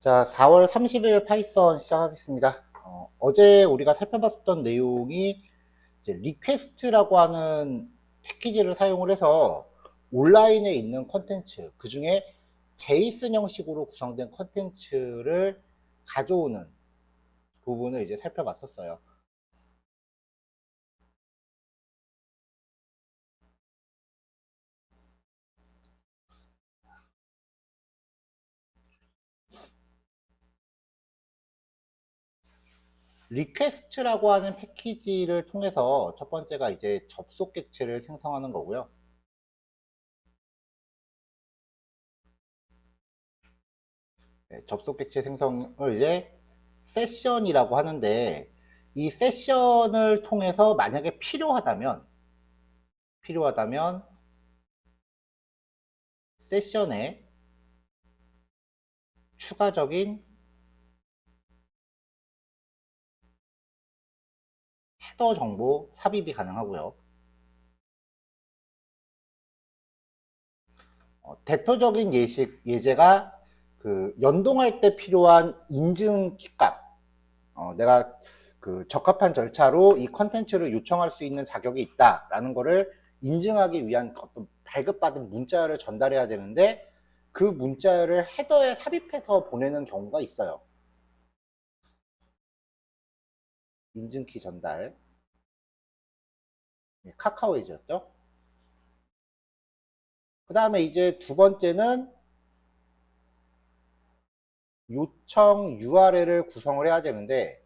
자, 4월 30일 파이썬 시작하겠습니다. 어제 우리가 살펴봤었던 내용이 이제 리퀘스트라고 하는 패키지를 사용을 해서 온라인에 있는 컨텐츠, 그 중에 제이슨 형식으로 구성된 컨텐츠를 가져오는 부분을 이제 살펴봤었어요. 리퀘스트라고 하는 패키지를 통해서 첫 번째가 이제 접속 객체를 생성하는 거고요. 네, 접속 객체 생성을 이제 세션이라고 하는데, 이 세션을 통해서 만약에 필요하다면 세션에 추가적인 헤더 정보 삽입이 가능하고요. 대표적인 예제가 그 연동할 때 필요한 인증 키값, 내가 그 적합한 절차로 이 컨텐츠를 요청할 수 있는 자격이 있다라는 거를 인증하기 위한 어떤 발급받은 문자를 전달해야 되는데, 그 문자를 헤더에 삽입해서 보내는 경우가 있어요. 인증키 전달. 카카오에이즈였죠. 그 다음에 이제 두 번째는 요청 URL을 구성을 해야 되는데,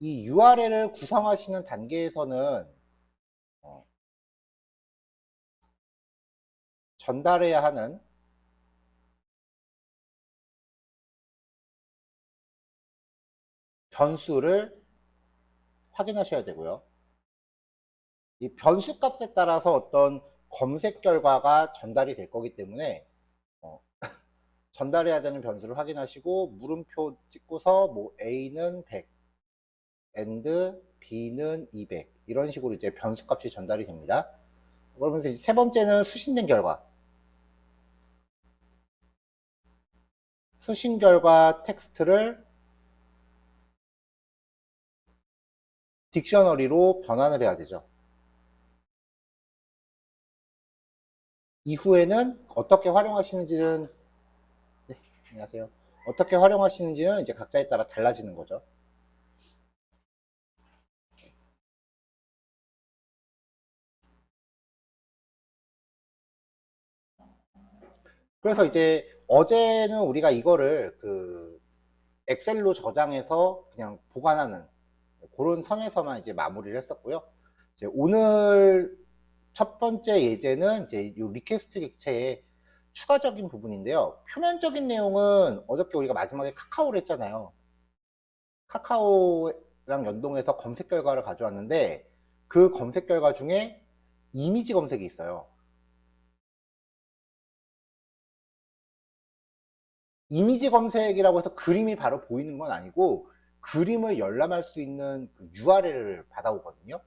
이 URL을 구성하시는 단계에서는 전달해야 하는 변수를 확인하셔야 되고요. 이 변수 값에 따라서 어떤 검색 결과가 전달이 될 거기 때문에 전달해야 되는 변수를 확인하시고, 물음표 찍고서 뭐 A는 100, and B는 200, 이런 식으로 이제 변수 값이 전달이 됩니다. 그러면서 이제 세 번째는 수신된 결과. 수신 결과 텍스트를 딕셔너리로 변환을 해야 되죠. 이후에는 어떻게 활용하시는지는, 네, 안녕하세요. 어떻게 활용하시는지는 이제 각자에 따라 달라지는 거죠. 그래서 이제 어제는 우리가 이거를 그 엑셀로 저장해서 그냥 보관하는 그런 선에서만 이제 마무리를 했었고요. 이제 오늘 첫 번째 예제는 이제 이 리퀘스트 객체의 추가적인 부분인데요. 표면적인 내용은 어저께 우리가 마지막에 카카오를 했잖아요. 카카오랑 연동해서 검색 결과를 가져왔는데, 그 검색 결과 중에 이미지 검색이 있어요. 이미지 검색이라고 해서 그림이 바로 보이는 건 아니고, 그림을 열람할 수 있는 그 URL을 받아오거든요.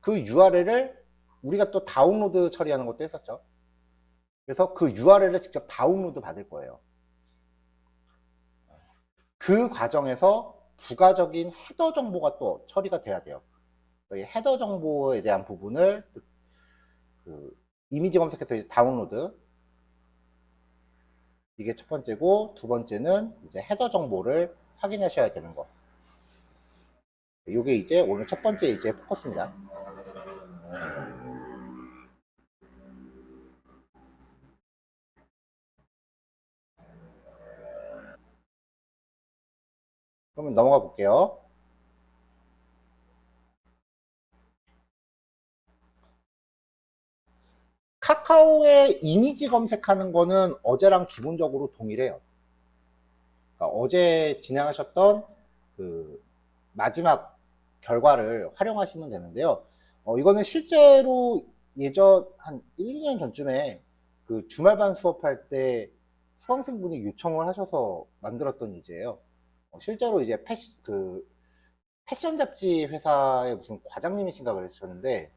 그 URL을 우리가 또 다운로드 처리하는 것도 했었죠. 그래서 그 URL을 직접 다운로드 받을 거예요. 그 과정에서 부가적인 헤더 정보가 또 처리가 돼야 돼요. 이 헤더 정보에 대한 부분을 그 이미지 검색해서 이제 다운로드, 이게 첫 번째고, 두 번째는 이제 헤더 정보를 확인하셔야 되는 거. 이게 이제 오늘 첫 번째 이제 포커스입니다. 그러면 넘어가 볼게요. 카카오의 이미지 검색하는 거는 어제랑 기본적으로 동일해요. 그러니까 어제 진행하셨던 그 마지막 결과를 활용하시면 되는데요. 이거는 실제로 예전 한 1, 2년 전쯤에 그 주말반 수업할 때 수강생분이 요청을 하셔서 만들었던 예제예요. 실제로 이제 패션 잡지 회사의 무슨 과장님이신가 그러셨는데,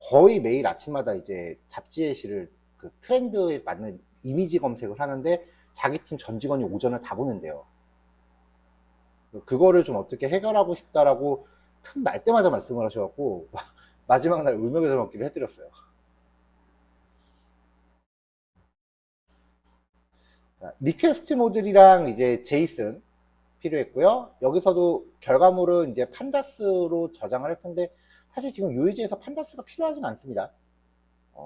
거의 매일 아침마다 이제 잡지의 시를 그 트렌드에 맞는 이미지 검색을 하는데 자기 팀 전 직원이 오전을 다 보낸대요. 그거를 좀 어떻게 해결하고 싶다라고 틈 날 때마다 말씀을 하셔갖고 마지막 날 울먹여서 먹기를 해드렸어요. 자, 리퀘스트 모듈이랑 이제 제이슨 필요했고요. 여기서도 결과물은 이제 판다스로 저장을 할 텐데 사실 지금 UEG에서 판다스가 필요하진 않습니다.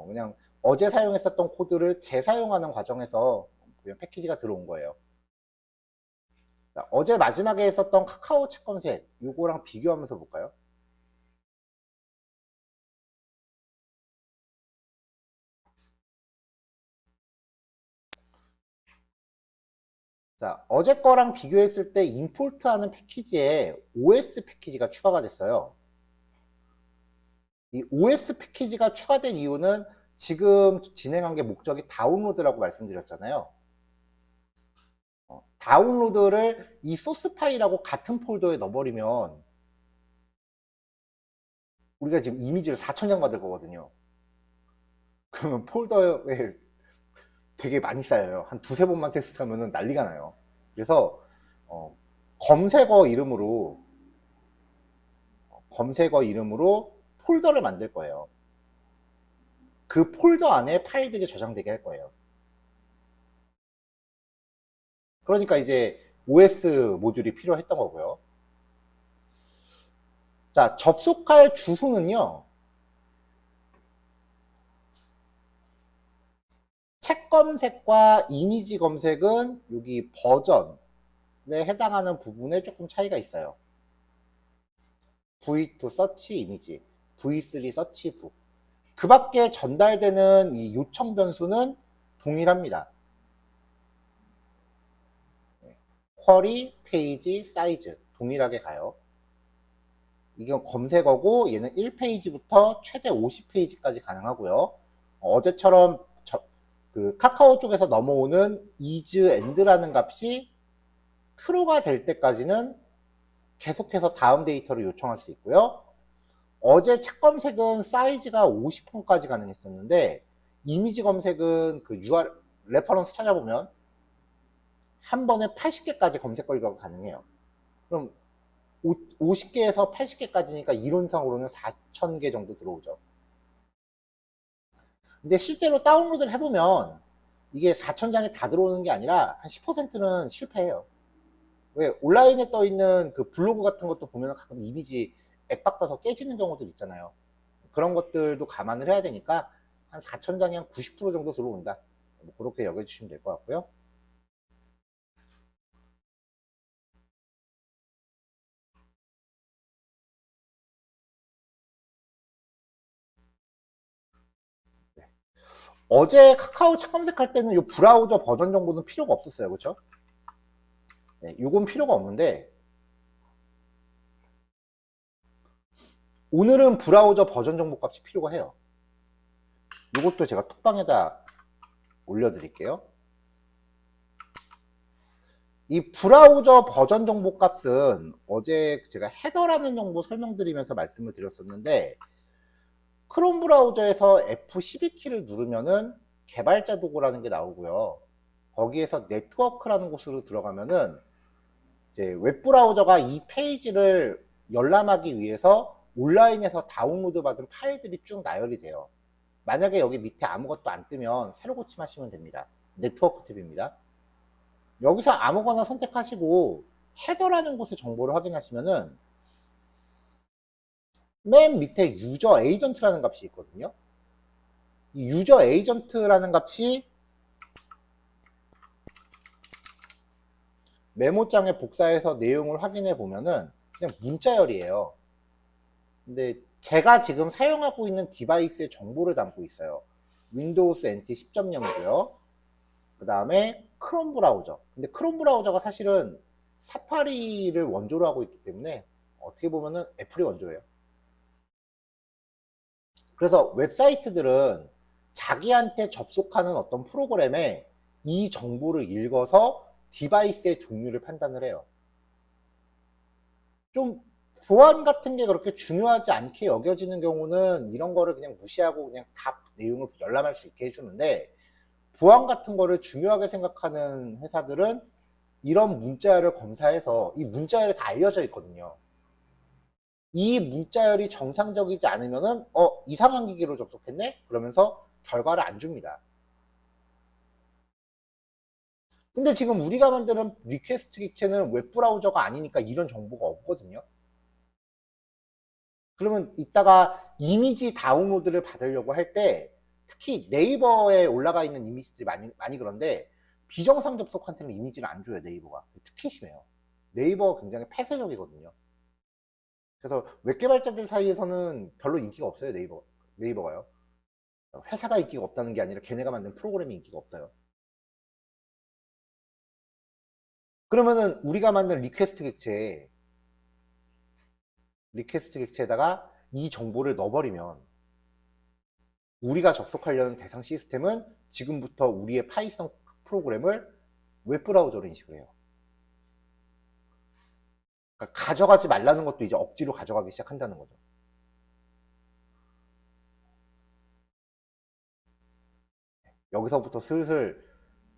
그냥 어제 사용했었던 코드를 재사용하는 과정에서 그냥 패키지가 들어온 거예요. 자, 어제 마지막에 했었던 카카오 책 검색 요거랑 비교하면서 볼까요? 자, 어제 거랑 비교했을 때 임포트하는 패키지에 OS 패키지가 추가가 됐어요. 이 OS 패키지가 추가된 이유는 지금 진행한 게 목적이 다운로드라고 말씀드렸잖아요. 다운로드를 이 소스 파일하고 같은 폴더에 넣어버리면 우리가 지금 이미지를 4,000장 받을 거거든요. 그러면 폴더에 되게 많이 쌓여요. 한 두세 번만 테스트하면 난리가 나요. 그래서 검색어 이름으로 폴더를 만들 거예요. 그 폴더 안에 파일들이 저장되게 할 거예요. 그러니까 이제 OS 모듈이 필요했던 거고요. 자, 접속할 주소는요. 책 검색과 이미지 검색은 여기 버전에 해당하는 부분에 조금 차이가 있어요. V2 서치 이미지, V3 서치 북. 그 밖에 전달되는 이 요청 변수는 동일합니다. 쿼리, 페이지, 사이즈 동일하게 가요. 이건 검색어고 얘는 1페이지부터 최대 50페이지까지 가능하고요. 어제처럼 그 카카오 쪽에서 넘어오는 is and라는 값이 true가 될 때까지는 계속해서 다음 데이터를 요청할 수 있고요. 어제 책 검색은 사이즈가 50폰까지 가능했었는데 이미지 검색은 그 URL 레퍼런스 찾아보면 한 번에 80개까지 검색 거리가 가능해요. 그럼 50개에서 80개까지니까 이론상으로는 4,000개 정도 들어오죠. 근데 실제로 다운로드를 해보면 이게 4,000장이 다 들어오는 게 아니라 한 10%는 실패해요. 왜 온라인에 떠 있는 그 블로그 같은 것도 보면 가끔 이미지 액박 떠서 깨지는 경우들 있잖아요. 그런 것들도 감안을 해야 되니까 한 4,000장이 한 90% 정도 들어온다. 뭐 그렇게 여겨주시면 될 것 같고요. 어제 카카오 책 검색할 때는 이 브라우저 버전 정보는 필요가 없었어요. 그렇죠? 네, 요건 필요가 없는데 오늘은 브라우저 버전 정보 값이 필요가 해요. 이것도 제가 톡방에다 올려드릴게요. 이 브라우저 버전 정보 값은 어제 제가 헤더라는 정보 설명드리면서 말씀을 드렸었는데 크롬 브라우저에서 F12키를 누르면은 개발자 도구라는 게 나오고요. 거기에서 네트워크라는 곳으로 들어가면은 이제 웹브라우저가 이 페이지를 열람하기 위해서 온라인에서 다운로드 받은 파일들이 쭉 나열이 돼요. 만약에 여기 밑에 아무것도 안 뜨면 새로 고침하시면 됩니다. 네트워크 탭입니다. 여기서 아무거나 선택하시고 헤더라는 곳의 정보를 확인하시면은 맨 밑에 유저 에이전트라는 값이 있거든요. 이 유저 에이전트라는 값이 메모장에 복사해서 내용을 확인해 보면은 그냥 문자열이에요. 근데 제가 지금 사용하고 있는 디바이스의 정보를 담고 있어요. 윈도우스 NT 10.0이고요. 그 다음에 크롬 브라우저. 근데 크롬 브라우저가 사실은 사파리를 원조로 하고 있기 때문에 어떻게 보면은 애플이 원조예요. 그래서 웹사이트들은 자기한테 접속하는 어떤 프로그램에 이 정보를 읽어서 디바이스의 종류를 판단을 해요. 좀 보안 같은 게 그렇게 중요하지 않게 여겨지는 경우는 이런 거를 그냥 무시하고 그냥 다 내용을 열람할 수 있게 해주는데 보안 같은 거를 중요하게 생각하는 회사들은 이런 문자열을 검사해서 이 문자열이 다 알려져 있거든요. 이 문자열이 정상적이지 않으면은 이상한 기기로 접속했네? 그러면서 결과를 안 줍니다. 근데 지금 우리가 만드는 리퀘스트 객체는 웹브라우저가 아니니까 이런 정보가 없거든요. 그러면 이따가 이미지 다운로드를 받으려고 할 때 특히 네이버에 올라가 있는 이미지들이 많이 그런데 비정상 접속한테는 이미지를 안 줘요. 네이버가. 특히 심해요. 네이버가 굉장히 폐쇄적이거든요. 그래서 웹개발자들 사이에서는 별로 인기가 없어요. 네이버가요. 회사가 인기가 없다는 게 아니라 걔네가 만든 프로그램이 인기가 없어요. 그러면은 우리가 만든 리퀘스트 객체에다가 이 정보를 넣어버리면 우리가 접속하려는 대상 시스템은 지금부터 우리의 파이썬 프로그램을 웹브라우저로 인식을 해요. 그러니까 가져가지 말라는 것도 이제 억지로 가져가기 시작한다는 거죠. 여기서부터 슬슬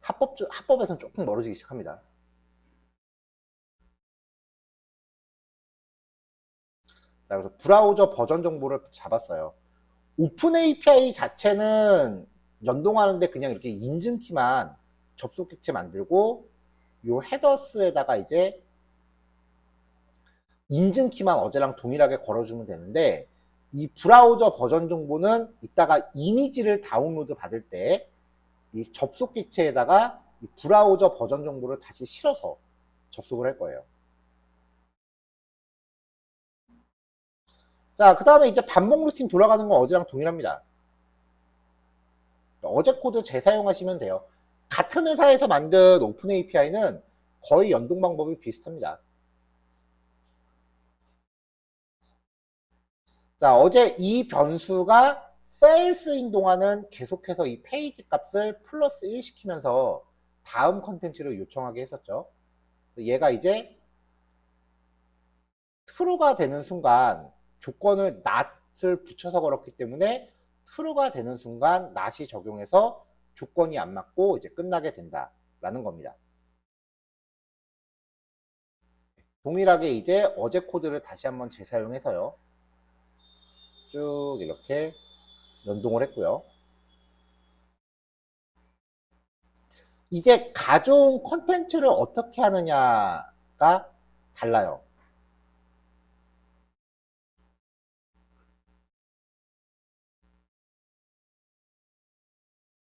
합법에서는 조금 멀어지기 시작합니다. 자, 그래서 브라우저 버전 정보를 잡았어요. 오픈 API 자체는 연동하는데 그냥 이렇게 인증키만 접속 객체 만들고 요 헤더스에다가 이제 인증키만 어제랑 동일하게 걸어주면 되는데 이 브라우저 버전 정보는 이따가 이미지를 다운로드 받을 때 이 접속 객체에다가 이 브라우저 버전 정보를 다시 실어서 접속을 할 거예요. 자, 그 다음에 이제 반복 루틴 돌아가는 건 어제랑 동일합니다. 어제 코드 재사용하시면 돼요. 같은 회사에서 만든 오픈 API는 거의 연동 방법이 비슷합니다. 자, 어제 이 변수가 fails인 동안은 계속해서 이 페이지 값을 플러스 1 시키면서 다음 컨텐츠를 요청하게 했었죠. 얘가 이제 true가 되는 순간 조건을 not을 붙여서 걸었기 때문에 true가 되는 순간 not이 적용해서 조건이 안 맞고 이제 끝나게 된다라는 겁니다. 동일하게 이제 어제 코드를 다시 한번 재사용해서요. 쭉 이렇게 연동을 했고요. 이제 가져온 컨텐츠를 어떻게 하느냐가 달라요.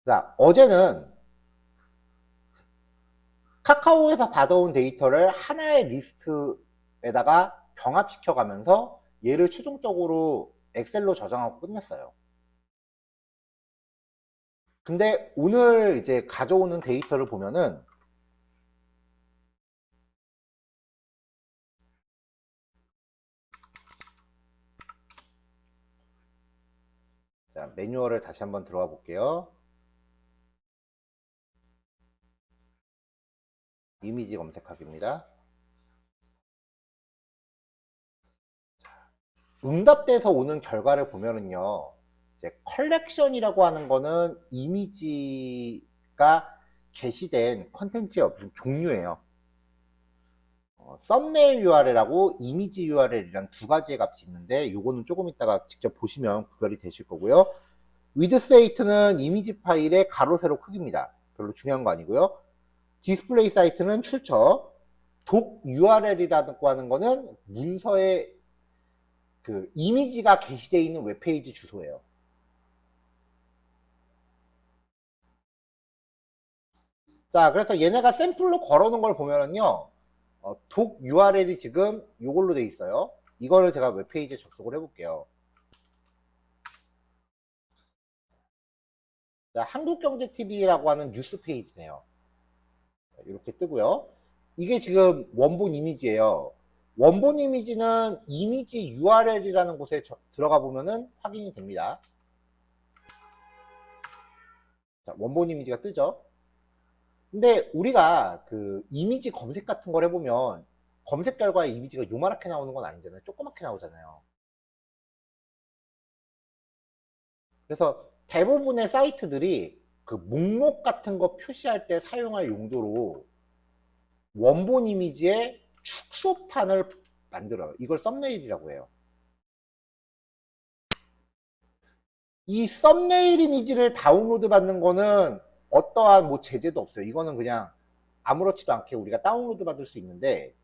자, 어제는 카카오에서 받아온 데이터를 하나의 리스트에다가 병합시켜 가면서 얘를 최종적으로 엑셀로 저장하고 끝냈어요. 근데 오늘 이제 가져오는 데이터를 보면은 자, 매뉴얼을 다시 한번 들어가 볼게요. 이미지 검색하기입니다. 응답돼서 오는 결과를 보면은요. 이제 컬렉션이라고 하는 거는 이미지가 게시된 컨텐츠의 무슨 종류예요. 썸네일 URL하고 이미지 URL이란 두 가지의 값이 있는데 요거는 조금 이따가 직접 보시면 구별이 되실 거고요. width 8는 이미지 파일의 가로 세로 크기입니다. 별로 중요한 거 아니고요. 디스플레이 사이트는 출처, 독 URL이라고 하는 거는 문서에 그 이미지가 게시되어 있는 웹페이지 주소예요. 자, 그래서 얘네가 샘플로 걸어놓은 걸 보면은요, 독 URL이 지금 이걸로 돼 있어요. 이거를 제가 웹페이지에 접속을 해볼게요. 자, 한국경제TV라고 하는 뉴스 페이지네요. 이렇게 뜨고요. 이게 지금 원본 이미지예요. 원본 이미지는 이미지 URL이라는 곳에 들어가 보면은 확인이 됩니다. 자, 원본 이미지가 뜨죠. 근데 우리가 그 이미지 검색 같은 걸 해보면 검색 결과에 이미지가 요만하게 나오는 건 아니잖아요. 조그맣게 나오잖아요. 그래서 대부분의 사이트들이 그 목록 같은 거 표시할 때 사용할 용도로 원본 이미지의 축소판을 만들어요. 이걸 썸네일이라고 해요. 이 썸네일 이미지를 다운로드 받는 거는 어떠한 뭐 제재도 없어요. 이거는 그냥 아무렇지도 않게 우리가 다운로드 받을 수 있는데,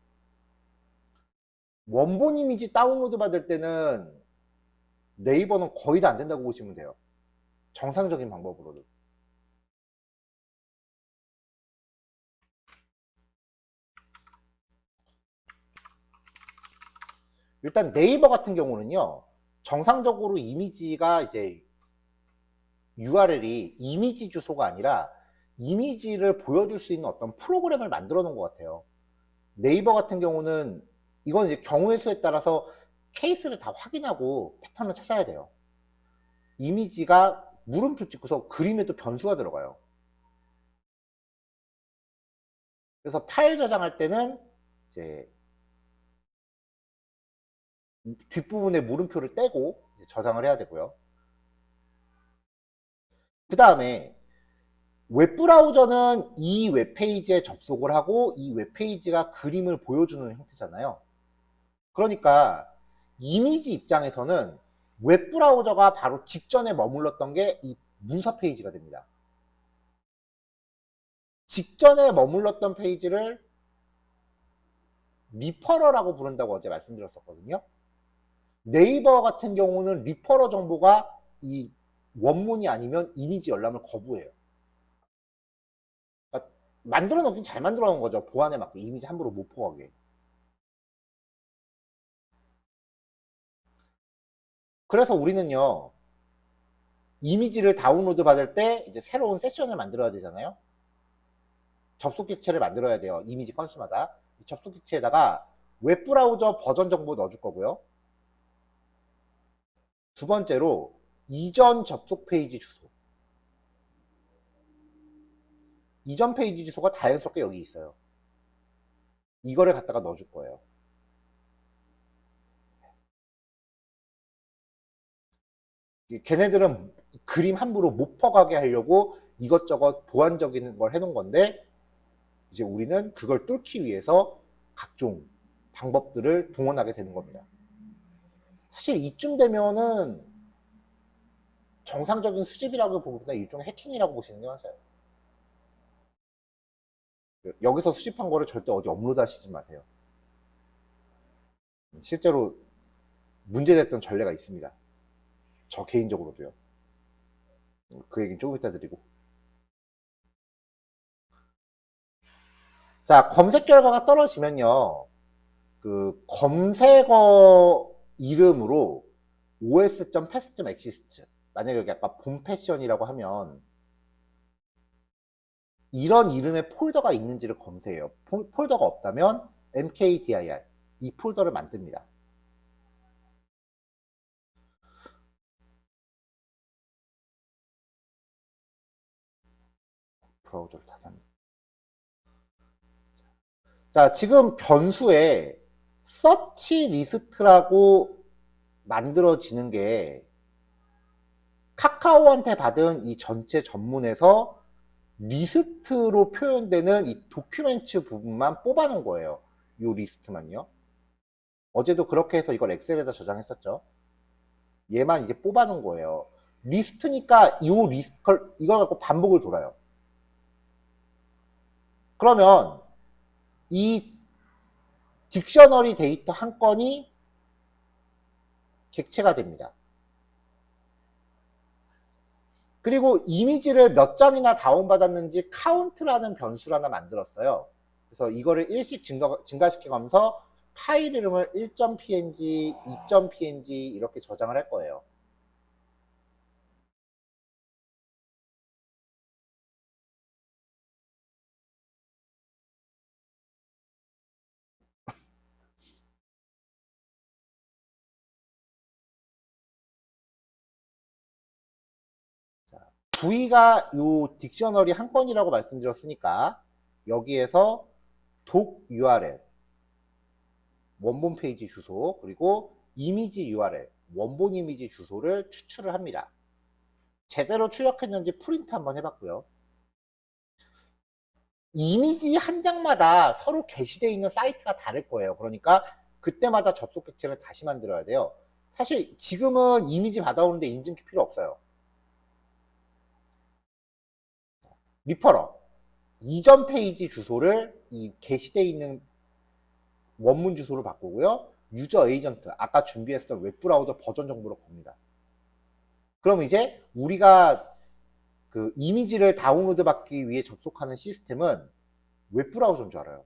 원본 이미지 다운로드 받을 때는 네이버는 거의 다 안 된다고 보시면 돼요. 정상적인 방법으로는. 일단 네이버 같은 경우는요, 정상적으로 이미지가 이제 URL이 이미지 주소가 아니라 이미지를 보여줄 수 있는 어떤 프로그램을 만들어 놓은 것 같아요. 네이버 같은 경우는 이건 이제 경우의 수에 따라서 케이스를 다 확인하고 패턴을 찾아야 돼요. 이미지가 물음표 찍고서 그림에도 변수가 들어가요. 그래서 파일 저장할 때는 이제 뒷부분에 물음표를 떼고 저장을 해야 되고요. 그 다음에 웹브라우저는 이 웹페이지에 접속을 하고 이 웹페이지가 그림을 보여주는 형태잖아요. 그러니까 이미지 입장에서는 웹브라우저가 바로 직전에 머물렀던 게 이 문서 페이지가 됩니다. 직전에 머물렀던 페이지를 리퍼러라고 부른다고 어제 말씀드렸었거든요. 네이버 같은 경우는 리퍼러 정보가 이 원문이 아니면 이미지 열람을 거부해요. 그러니까 만들어 놓긴 잘 만들어 놓은 거죠. 보안에 맞게 이미지 함부로 못 포하게. 그래서 우리는요, 이미지를 다운로드 받을 때 이제 새로운 세션을 만들어야 되잖아요. 접속 객체를 만들어야 돼요. 이미지 건수마다. 접속 객체에다가 웹브라우저 버전 정보 넣어줄 거고요. 두 번째로 이전 접속 페이지 주소. 이전 페이지 주소가 자연스럽게 여기 있어요. 이거를 갖다가 넣어줄 거예요. 걔네들은 그림 함부로 못 퍼가게 하려고 이것저것 보완적인 걸 해놓은 건데, 이제 우리는 그걸 뚫기 위해서 각종 방법들을 동원하게 되는 겁니다. 사실 이쯤 되면은 정상적인 수집이라고 보기보다 일종의 해킹이라고 보시는 게 맞아요. 여기서 수집한 거를 절대 어디 업로드 하시지 마세요. 실제로 문제됐던 전례가 있습니다. 저 개인적으로도요. 그 얘기는 조금 이따 드리고. 자, 검색 결과가 떨어지면요, 그 검색어 이름으로 os.pass.exist, 만약에 여기 아까 봄 패션이라고 하면 이런 이름의 폴더가 있는지를 검색해요. 폴더가 없다면 mkdir 이 폴더를 만듭니다. 브라우저를 닫았네. 자, 지금 변수에 서치 리스트라고 만들어지는 게 카카오한테 받은 이 전체 전문에서 리스트로 표현되는 이 도큐멘트 부분만 뽑아놓은 거예요. 이 리스트만요. 어제도 그렇게 해서 이걸 엑셀에다 저장했었죠. 얘만 이제 뽑아놓은 거예요. 리스트니까 이 리스트, 이걸 갖고 반복을 돌아요. 그러면 이 딕셔너리 데이터 한 건이 객체가 됩니다. 그리고 이미지를 몇 장이나 다운받았는지 카운트라는 변수를 하나 만들었어요. 그래서 이거를 일씩 증가시켜가면서 파일 이름을 1.png, 2.png 이렇게 저장을 할 거예요. V가 요 딕셔너리 한 건이라고 말씀드렸으니까 여기에서 독 URL, 원본 페이지 주소, 그리고 이미지 URL, 원본 이미지 주소를 추출을 합니다. 제대로 출력했는지 프린트 한번 해봤고요. 이미지 한 장마다 서로 게시되어 있는 사이트가 다를 거예요. 그러니까 그때마다 접속 객체를 다시 만들어야 돼요. 사실 지금은 이미지 받아오는데 인증키 필요 없어요. 리퍼러 이전 페이지 주소를 이 게시되어 있는 원문 주소로 바꾸고요. 유저 에이전트 아까 준비했던 웹브라우저 버전 정보로 겁니다. 그럼 이제 우리가 그 이미지를 다운로드 받기 위해 접속하는 시스템은 웹브라우저인 줄 알아요.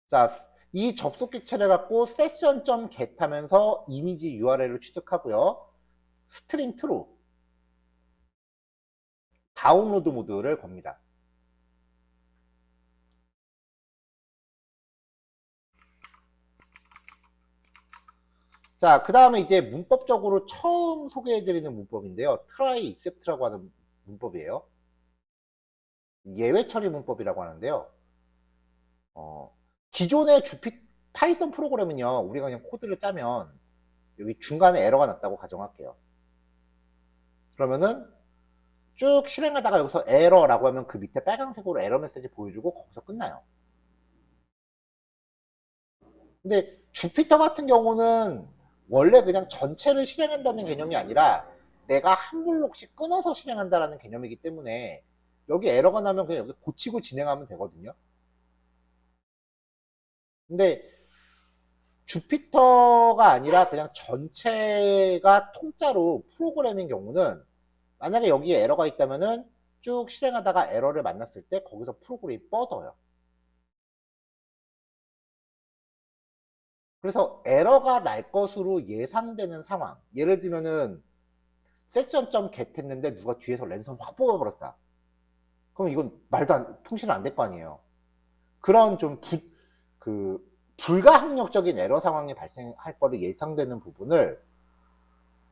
자, 이 접속 객체를 갖고 session.get 하면서 이미지 URL을 취득하고요. 스트링 true 다운로드 모드를 겁니다. 자, 그 다음에 이제 문법적으로 처음 소개해드리는 문법인데요. try except라고 하는 문법이에요. 예외 처리 문법이라고 하는데요. 기존의 파이썬 프로그램은요, 우리가 그냥 코드를 짜면 여기 중간에 에러가 났다고 가정할게요. 그러면은 쭉 실행하다가 여기서 에러라고 하면 그 밑에 빨간색으로 에러 메시지 보여주고 거기서 끝나요. 근데 주피터 같은 경우는 원래 그냥 전체를 실행한다는 개념이 아니라 내가 한 블록씩 끊어서 실행한다는 개념이기 때문에 여기 에러가 나면 그냥 여기 고치고 진행하면 되거든요. 근데 주피터가 아니라 그냥 전체가 통짜로 프로그램인 경우는 만약에 여기에 에러가 있다면은 쭉 실행하다가 에러를 만났을 때 거기서 프로그램이 뻗어요. 그래서 에러가 날 것으로 예상되는 상황. 예를 들면은 섹션.get 했는데 누가 뒤에서 랜선 확 뽑아버렸다. 그럼 이건 통신은 안 될 거 아니에요. 그런 좀 불가항력적인 에러 상황이 발생할 거를 예상되는 부분을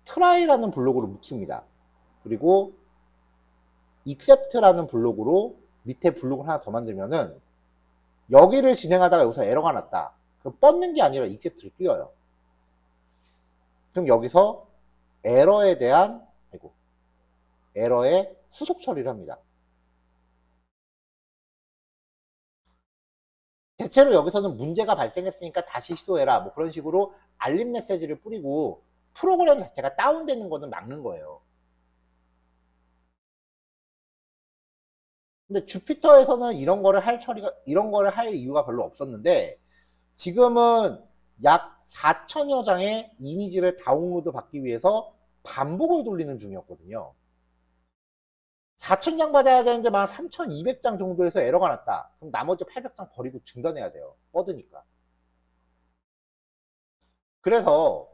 try라는 블록으로 묶습니다. 그리고 except라는 블록으로 밑에 블록을 하나 더 만들면은 여기를 진행하다가 여기서 에러가 났다. 그럼 뻗는 게 아니라 except를 띄워요. 그럼 여기서 에러의 후속 처리를 합니다. 대체로 여기서는 문제가 발생했으니까 다시 시도해라 뭐 그런 식으로 알림 메시지를 뿌리고 프로그램 자체가 다운되는 거는 막는 거예요. 근데 주피터에서는 이런 거를 할 이유가 별로 없었는데 지금은 약 4천여 장의 이미지를 다운로드 받기 위해서 반복을 돌리는 중이었거든요. 4,000장 받아야 되는데 만 3,200장 정도에서 에러가 났다. 그럼 나머지 800장 버리고 중단해야 돼요. 뻗으니까. 그래서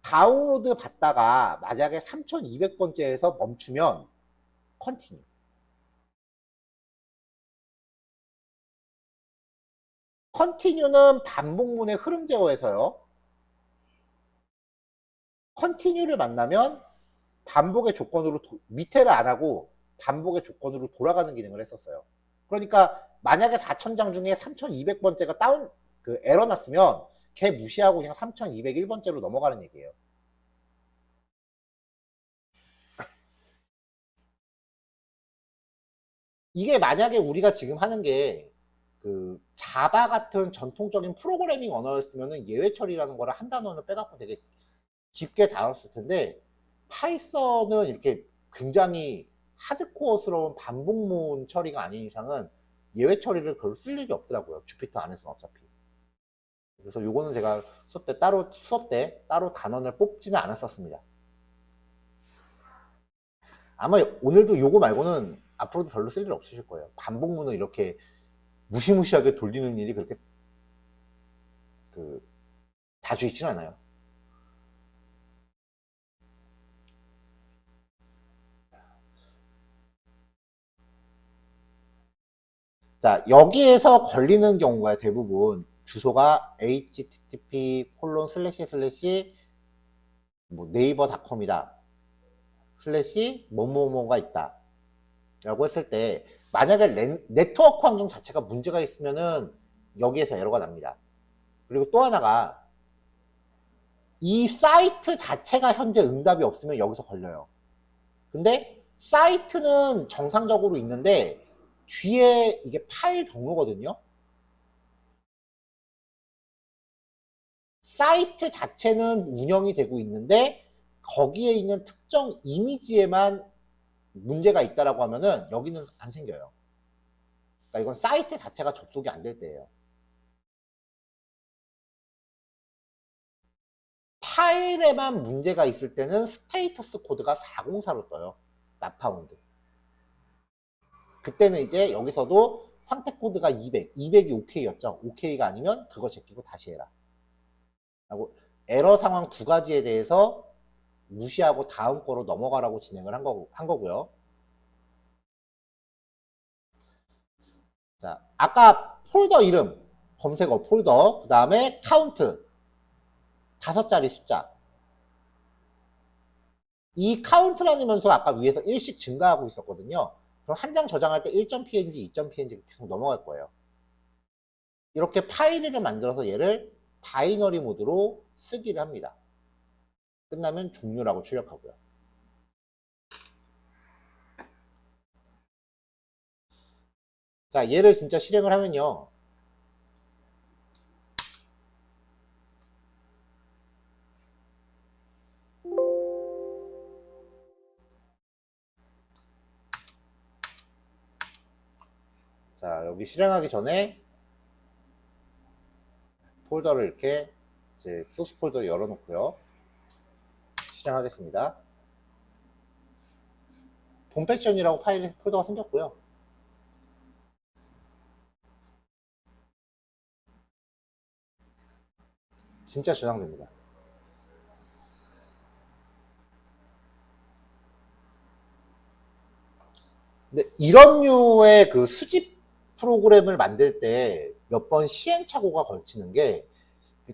다운로드 받다가 만약에 3,200번째에서 멈추면 컨티뉴. 컨티뉴는 반복문의 흐름 제어에서요. 컨티뉴를 만나면 반복의 조건으로 밑에를 안 하고 반복의 조건으로 돌아가는 기능을 했었어요. 그러니까 만약에 4,000장 중에 3,200번째가 에러 났으면 걔 무시하고 그냥 3,201번째로 넘어가는 얘기예요. 이게 만약에 우리가 지금 하는 게 자바 같은 전통적인 프로그래밍 언어였으면 예외 처리라는 거를 한 단어를 빼갖고 되게 깊게 다뤘을 텐데 파이썬은 이렇게 굉장히 하드코어스러운 반복문 처리가 아닌 이상은 예외 처리를 별로 쓸 일이 없더라고요. 주피터 안에서는 어차피. 그래서 요거는 제가 수업 때 따로 단원을 뽑지는 않았었습니다. 아마 오늘도 요거 말고는 앞으로도 별로 쓸 일 없으실 거예요. 반복문을 이렇게 무시무시하게 돌리는 일이 그렇게 자주 있지는 않아요. 자, 여기에서 걸리는 경우가 대부분 주소가 http:// 뭐 네이버닷컴이다. 슬래시 뭐뭐뭐가 있다. 라고 했을 때 만약에 네트워크 환경 자체가 문제가 있으면은 여기에서 에러가 납니다. 그리고 또 하나가 이 사이트 자체가 현재 응답이 없으면 여기서 걸려요. 근데 사이트는 정상적으로 있는데 뒤에 이게 파일 경로거든요. 사이트 자체는 운영이 되고 있는데 거기에 있는 특정 이미지에만 문제가 있다라고 하면은 여기는 안 생겨요. 그러니까 이건 사이트 자체가 접속이 안 될 때예요. 파일에만 문제가 있을 때는 스테이터스 코드가 404로 떠요. not found. 그때는 이제 여기서도 상태 코드가 200, 200이 OK였죠. OK가 아니면 그거 제끼고 다시 해라. 하고 에러 상황 두 가지에 대해서 무시하고 다음 거로 넘어가라고 진행을 한 거고요. 자, 아까 폴더 이름, 검색어 폴더, 그 다음에 카운트, 5자리 숫자. 이 카운트라는 면서 아까 위에서 1씩 증가하고 있었거든요. 그럼 한 장 저장할 때 1.png, 2.png 계속 넘어갈 거예요. 이렇게 파일을 만들어서 얘를 바이너리 모드로 쓰기를 합니다. 끝나면 종료라고 출력하고요. 자, 얘를 진짜 실행을 하면요. 자, 여기 실행하기 전에 폴더를 이렇게 이제 소스 폴더 열어놓고요. 실행하겠습니다. 본 패션이라고 파일 폴더가 생겼고요. 진짜 저장됩니다. 근데 이런 류의 그 수집 프로그램을 만들 때 몇 번 시행착오가 걸치는 게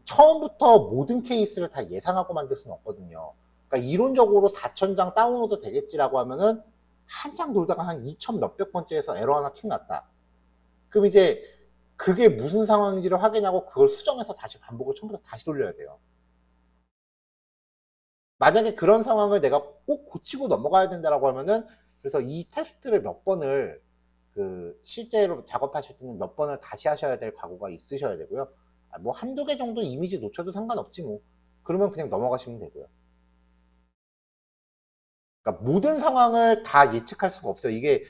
처음부터 모든 케이스를 다 예상하고 만들 수는 없거든요. 그러니까 이론적으로 4,000장 다운로드 되겠지라고 하면은 한참 돌다가 한 2,000 몇백 번째에서 에러 하나 틱 났다. 그럼 이제 그게 무슨 상황인지를 확인하고 그걸 수정해서 다시 반복을 처음부터 다시 돌려야 돼요. 만약에 그런 상황을 내가 꼭 고치고 넘어가야 된다라고 하면은 그래서 이 테스트를 몇 번을 그 실제로 작업하실 때는 몇 번을 다시 하셔야 될 각오가 있으셔야 되고요. 뭐 한두 개 정도 이미지 놓쳐도 상관없지 뭐. 그러면 그냥 넘어가시면 되고요. 그러니까 모든 상황을 다 예측할 수가 없어요. 이게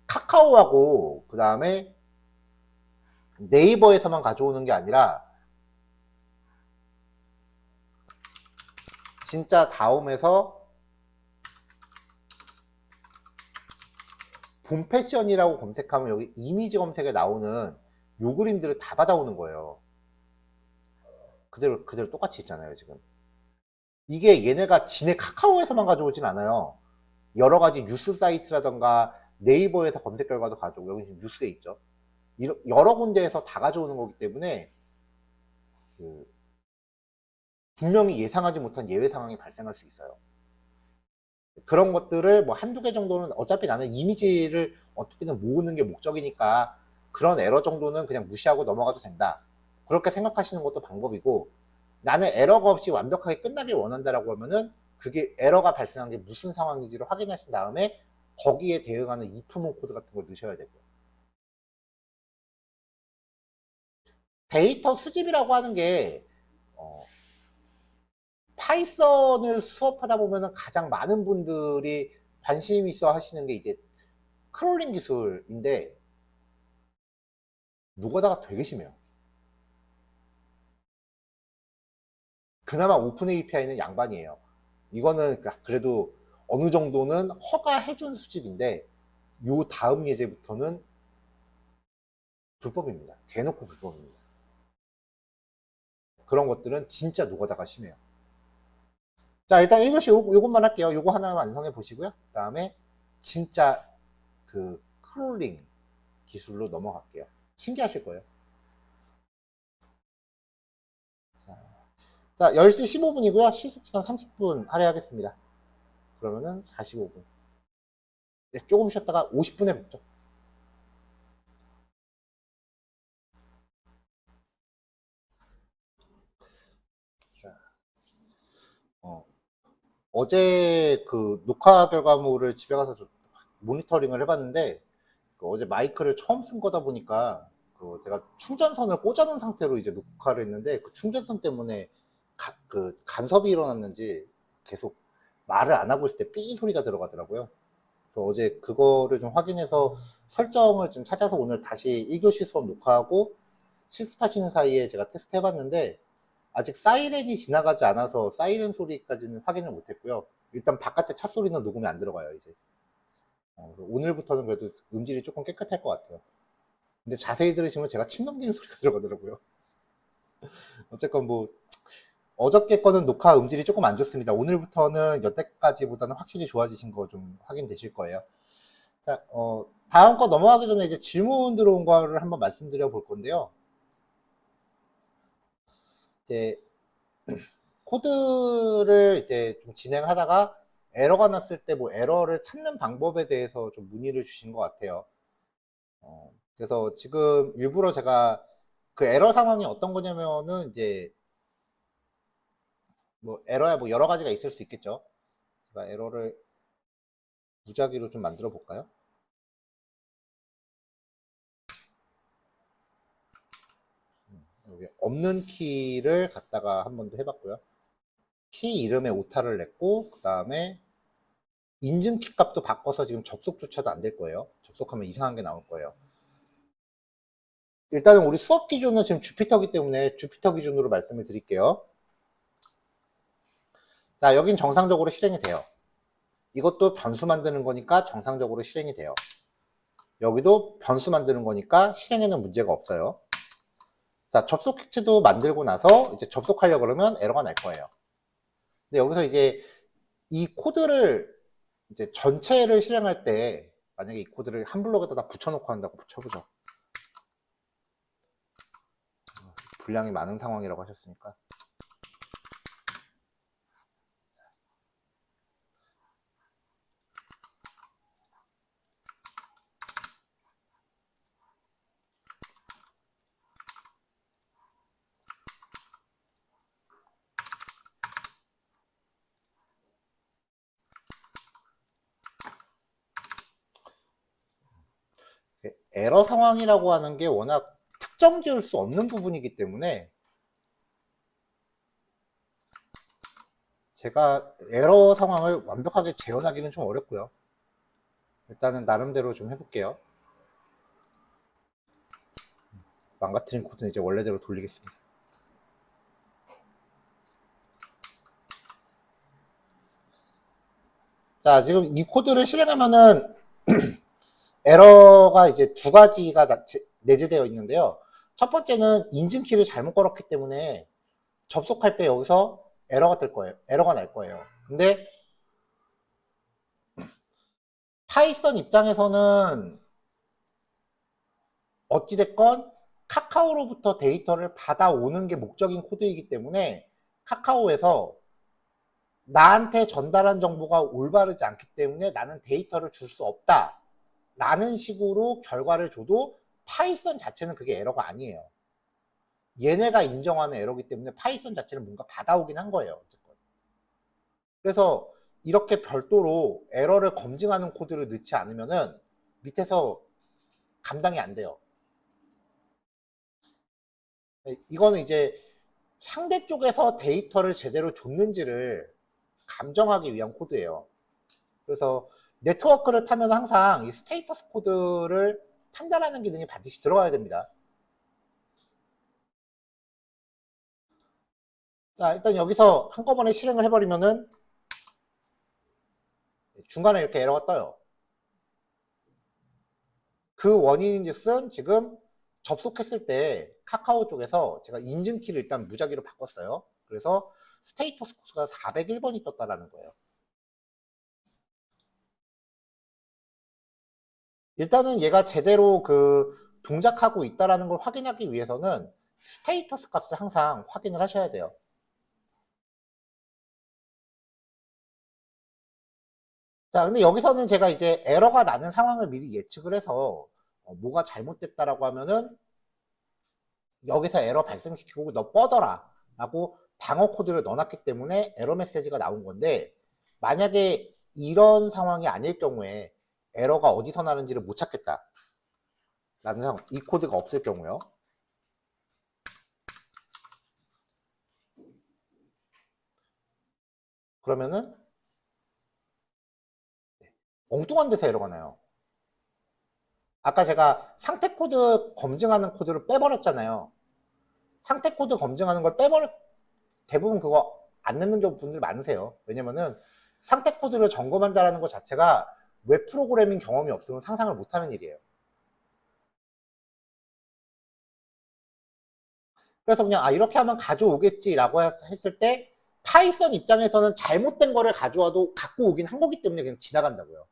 카카오하고 그 다음에 네이버에서만 가져오는 게 아니라 진짜 다음에서 본 패션이라고 검색하면 여기 이미지 검색에 나오는 요 그림들을 다 받아오는 거예요. 그대로 똑같이 있잖아요, 지금. 이게 얘네가 지네 카카오에서만 가져오진 않아요. 여러 가지 뉴스 사이트라던가 네이버에서 검색 결과도 가져오고, 여기 지금 뉴스에 있죠. 여러 군데에서 다 가져오는 거기 때문에, 그 분명히 예상하지 못한 예외 상황이 발생할 수 있어요. 그런 것들을 뭐 한두 개 정도는 어차피 나는 이미지를 어떻게든 모으는 게 목적이니까 그런 에러 정도는 그냥 무시하고 넘어가도 된다. 그렇게 생각하시는 것도 방법이고, 나는 에러가 없이 완벽하게 끝나길 원한다라고 하면은 그게 에러가 발생한 게 무슨 상황인지를 확인하신 다음에 거기에 대응하는 if 코드 같은 걸 넣으셔야 되고요. 데이터 수집이라고 하는 게 파이썬을 수업하다 보면은 가장 많은 분들이 관심 있어 하시는 게 이제 크롤링 기술인데 노가다가 되게 심해요. 그나마 오픈 API는 양반이에요. 이거는 그래도 어느 정도는 허가해준 수집인데 요 다음 예제부터는 불법입니다. 대놓고 불법입니다. 그런 것들은 진짜 노가다가 심해요. 자, 일단 1교시 요것만 할게요. 요거 하나 완성해 보시고요. 그 다음에 진짜 그 크롤링 기술로 넘어갈게요. 신기하실 거예요. 자, 10시 15분이고요. 실습시간 30분 할애하겠습니다. 그러면은 45분. 네, 조금 쉬었다가 50분에 뵙죠. 자, 어제 그 녹화 결과물을 집에 가서 좀 모니터링을 해봤는데, 그 어제 마이크를 처음 쓴 거다 보니까 그 제가 충전선을 꽂아놓은 상태로 이제 녹화를 했는데, 그 충전선 때문에 그 간섭이 일어났는지 계속 말을 안 하고 있을 때 삐 소리가 들어가더라고요. 그래서 어제 그거를 좀 확인해서 설정을 좀 찾아서 오늘 다시 1교시 수업 녹화하고 실습하시는 사이에 제가 테스트 해봤는데, 아직 사이렌이 지나가지 않아서 사이렌 소리까지는 확인을 못했고요. 일단 바깥에 차 소리는 녹음이 안 들어가요, 이제. 오늘부터는 그래도 음질이 조금 깨끗할 것 같아요. 근데 자세히 들으시면 제가 침 넘기는 소리가 들어가더라고요. 어쨌건 뭐 어저께 거는 녹화 음질이 조금 안 좋습니다. 오늘부터는 여태까지보다는 확실히 좋아지신 거 좀 확인되실 거예요. 자, 다음 거 넘어가기 전에 이제 질문 들어온 거를 한번 말씀드려 볼 건데요. 이제 코드를 이제 좀 진행하다가 에러가 났을 때 뭐 에러를 찾는 방법에 대해서 좀 문의를 주신 것 같아요. 그래서 지금 일부러 제가 그 에러 상황이 어떤 거냐면은 이제 뭐 에러야 뭐 여러 가지가 있을 수 있겠죠. 제가 에러를 무작위로 좀 만들어 볼까요? 여기 없는 키를 갖다가 한 번 더 해봤고요. 키 이름에 오타를 냈고, 그 다음에 인증 키 값도 바꿔서 지금 접속조차도 안 될 거예요. 접속하면 이상한 게 나올 거예요. 일단은 우리 수업 기준은 지금 주피터기 때문에 주피터 기준으로 말씀을 드릴게요. 자, 여긴 정상적으로 실행이 돼요. 이것도 변수 만드는 거니까 정상적으로 실행이 돼요. 여기도 변수 만드는 거니까 실행에는 문제가 없어요. 자, 접속 객체도 만들고 나서 이제 접속하려고 그러면 에러가 날 거예요. 근데 여기서 이제 이 코드를 이제 전체를 실행할 때 만약에 이 코드를 한 블록에다 다 붙여놓고 한다고 쳐보죠. 분량이 많은 상황이라고 하셨으니까. 에러 상황이라고 하는 게 워낙 특정 지을 수 없는 부분이기 때문에 제가 에러 상황을 완벽하게 재현하기는 좀 어렵고요. 일단은 나름대로 좀 해볼게요. 망가뜨린 코드는 이제 원래대로 돌리겠습니다. 자, 지금 이 코드를 실행하면은 에러가 이제 두 가지가 내재되어 있는데요. 첫 번째는 인증키를 잘못 걸었기 때문에 접속할 때 여기서 에러가 뜰 거예요. 에러가 날 거예요. 근데 파이썬 입장에서는 어찌됐건 카카오로부터 데이터를 받아오는 게 목적인 코드이기 때문에 카카오에서 나한테 전달한 정보가 올바르지 않기 때문에 나는 데이터를 줄 수 없다 라는 식으로 결과를 줘도 파이썬 자체는 그게 에러가 아니에요. 얘네가 인정하는 에러기 때문에 파이썬 자체는 뭔가 받아오긴 한 거예요. 어쨌건. 그래서 이렇게 별도로 에러를 검증하는 코드를 넣지 않으면은 밑에서 감당이 안 돼요. 이거는 이제 상대 쪽에서 데이터를 제대로 줬는지를 감정하기 위한 코드예요. 그래서 네트워크를 타면 항상 이 스테이터스 코드를 판단하는 기능이 반드시 들어가야 됩니다. 자, 일단 여기서 한꺼번에 실행을 해버리면은 중간에 이렇게 에러가 떠요. 그 원인인즉슨 지금 접속했을 때 카카오 쪽에서 제가 인증키를 일단 무작위로 바꿨어요. 그래서 스테이터스 코드가 401번이 떴다라는 거예요. 일단은 얘가 제대로 그 동작하고 있다라는 걸 확인하기 위해서는 스테이터스 값을 항상 확인을 하셔야 돼요. 자, 근데 여기서는 제가 이제 에러가 나는 상황을 미리 예측을 해서 뭐가 잘못됐다라고 하면은 여기서 에러 발생시키고 너 뻗어라 라고 방어 코드를 넣어놨기 때문에 에러 메시지가 나온 건데, 만약에 이런 상황이 아닐 경우에 에러가 어디서 나는지를 못 찾겠다 라는 상황, 이 코드가 없을 경우요. 그러면은 엉뚱한 데서 에러가 나요. 아까 제가 상태 코드 검증하는 코드를 빼버렸잖아요. 상태 코드 검증하는 걸 대부분 그거 안 넣는 분들 많으세요. 왜냐면은 상태 코드를 점검한다는 것 자체가 웹 프로그래밍 경험이 없으면 상상을 못하는 일이에요. 그래서 그냥 이렇게 하면 가져오겠지라고 했을 때 파이썬 입장에서는 잘못된 거를 가져와도 갖고 오긴 한 거기 때문에 그냥 지나간다고요.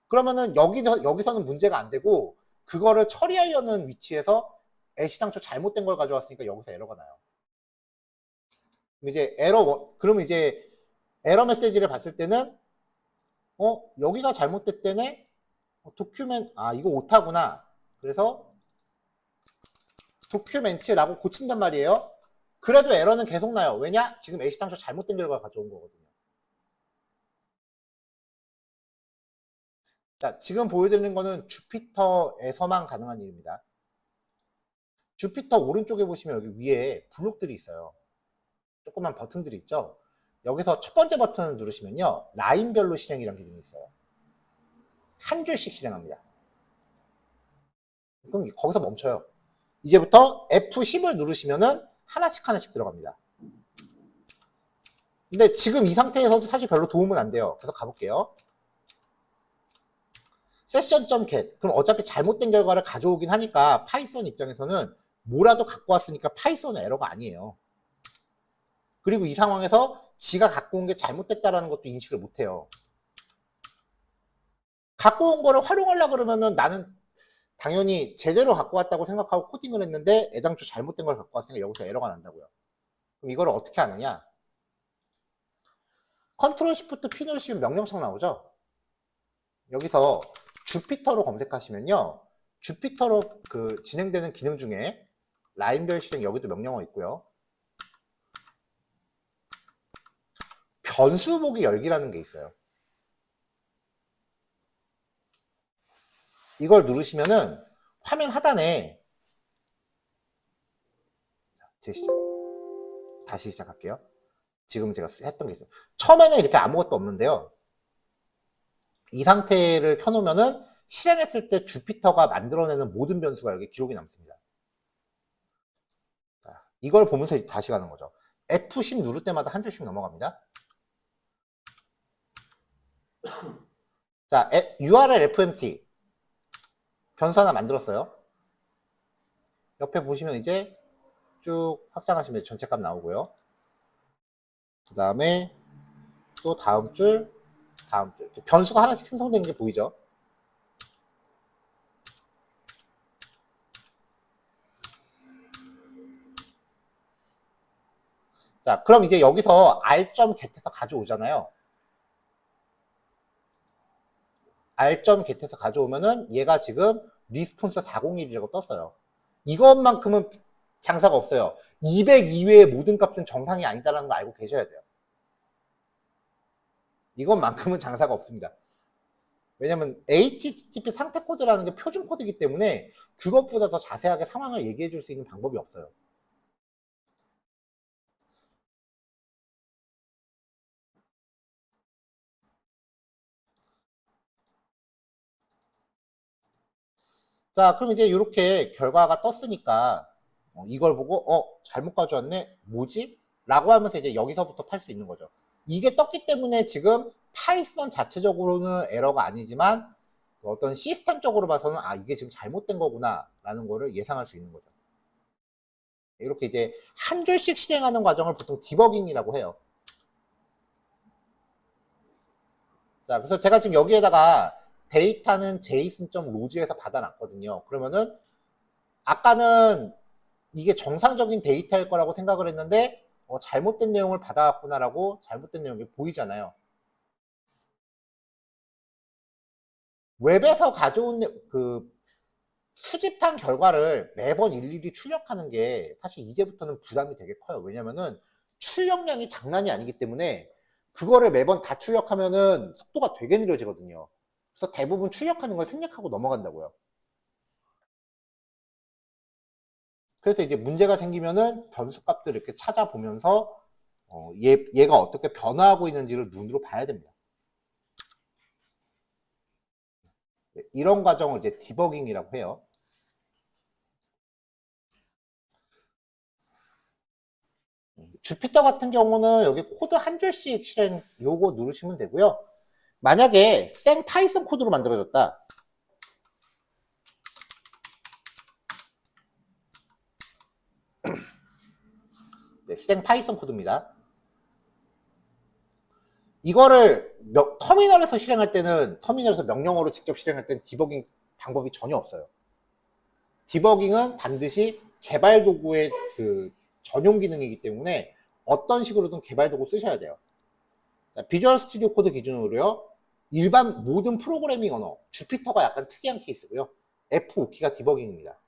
그러면은 여기서는 문제가 안 되고 그거를 처리하려는 위치에서 애시당초 잘못된 걸 가져왔으니까 여기서 에러가 나요. 그러면 이제 에러 메시지를 봤을 때는 여기가 잘못됐대네. 이거 오타구나. 그래서 도큐멘트라고 고친단 말이에요. 그래도 에러는 계속 나요. 왜냐? 지금 애시당초 잘못된 결과를 가져온 거거든요. 자, 지금 보여드리는 거는 주피터에서만 가능한 일입니다. 주피터 오른쪽에 보시면 여기 위에 블록들이 있어요. 조그만 버튼들이 있죠. 여기서 첫 번째 버튼을 누르시면요, 라인별로 실행이라는 기능이 있어요. 한 줄씩 실행합니다. 그럼 거기서 멈춰요. 이제부터 F10을 누르시면은 하나씩 들어갑니다. 근데 지금 이 상태에서도 사실 별로 도움은 안 돼요. 그래서 가볼게요. session.get. 그럼 어차피 잘못된 결과를 가져오긴 하니까 파이썬 입장에서는 뭐라도 갖고 왔으니까 파이썬은 에러가 아니에요. 그리고 이 상황에서 지가 갖고 온 게 잘못됐다라는 것도 인식을 못해요. 갖고 온 거를 활용하려고 그러면은 나는 당연히 제대로 갖고 왔다고 생각하고 코딩을 했는데 애당초 잘못된 걸 갖고 왔으니까 여기서 에러가 난다고요. 그럼 이걸 어떻게 하느냐? 컨트롤 시프트 P 누르시면 명령창 나오죠? 여기서 주피터로 검색하시면요, 주피터로 진행되는 기능 중에 라인별 실행, 여기도 명령어 있고요, 변수 보기 열기라는 게 있어요. 이걸 누르시면은 화면 하단에 다시 시작할게요. 지금 제가 했던 게 있어요. 처음에는 이렇게 아무것도 없는데요, 이 상태를 켜놓으면은 실행했을 때 주피터가 만들어내는 모든 변수가 여기 기록이 남습니다. 자, 이걸 보면서 다시 가는 거죠. F10 누를 때마다 한 줄씩 넘어갑니다. 자, URL FMT 변수 하나 만들었어요. 옆에 보시면 이제 쭉 확장하시면 전체 값 나오고요. 그 다음에 또 다음 줄 변수가 하나씩 생성되는 게 보이죠? 자, 그럼 이제 여기서 r.get에서 가져오잖아요. r.get에서 가져오면은 얘가 지금 리스폰스 401이라고 떴어요. 이것만큼은 장사가 없어요. 200 이외의 모든 값은 정상이 아니다라는 거 알고 계셔야 돼요. 이것만큼은 장사가 없습니다. 왜냐면 HTTP 상태 코드라는 게 표준 코드이기 때문에 그것보다 더 자세하게 상황을 얘기해 줄 수 있는 방법이 없어요. 자, 그럼 이제 이렇게 결과가 떴으니까 이걸 보고 잘못 가져왔네? 뭐지? 라고 하면서 이제 여기서부터 팔 수 있는 거죠. 이게 떴기 때문에 지금 파이썬 자체적으로는 에러가 아니지만 어떤 시스템적으로 봐서는 이게 지금 잘못된 거구나 라는 거를 예상할 수 있는 거죠. 이렇게 이제 한 줄씩 실행하는 과정을 보통 디버깅이라고 해요. 자, 그래서 제가 지금 여기에다가 데이터는 json.log에서 받아놨거든요. 그러면은 아까는 이게 정상적인 데이터일 거라고 생각을 했는데 잘못된 내용을 받아왔구나라고 잘못된 내용이 보이잖아요. 웹에서 가져온 수집한 결과를 매번 일일이 출력하는 게 사실 이제부터는 부담이 되게 커요. 왜냐면은 출력량이 장난이 아니기 때문에 그거를 매번 다 출력하면은 속도가 되게 느려지거든요. 그래서 대부분 출력하는 걸 생략하고 넘어간다고요. 그래서 이제 문제가 생기면은 변수 값들을 이렇게 찾아보면서 얘가 어떻게 변화하고 있는지를 눈으로 봐야 됩니다. 이런 과정을 이제 디버깅이라고 해요. 주피터 같은 경우는 여기 코드 한 줄씩 실행 요거 누르시면 되고요. 만약에 생 파이썬 코드로 만들어졌다. 네, 생 파이썬 코드입니다. 이거를 터미널에서 실행할 때는 터미널에서 명령어로 직접 실행할 때는 디버깅 방법이 전혀 없어요. 디버깅은 반드시 개발 도구의 그 전용 기능이기 때문에 어떤 식으로든 개발 도구 쓰셔야 돼요. 자, 비주얼 스튜디오 코드 기준으로요. 일반 모든 프로그래밍 언어, 주피터가 약간 특이한 케이스고요. F5키가 디버깅입니다.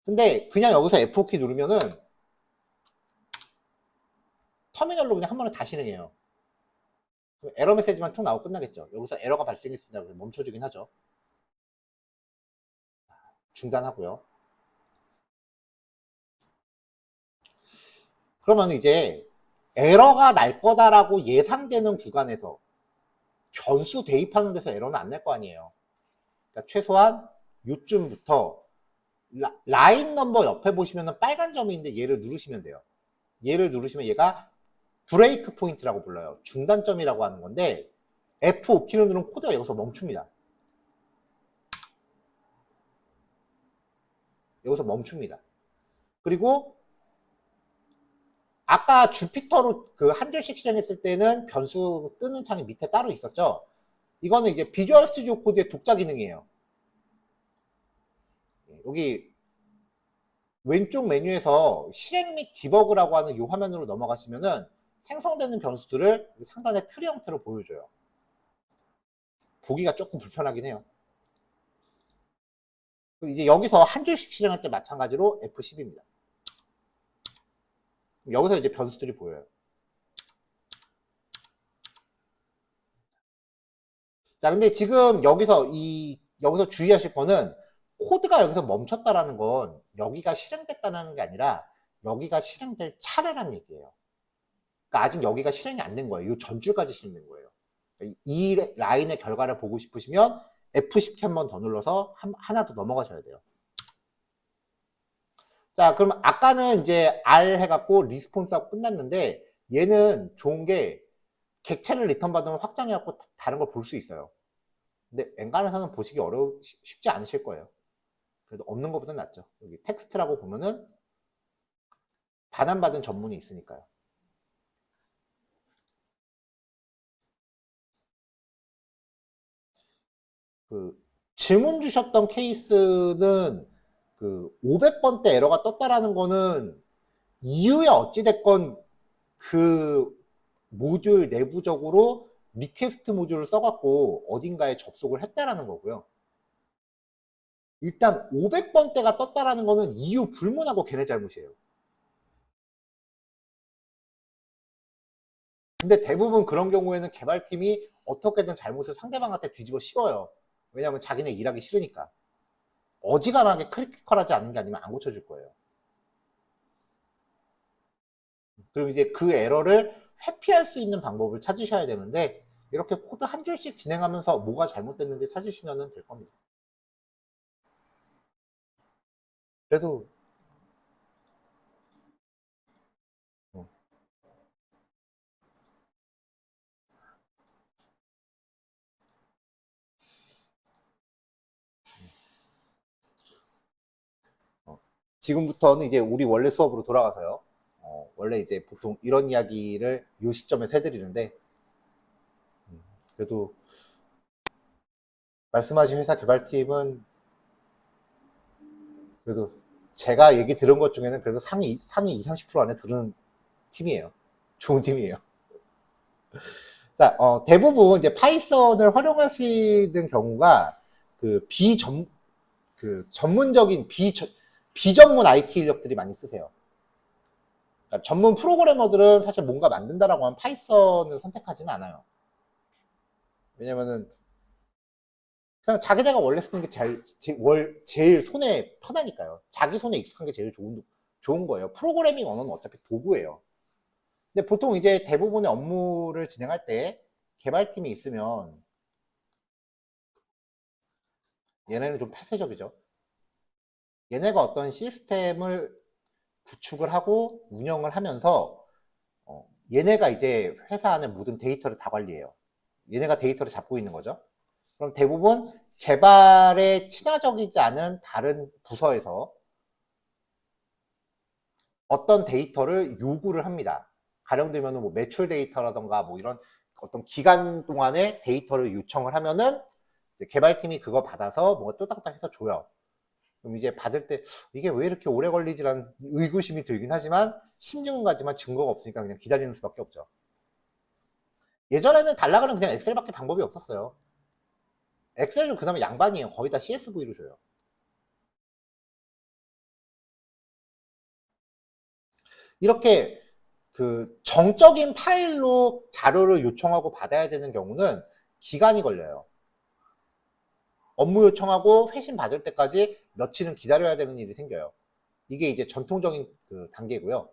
근데 그냥 여기서 F5키 누르면은 터미널로 그냥 한 번에 다 실행해요. 에러 메시지만 쭉 나오고 끝나겠죠. 여기서 에러가 발생했습니다. 멈춰주긴 하죠. 중단하고요. 그러면 이제 에러가 날 거다라고 예상되는 구간에서 변수 대입하는 데서 에러는 안 날 거 아니에요. 그러니까 최소한 요쯤부터 라인 넘버 옆에 보시면 빨간 점이 있는데 얘를 누르시면 돼요. 얘를 누르시면 얘가 브레이크 포인트라고 불러요. 중단점이라고 하는 건데 F5키를 누르면 코드가 여기서 멈춥니다. 여기서 멈춥니다. 그리고 아까 주피터로 그 한 줄씩 실행했을 때는 변수 뜨는 창이 밑에 따로 있었죠. 이거는 이제 비주얼 스튜디오 코드의 독자 기능이에요. 여기 왼쪽 메뉴에서 실행 및 디버그라고 하는 이 화면으로 넘어가시면은 생성되는 변수들을 상단에 트리 형태로 보여줘요. 보기가 조금 불편하긴 해요. 이제 여기서 한 줄씩 실행할 때 마찬가지로 F10입니다. 여기서 이제 변수들이 보여요. 자, 근데 지금 여기서 주의하실 거는 코드가 여기서 멈췄다라는 건 여기가 실행됐다는 게 아니라 여기가 실행될 차례라는 얘기예요. 그러니까 아직 여기가 실행이 안 된 거예요. 이 전줄까지 실행된 거예요. 이 라인의 결과를 보고 싶으시면 F10키 한 번 더 눌러서 하나 더 넘어가셔야 돼요. 자, 그럼 아까는 이제 R 해갖고 리스폰스하고 끝났는데 얘는 좋은 게 객체를 리턴 받으면 확장해갖고 다른 걸 볼 수 있어요. 근데 엔간에서는 보시기 쉽지 않으실 거예요. 그래도 없는 것보다 낫죠. 여기 텍스트라고 보면은 반환받은 전문이 있으니까요. 그 질문 주셨던 케이스는 그 500번대 에러가 떴다라는 거는 이후에 어찌됐건 그 모듈 내부적으로 리퀘스트 모듈을 써갖고 어딘가에 접속을 했다라는 거고요. 일단 500번대가 떴다라는 거는 이유 불문하고 걔네 잘못이에요. 근데 대부분 그런 경우에는 개발팀이 어떻게든 잘못을 상대방한테 뒤집어 씌워요. 왜냐하면 자기네 일하기 싫으니까. 어지간하게 크리티컬하지 않은 게 아니면 안 고쳐줄 거예요. 그럼 이제 그 에러를 회피할 수 있는 방법을 찾으셔야 되는데 이렇게 코드 한 줄씩 진행하면서 뭐가 잘못됐는지 찾으시면 될 겁니다. 그래도 지금부터는 이제 우리 원래 수업으로 돌아가서요. 원래 이제 보통 이런 이야기를 요 시점에서 해드리는데 그래도 말씀하신 회사 개발팀은 그래도 제가 얘기 들은 것 중에는 그래도 상위 20, 30% 안에 들은 팀이에요. 좋은 팀이에요. 자, 대부분 이제 파이썬을 활용하시는 경우가 그 전문적인 비전문 IT 인력들이 많이 쓰세요. 그러니까 전문 프로그래머들은 사실 뭔가 만든다라고 하면 파이썬을 선택하지는 않아요. 왜냐면은 그냥 자기가 원래 쓰는 게 제일 손에 편하니까요. 자기 손에 익숙한 게 제일 좋은 거예요. 프로그래밍 언어는 어차피 도구예요. 근데 보통 이제 대부분의 업무를 진행할 때 개발팀이 있으면 얘네는 좀 폐쇄적이죠. 얘네가 어떤 시스템을 구축을 하고 운영을 하면서 얘네가 이제 회사 안에 모든 데이터를 다 관리해요. 얘네가 데이터를 잡고 있는 거죠. 그럼 대부분 개발에 친화적이지 않은 다른 부서에서 어떤 데이터를 요구를 합니다. 가령 들면 뭐 매출 데이터라던가 뭐 이런 어떤 기간 동안에 데이터를 요청을 하면은 이제 개발팀이 그거 받아서 뭔가 또딱딱 해서 줘요. 그럼 이제 받을 때 이게 왜 이렇게 오래 걸리지라는 의구심이 들긴 하지만 심증은 가지만 증거가 없으니까 그냥 기다리는 수밖에 없죠. 예전에는 달라고는 그냥 엑셀밖에 방법이 없었어요. 엑셀은 그다음에 양반이에요. 거의 다 CSV로 줘요. 이렇게 그 정적인 파일로 자료를 요청하고 받아야 되는 경우는 기간이 걸려요. 업무 요청하고 회신 받을 때까지 며칠은 기다려야 되는 일이 생겨요. 이게 이제 전통적인 그 단계고요.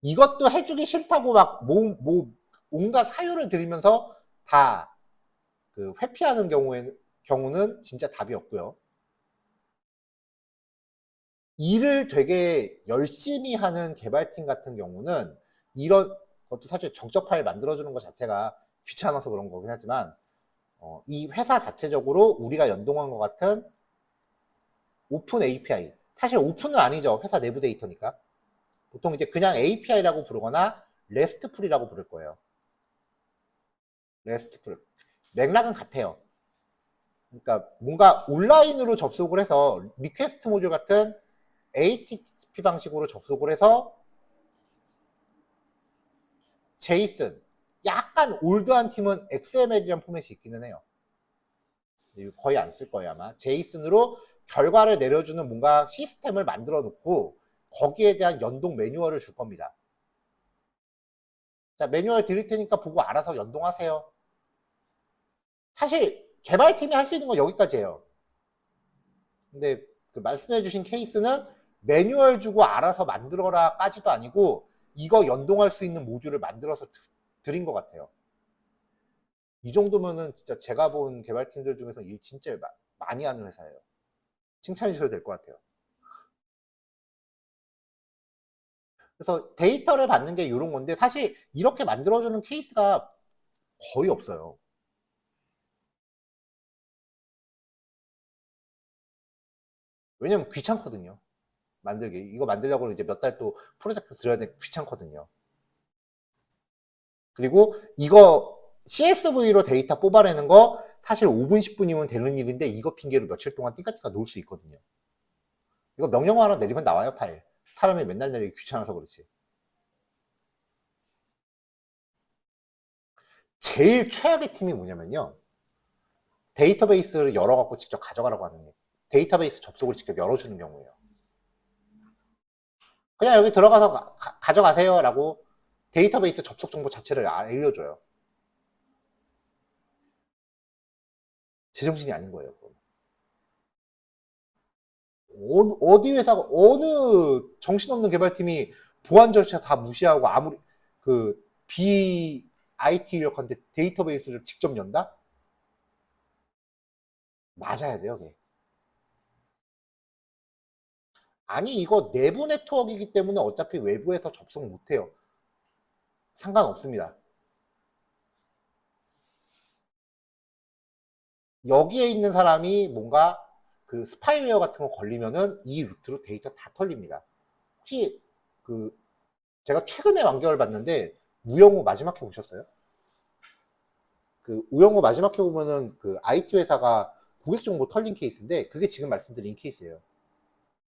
이것도 해주기 싫다고 막 온갖 사유를 들이면서 다 그 회피하는 경우는 진짜 답이 없고요. 일을 되게 열심히 하는 개발팀 같은 경우는 이런 것도 사실 정적 파일 만들어주는 것 자체가 귀찮아서 그런 거긴 하지만 이 회사 자체적으로 우리가 연동한 것 같은 오픈 API 사실 오픈은 아니죠. 회사 내부 데이터니까 보통 이제 그냥 API라고 부르거나 RESTful이라고 부를 거예요. RESTful 맥락은 같아요. 그러니까 뭔가 온라인으로 접속을 해서 리퀘스트 모듈 같은 HTTP 방식으로 접속을 해서 제이슨 약간 올드한 팀은 XML이라는 포맷이 있기는 해요. 거의 안 쓸 거예요 아마. 제이슨으로 결과를 내려주는 뭔가 시스템을 만들어 놓고 거기에 대한 연동 매뉴얼을 줄 겁니다. 자, 매뉴얼 드릴 테니까 보고 알아서 연동하세요. 사실 개발팀이 할 수 있는 건 여기까지예요. 근데 그 말씀해 주신 케이스는 매뉴얼 주고 알아서 만들어라 까지도 아니고 이거 연동할 수 있는 모듈을 만들어서 드린 것 같아요. 이 정도면은 진짜 제가 본 개발팀들 중에서 일 진짜 많이 하는 회사예요. 칭찬해 주셔도 될 것 같아요. 그래서 데이터를 받는 게 이런 건데 사실 이렇게 만들어주는 케이스가 거의 없어요. 왜냐면 귀찮거든요. 만들기. 이거 만들려고 이제 몇 달 또 프로젝트 들어야 돼 귀찮거든요. 그리고 이거 CSV로 데이터 뽑아내는 거 사실 5분, 10분이면 되는 일인데 이거 핑계로 며칠 동안 띵까띵까 놓을 수 있거든요. 이거 명령어 하나 내리면 나와요, 파일. 사람이 맨날 내리기 귀찮아서 그렇지. 제일 최악의 팀이 뭐냐면요. 데이터베이스를 열어갖고 직접 가져가라고 하는 게 데이터베이스 접속을 직접 열어주는 경우예요. 그냥 여기 들어가서 가져가세요 라고 데이터베이스 접속 정보 자체를 알려줘요. 제정신이 아닌 거예요. 어디 회사가 어느 정신없는 개발팀이 보안 절차 다 무시하고 아무리 그 IT 인력한테 데이터베이스를 직접 연다? 맞아야 돼요. 그게. 아니 이거 내부 네트워크이기 때문에 어차피 외부에서 접속 못해요. 상관없습니다. 여기에 있는 사람이 뭔가 그 스파이웨어 같은 거 걸리면은 이 루트로 데이터 다 털립니다. 혹시 그 제가 최근에 완결을 봤는데 우영우 마지막에 보셨어요? 그 우영우 마지막에 보면은 그 IT 회사가 고객 정보 털린 케이스인데 그게 지금 말씀드린 케이스예요.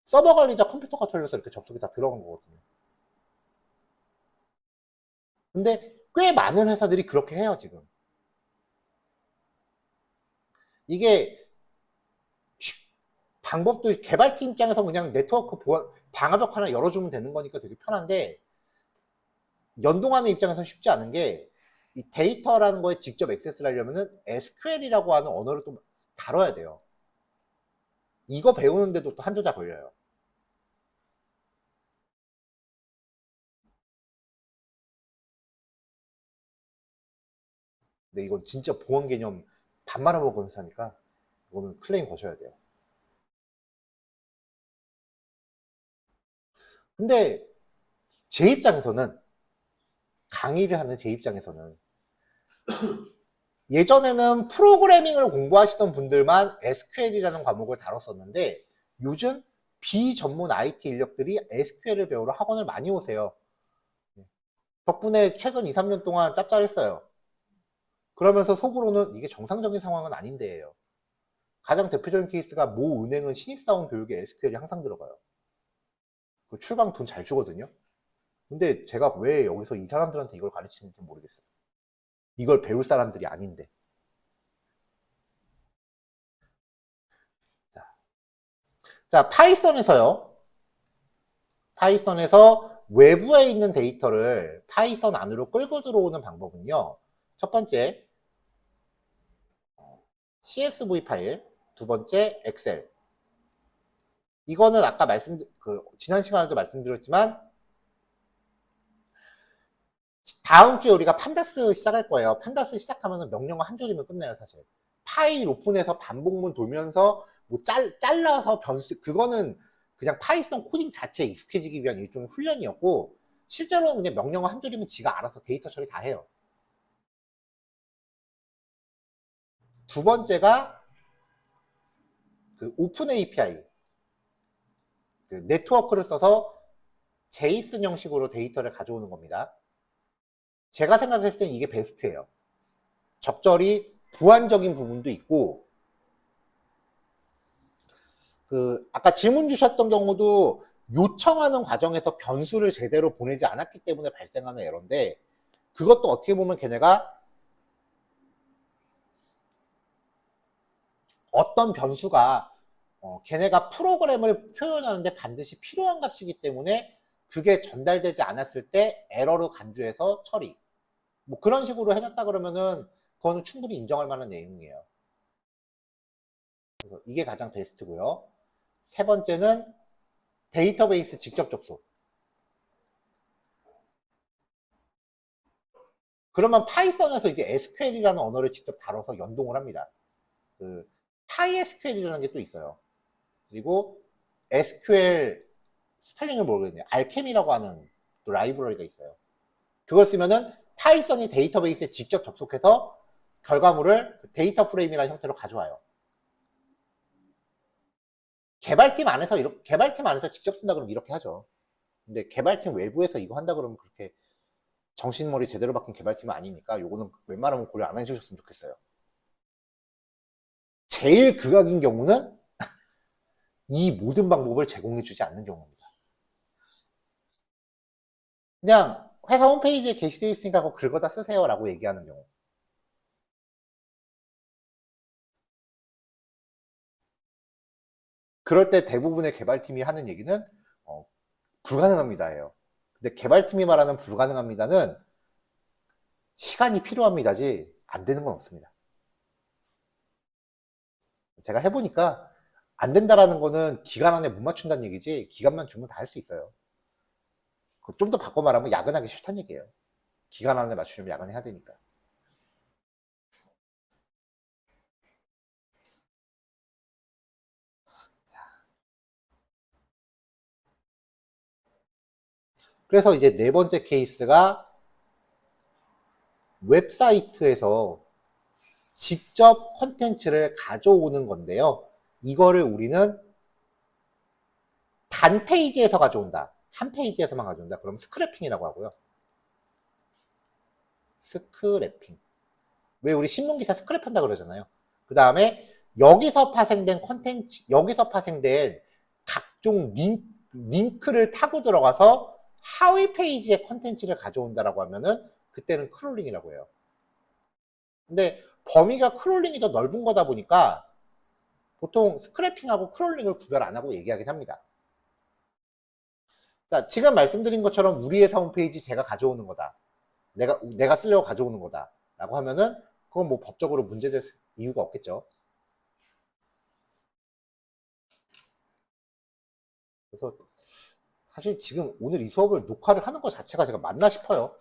서버 관리자 컴퓨터가 털려서 이렇게 접속이 다 들어간 거거든요. 근데 꽤 많은 회사들이 그렇게 해요 지금. 이게 방법도 개발팀 입장에서 그냥 네트워크 방화벽 하나 열어주면 되는 거니까 되게 편한데, 연동하는 입장에서 쉽지 않은 게, 이 데이터라는 거에 직접 액세스를 하려면은 SQL이라고 하는 언어를 또 다뤄야 돼요. 이거 배우는데도 또 한두 달 걸려요. 근데 이건 진짜 보안 개념 밥 말아먹은 회사니까 이거는 클레임 거셔야 돼요. 근데 제 입장에서는, 강의를 하는 제 입장에서는, 예전에는 프로그래밍을 공부하시던 분들만 SQL이라는 과목을 다뤘었는데, 요즘 비전문 IT 인력들이 SQL을 배우러 학원을 많이 오세요. 덕분에 최근 2, 3년 동안 짭짤했어요. 그러면서 속으로는 이게 정상적인 상황은 아닌데예요. 가장 대표적인 케이스가 모 은행은 신입사원 교육에 SQL이 항상 들어가요. 그 출강 돈 잘 주거든요. 근데 제가 왜 여기서 이 사람들한테 이걸 가르치는지 모르겠어요. 이걸 배울 사람들이 아닌데. 자, 파이썬에서요. 파이썬에서 외부에 있는 데이터를 파이썬 안으로 끌고 들어오는 방법은요. 첫 번째, CSV 파일. 두 번째, 엑셀. 이거는 아까 지난 시간에도 말씀드렸지만, 다음 주에 우리가 판다스 시작할 거예요. 판다스 시작하면 명령어 한 줄이면 끝나요, 사실. 파일 오픈해서 반복문 돌면서 뭐 잘라서 변수, 그거는 그냥 파이썬 코딩 자체에 익숙해지기 위한 일종의 훈련이었고, 실제로는 그냥 명령어 한 줄이면 지가 알아서 데이터 처리 다 해요. 두 번째가 그 오픈 API. 그 네트워크를 써서 제이슨 형식으로 데이터를 가져오는 겁니다. 제가 생각했을 땐 이게 베스트예요. 적절히 보안적인 부분도 있고, 아까 질문 주셨던 경우도 요청하는 과정에서 변수를 제대로 보내지 않았기 때문에 발생하는 에러인데, 그것도 어떻게 보면 걔네가 어떤 변수가 걔네가 프로그램을 표현하는데 반드시 필요한 값이기 때문에 그게 전달되지 않았을 때 에러를 간주해서 처리. 뭐 그런 식으로 해놨다 그러면은 그거는 충분히 인정할 만한 내용이에요. 그래서 이게 가장 베스트고요. 세 번째는 데이터베이스 직접 접속. 그러면 파이썬에서 이제 SQL이라는 언어를 직접 다뤄서 연동을 합니다. 그 PySQL이라는 게 또 있어요. 그리고 SQL 스펠링을 모르겠네요. 알케미라고 하는 또 라이브러리가 있어요. 그걸 쓰면은 파이썬이 데이터베이스에 직접 접속해서 결과물을 데이터 프레임이라는 형태로 가져와요. 개발팀 안에서 직접 쓴다 그러면 이렇게 하죠. 근데 개발팀 외부에서 이거 한다 그러면 그렇게 정신머리 제대로 박힌 개발팀은 아니니까 요거는 웬만하면 고려 안 해주셨으면 좋겠어요. 제일 극악인 경우는 이 모든 방법을 제공해주지 않는 경우입니다. 그냥 회사 홈페이지에 게시되어 있으니까 그거 긁어다 쓰세요 라고 얘기하는 경우. 그럴 때 대부분의 개발팀이 하는 얘기는 불가능합니다예요. 근데 개발팀이 말하는 불가능합니다는 시간이 필요합니다지 안 되는 건 없습니다. 제가 해보니까 안 된다라는 거는 기간 안에 못 맞춘다는 얘기지, 기간만 주면 다 할 수 있어요. 좀 더 바꿔 말하면 야근하기 싫다는 얘기예요. 기간 안에 맞추려면 야근해야 되니까. 그래서 이제 네 번째 케이스가 웹사이트에서 직접 콘텐츠를 가져오는 건데요. 이거를 우리는 단 페이지에서 가져온다. 한 페이지에서만 가져온다. 그럼 스크래핑이라고 하고요. 스크래핑. 왜 우리 신문기사 스크랩한다 그러잖아요. 그 다음에 여기서 파생된 콘텐츠, 여기서 파생된 각종 링크를 타고 들어가서 하위 페이지의 콘텐츠를 가져온다라고 하면은 그때는 크롤링이라고 해요. 근데 범위가 크롤링이 더 넓은 거다 보니까 보통 스크래핑하고 크롤링을 구별 안 하고 얘기하긴 합니다. 자, 지금 말씀드린 것처럼 우리 회사 홈페이지 제가 가져오는 거다. 내가 쓰려고 가져오는 거다. 라고 하면은 그건 뭐 법적으로 문제될 이유가 없겠죠. 그래서 사실 지금 오늘 이 수업을 녹화를 하는 것 자체가 제가 맞나 싶어요.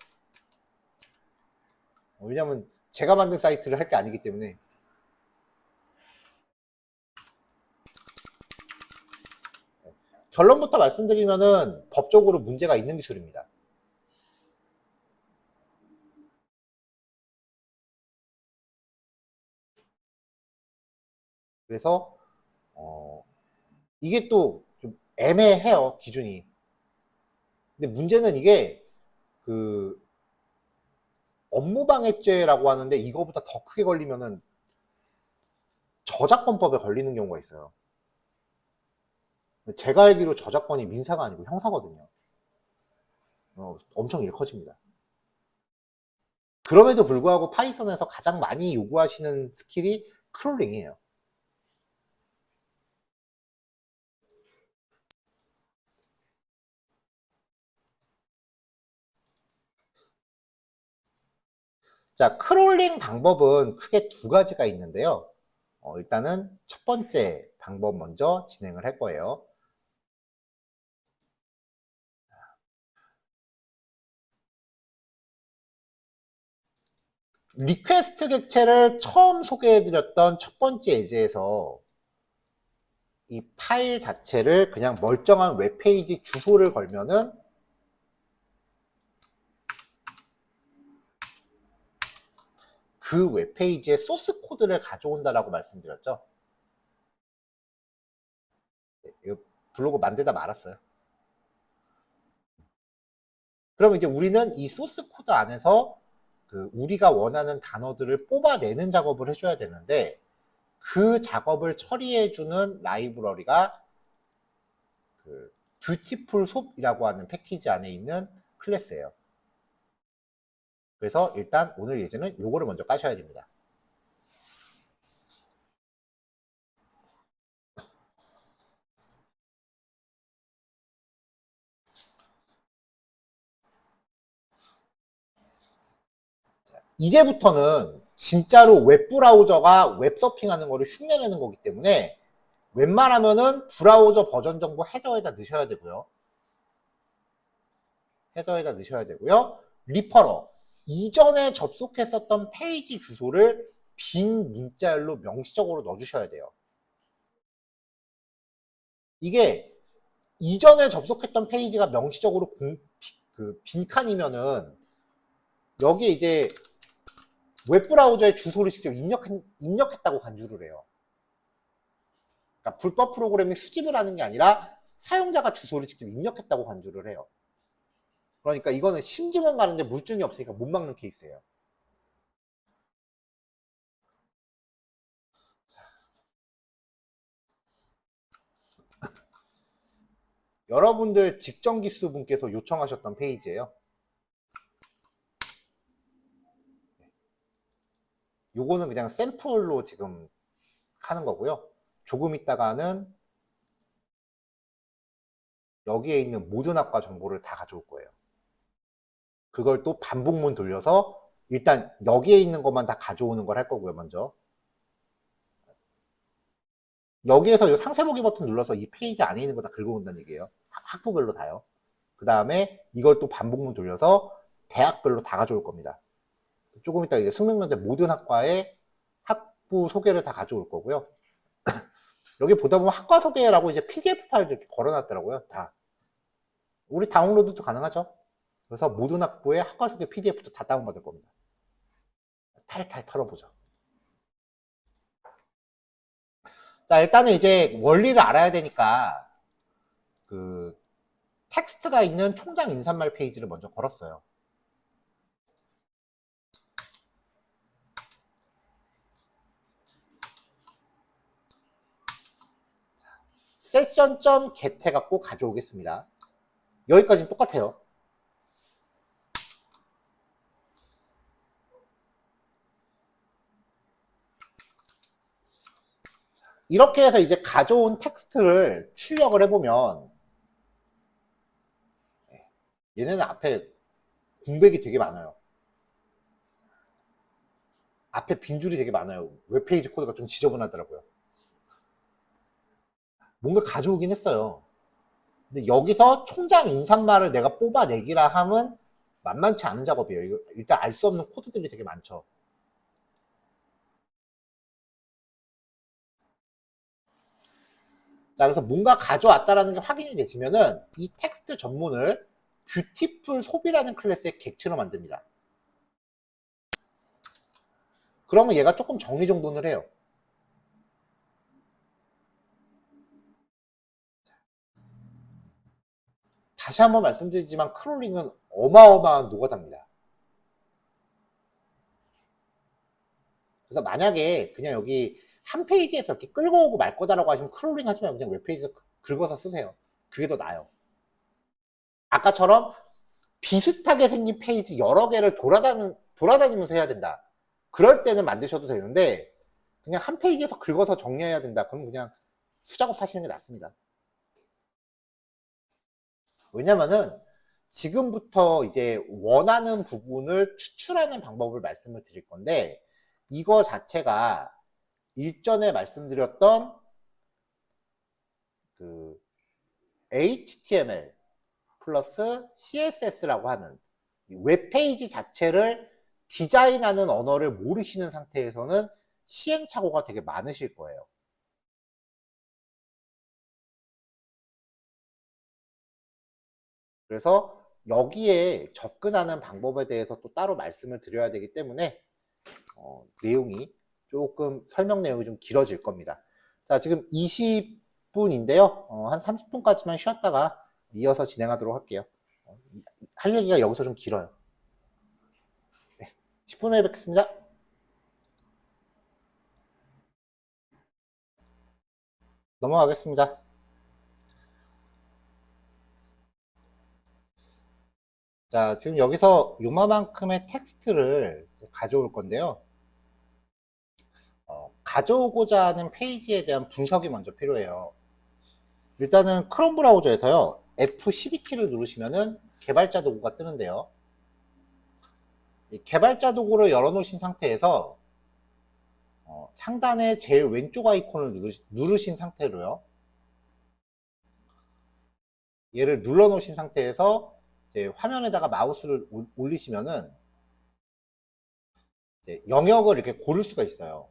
왜냐면 제가 만든 사이트를 할 게 아니기 때문에. 결론부터 말씀드리면은 법적으로 문제가 있는 기술입니다. 그래서 이게 또 좀 애매해요, 기준이. 근데 문제는 이게 그 업무방해죄라고 하는데 이거보다 더 크게 걸리면은 저작권법에 걸리는 경우가 있어요. 제가 알기로 저작권이 민사가 아니고 형사거든요. 엄청 일 커집니다. 그럼에도 불구하고 파이썬에서 가장 많이 요구하시는 스킬이 크롤링이에요. 자, 크롤링 방법은 크게 두 가지가 있는데요. 일단은 첫 번째 방법 먼저 진행을 할 거예요. 리퀘스트 객체를 처음 소개해드렸던 첫 번째 예제에서 이 파일 자체를 그냥 멀쩡한 웹페이지 주소를 걸면은 그 웹페이지의 소스 코드를 가져온다라고 말씀드렸죠. 이거 블로그 만들다 말았어요. 그럼 이제 우리는 이 소스 코드 안에서 그 우리가 원하는 단어들을 뽑아내는 작업을 해줘야 되는데 그 작업을 처리해주는 라이브러리가 그 뷰티풀 솝이라고 하는 패키지 안에 있는 클래스예요. 그래서 일단 오늘 예제는 요거를 먼저 까셔야 됩니다. 이제부터는 진짜로 웹브라우저가 웹서핑하는 거를 흉내내는 거기 때문에 웬만하면은 브라우저 버전 정보 헤더에다 넣으셔야 되고요. 헤더에다 넣으셔야 되고요. 리퍼러. 이전에 접속했었던 페이지 주소를 빈 문자열로 명시적으로 넣어주셔야 돼요. 이게 이전에 접속했던 페이지가 명시적으로 빈칸이면은 여기에 이제 웹브라우저의 주소를 직접 입력했다고 간주를 해요. 그러니까 불법 프로그램이 수집을 하는 게 아니라 사용자가 주소를 직접 입력했다고 간주를 해요. 그러니까 이거는 심증원 가는데 물증이 없으니까 못 막는 케이스예요. 여러분들 직전기수 분께서 요청하셨던 페이지예요. 요거는 그냥 샘플로 지금 하는 거고요. 조금 있다가는 여기에 있는 모든 학과 정보를 다 가져올 거예요. 그걸 또 반복문 돌려서 일단 여기에 있는 것만 다 가져오는 걸 할 거고요. 먼저 여기에서 이 상세 보기 버튼 눌러서 이 페이지 안에 있는 거 다 긁어온다는 얘기예요. 학부별로 다요. 그 다음에 이걸 또 반복문 돌려서 대학별로 다 가져올 겁니다. 조금 이따 이제 숙명연대 모든 학과의 학부 소개를 다 가져올 거고요. 여기 보다 보면 학과 소개라고 이제 PDF 파일도 이렇게 걸어놨더라고요. 다. 우리 다운로드도 가능하죠. 그래서 모든 학부의 학과 소개 PDF도 다 다운받을 겁니다. 탈탈 털어보죠. 자, 일단은 이제 원리를 알아야 되니까 그 텍스트가 있는 총장 인사말 페이지를 먼저 걸었어요. 세션.get 해갖고 가져오겠습니다. 여기까지는 똑같아요. 이렇게 해서 이제 가져온 텍스트를 출력을 해보면 얘네는 앞에 공백이 되게 많아요. 앞에 빈줄이 되게 많아요. 웹페이지 코드가 좀 지저분하더라고요. 뭔가 가져오긴 했어요. 근데 여기서 총장 인사말을 내가 뽑아내기라 함은 만만치 않은 작업이에요. 일단 알 수 없는 코드들이 되게 많죠. 자, 그래서 뭔가 가져왔다라는 게 확인이 되시면은 이 텍스트 전문을 뷰티풀 소비라는 클래스의 객체로 만듭니다. 그러면 얘가 조금 정리정돈을 해요. 다시 한번 말씀드리지만 크롤링은 어마어마한 노가다입니다. 그래서 만약에 그냥 여기 한 페이지에서 이렇게 끌고 오고 말 거다라고 하시면 크롤링 하지 말고 그냥 웹페이지에서 긁어서 쓰세요. 그게 더 나아요. 아까처럼 비슷하게 생긴 페이지 여러 개를 돌아다니면서 해야 된다. 그럴 때는 만드셔도 되는데 그냥 한 페이지에서 긁어서 정리해야 된다. 그럼 그냥 수작업 하시는 게 낫습니다. 왜냐면은 지금부터 이제 원하는 부분을 추출하는 방법을 말씀을 드릴 건데 이거 자체가 일전에 말씀드렸던 그 HTML 플러스 CSS라고 하는 웹페이지 자체를 디자인하는 언어를 모르시는 상태에서는 시행착오가 되게 많으실 거예요. 그래서 여기에 접근하는 방법에 대해서 또 따로 말씀을 드려야 되기 때문에 내용이 조금 설명 내용이 좀 길어질 겁니다. 자, 지금 20분인데요. 한 30분까지만 쉬었다가 이어서 진행하도록 할게요. 할 얘기가 여기서 좀 길어요. 네, 10분 후에 뵙겠습니다. 넘어가겠습니다. 자, 지금 여기서 요만큼의 텍스트를 가져올 건데요. 가져오고자 하는 페이지에 대한 분석이 먼저 필요해요. 일단은 크롬 브라우저에서요. F12키를 누르시면은 개발자 도구가 뜨는데요. 이 개발자 도구를 열어놓으신 상태에서 상단에 제일 왼쪽 아이콘을 누르신 상태로요. 얘를 눌러놓으신 상태에서 이제 화면에다가 마우스를 올리시면은 이제 영역을 이렇게 고를 수가 있어요.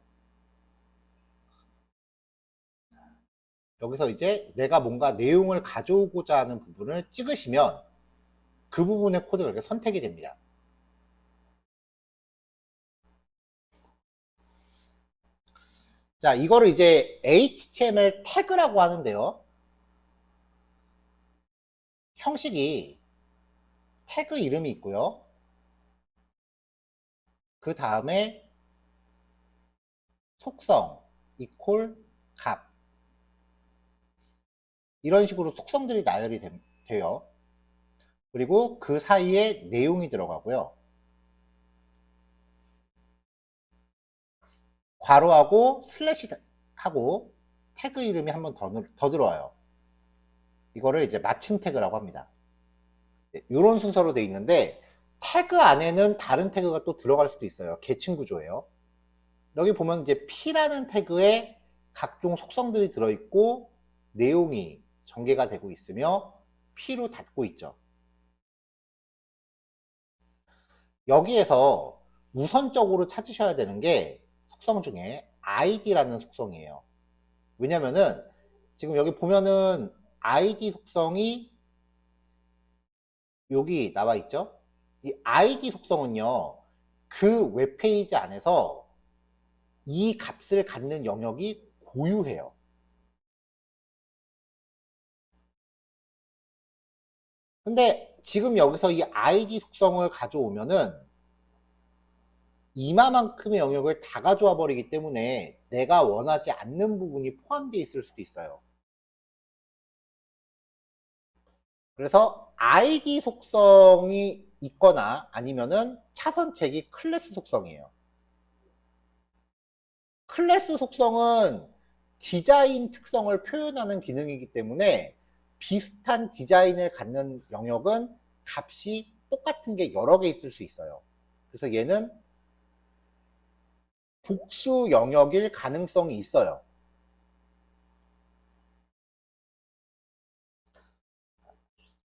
여기서 이제 내가 뭔가 내용을 가져오고자 하는 부분을 찍으시면 그 부분의 코드가 이렇게 선택이 됩니다. 자, 이거를 이제 HTML 태그라고 하는데요. 형식이 태그 이름이 있고요. 그 다음에 속성 이퀄 값 이런 식으로 속성들이 나열이 돼요. 그리고 그 사이에 내용이 들어가고요. 괄호하고 슬래시 하고 태그 이름이 한 번 더 들어와요. 이거를 이제 마침 태그라고 합니다. 이런 순서로 돼 있는데 태그 안에는 다른 태그가 또 들어갈 수도 있어요. 계층 구조예요. 여기 보면 이제 P라는 태그에 각종 속성들이 들어있고 내용이 전개가 되고 있으며 P로 닫고 있죠. 여기에서 우선적으로 찾으셔야 되는 게 속성 중에 ID라는 속성이에요. 왜냐면은 지금 여기 보면은 ID 속성이 여기 나와 있죠. 이 ID 속성은요, 그 웹페이지 안에서 이 값을 갖는 영역이 고유해요. 근데 지금 여기서 이 ID 속성을 가져오면은 이마만큼의 영역을 다 가져와 버리기 때문에 내가 원하지 않는 부분이 포함되어 있을 수도 있어요. 그래서 ID 속성이 있거나 아니면은 차선책이 클래스 속성이에요. 클래스 속성은 디자인 특성을 표현하는 기능이기 때문에 비슷한 디자인을 갖는 영역은 값이 똑같은 게 여러 개 있을 수 있어요. 그래서 얘는 복수 영역일 가능성이 있어요.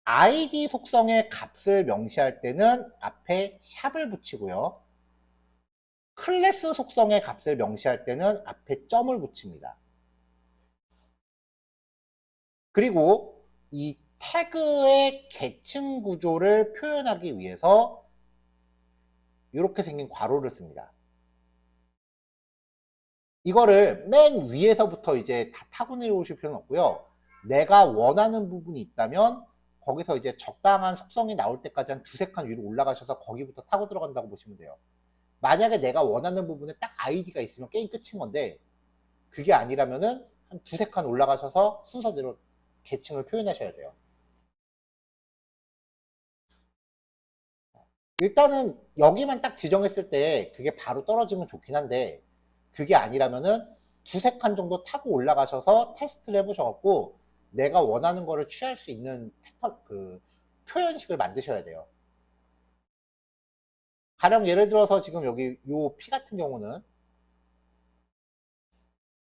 id 속성의 값을 명시할 때는 앞에 샵을 붙이고요. 클래스 속성의 값을 명시할 때는 앞에 점을 붙입니다. 그리고 이 태그의 계층 구조를 표현하기 위해서 이렇게 생긴 괄호를 씁니다. 이거를 맨 위에서부터 이제 다 타고 내려오실 필요는 없고요. 내가 원하는 부분이 있다면 거기서 이제 적당한 속성이 나올 때까지 한 두세 칸 위로 올라가셔서 거기부터 타고 들어간다고 보시면 돼요. 만약에 내가 원하는 부분에 딱 아이디가 있으면 게임 끝인 건데 그게 아니라면은 한 두세 칸 올라가셔서 순서대로 계층을 표현하셔야 돼요. 일단은 여기만 딱 지정했을 때 그게 바로 떨어지면 좋긴 한데 그게 아니라면은 두세 칸 정도 타고 올라가셔서 테스트를 해보셔갖고 내가 원하는 거를 취할 수 있는 패턴, 표현식을 만드셔야 돼요. 가령 예를 들어서 지금 여기 요 P 같은 경우는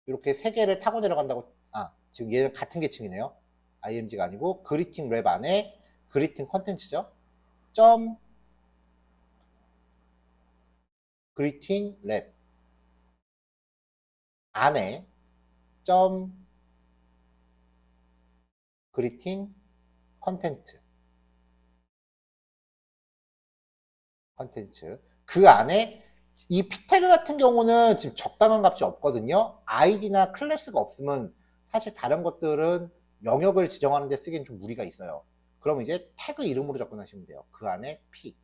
이렇게 세 개를 타고 내려간다고, 지금 얘는 같은 계층이네요. IMG가 아니고 그리팅 랩 안에 그리팅 컨텐츠죠. 점 그리팅 랩 안에 점 그리팅 컨텐츠 그 안에 이 P태그 같은 경우는 지금 적당한 값이 없거든요. 아이디나 클래스가 없으면 사실 다른 것들은 영역을 지정하는 데 쓰기엔 좀 무리가 있어요. 그럼 이제 태그 이름으로 접근하시면 돼요. 그 안에 P.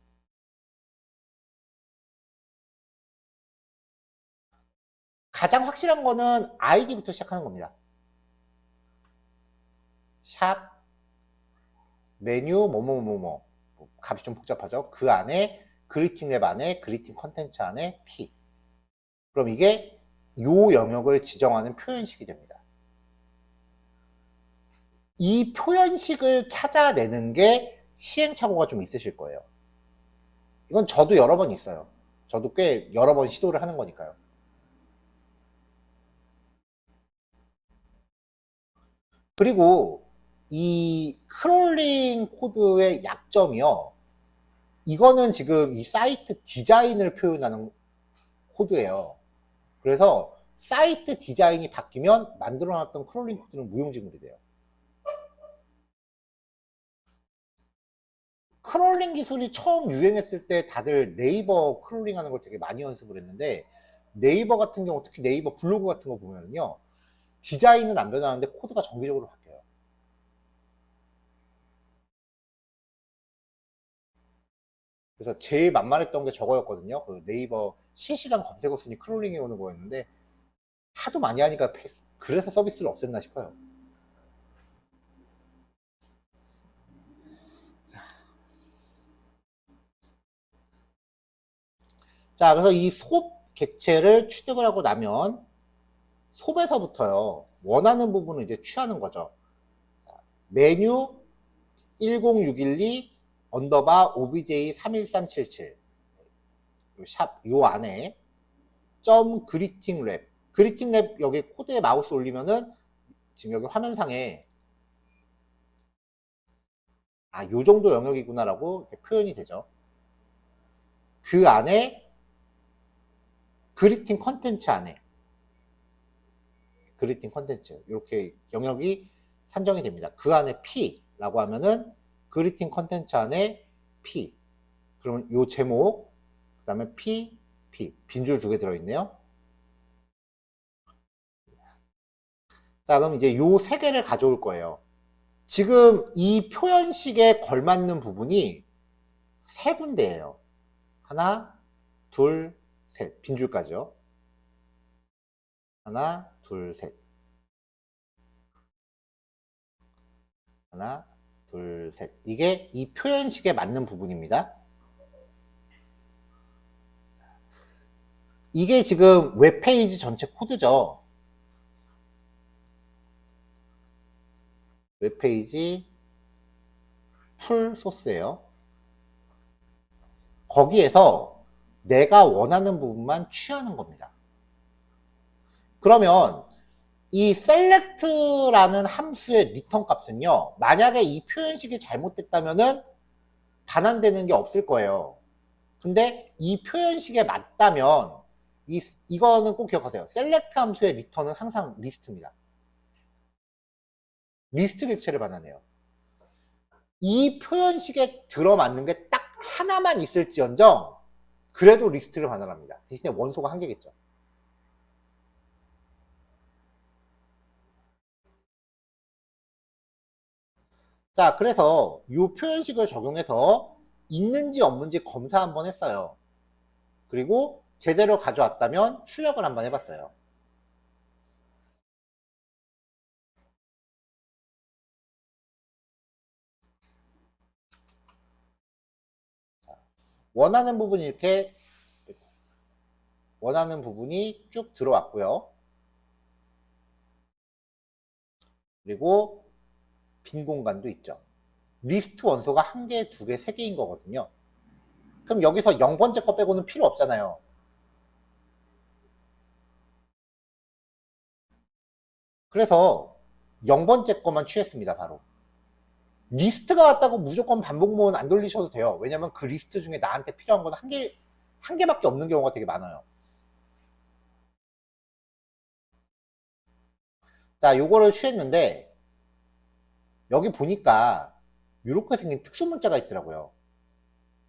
가장 확실한 거는 아이디부터 시작하는 겁니다. 샵 메뉴 뭐뭐뭐뭐 값이 좀 복잡하죠. 그 안에 그리팅 랩 안에 그리팅 컨텐츠 안에 P. 그럼 이게 요 영역을 지정하는 표현식이 됩니다. 이 표현식을 찾아내는 게 시행착오가 좀 있으실 거예요. 이건 저도 여러 번 있어요. 저도 꽤 여러 번 시도를 하는 거니까요. 그리고 이 크롤링 코드의 약점이요. 이거는 지금 이 사이트 디자인을 표현하는 코드예요. 그래서 사이트 디자인이 바뀌면 만들어놨던 크롤링 코드는 무용지물이 돼요. 크롤링 기술이 처음 유행했을 때 다들 네이버 크롤링 하는 걸 되게 많이 연습을 했는데 네이버 같은 경우 특히 네이버 블로그 같은 거 보면요 디자인은 안 변하는데 코드가 정기적으로 바뀌어요. 그래서 제일 만만했던 게 저거였거든요. 그 네이버 실시간 검색어 순위 크롤링이 오는 거였는데 하도 많이 하니까 그래서 서비스를 없앴나 싶어요. 자, 그래서 이 솝 객체를 취득을 하고 나면 솝에서부터요 원하는 부분을 이제 취하는 거죠. 자, 메뉴 10612 언더바 obj 31377 샵 요 안에 점 그리팅 랩 여기 코드에 마우스 올리면은 지금 여기 화면상에 요 정도 영역이구나라고 표현이 되죠. 그 안에 그리팅 컨텐츠 안에 그리팅 컨텐츠 이렇게 영역이 산정이 됩니다. 그 안에 P라고 하면은 그리팅 컨텐츠 안에 P 그러면 요 제목 그 다음에 P 빈줄 2개 들어있네요. 자 그럼 이제 요 3개를 가져올 거예요. 지금 이 표현식에 걸맞는 부분이 3군데예요. 하나 둘 셋 빈줄까지요. 하나 둘 셋 하나 둘 셋 이게 이 표현식에 맞는 부분입니다. 이게 지금 웹페이지 전체 코드죠. 웹페이지 풀 소스예요. 거기에서 내가 원하는 부분만 취하는 겁니다. 그러면 이 select라는 함수의 리턴 값은요, 만약에 이 표현식이 잘못됐다면은 반환되는 게 없을 거예요. 근데 이 표현식에 맞다면 이거는 꼭 기억하세요. select 함수의 리턴은 항상 리스트입니다. 리스트 객체를 반환해요. 이 표현식에 들어맞는 게 딱 하나만 있을지언정 그래도 리스트를 반환합니다. 대신에 원소가 한 개겠죠. 자, 그래서 이 표현식을 적용해서 있는지 없는지 검사 한번 했어요. 그리고 제대로 가져왔다면 출력을 한번 해봤어요. 원하는 부분이 이렇게 원하는 부분이 쭉 들어왔고요. 그리고 빈 공간도 있죠. 리스트 원소가 1개, 2개, 3개인 거거든요. 그럼 여기서 0번째 거 빼고는 필요 없잖아요. 그래서 0번째 거만 취했습니다, 바로. 리스트가 왔다고 무조건 반복문은 안 돌리셔도 돼요. 왜냐면 그 리스트 중에 나한테 필요한 건 한 개밖에 없는 경우가 되게 많아요. 자, 요거를 취했는데, 여기 보니까, 이렇게 생긴 특수 문자가 있더라고요.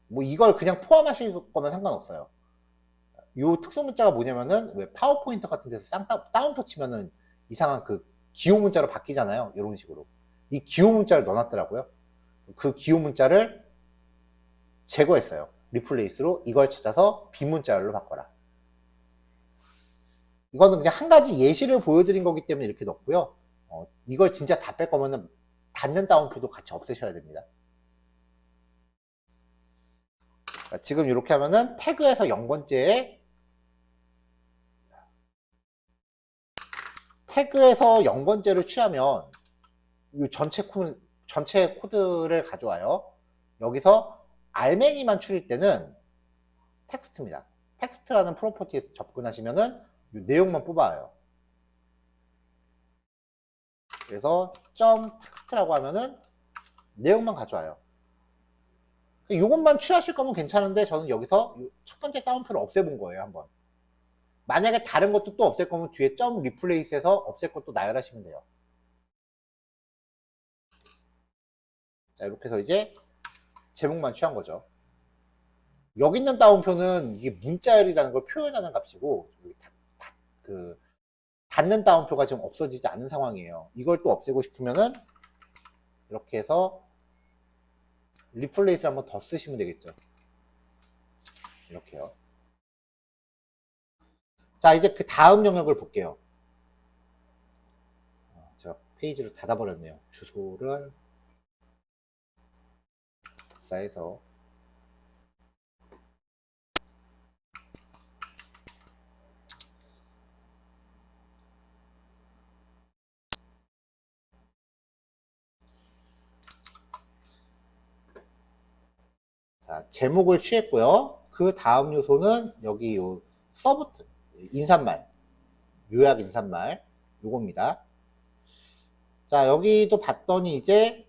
뭐 이걸 그냥 포함하실 거면 상관없어요. 요 특수 문자가 뭐냐면은, 왜 파워포인트 같은 데서 다운표 치면은 이상한 그 기호 문자로 바뀌잖아요. 이런 식으로. 이 기호 문자를 넣어놨더라고요. 그 기호 문자를 제거했어요. 리플레이스로 이걸 찾아서 빈 문자열로 바꿔라. 이거는 그냥 한 가지 예시를 보여드린 거기 때문에 이렇게 넣었고요. 이걸 진짜 다 뺄 거면은 닫는 다운표도 같이 없애셔야 됩니다. 지금 이렇게 하면은 태그에서 0번째에 태그에서 0번째를 취하면 이 전체 코드를 가져와요. 여기서 알맹이만 추릴 때는 텍스트입니다. 텍스트라는 프로퍼티에 접근하시면은 이 내용만 뽑아요. 그래서 점 텍스트라고 하면은 내용만 가져와요. 이것만 취하실 거면 괜찮은데 저는 여기서 첫 번째 다운표를 없애본 거예요, 한번. 만약에 다른 것도 또 없앨 거면 뒤에 점 리플레이스에서 없앨 것도 나열하시면 돼요. 자, 이렇게 해서 이제 제목만 취한 거죠. 여기 있는 다운표는 이게 문자열이라는 걸 표현하는 값이고, 그 닫는 다운표가 지금 없어지지 않은 상황이에요. 이걸 또 없애고 싶으면은 이렇게 해서 리플레이스를 한번 더 쓰시면 되겠죠. 이렇게요. 자, 이제 그 다음 영역을 볼게요. 제가 페이지를 닫아버렸네요. 주소를 복사해서. 자, 제목을 취했고요. 그 다음 요소는 여기 요 서브 인사말, 요약 인사말 요겁니다. 자, 여기도 봤더니 이제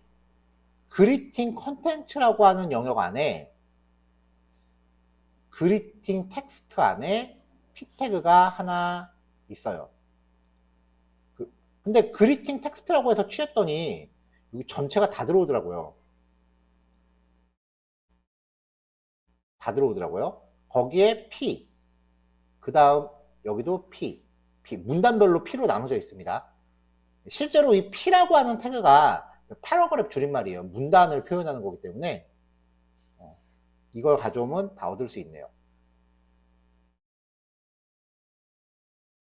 그리팅 컨텐츠라고 하는 영역 안에 그리팅 텍스트 안에 p 태그가 하나 있어요. 근데 그리팅 텍스트라고 해서 취했더니 여기 전체가 다 들어오더라고요. 다 들어오더라고요. 거기에 P, 그 다음 여기도 P, 문단별로 P로 나눠져 있습니다. 실제로 이 P라고 하는 태그가 패러그래프 줄임말이에요. 문단을 표현하는 거기 때문에 이걸 가져오면 다 얻을 수 있네요.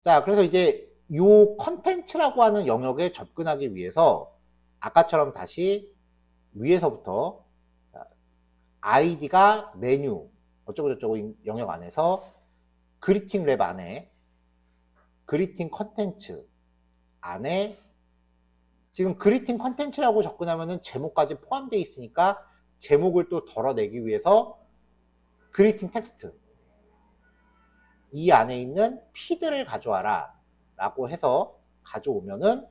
자, 그래서 이제 요 컨텐츠라고 하는 영역에 접근하기 위해서 아까처럼 다시 위에서부터 아이디가 메뉴 어쩌고저쩌고 영역 안에서 그리팅 랩 안에 그리팅 컨텐츠 안에 지금 그리팅 컨텐츠라고 접근하면은 제목까지 포함되어 있으니까 제목을 또 덜어내기 위해서 그리팅 텍스트 이 안에 있는 피드를 가져와라 라고 해서 가져오면은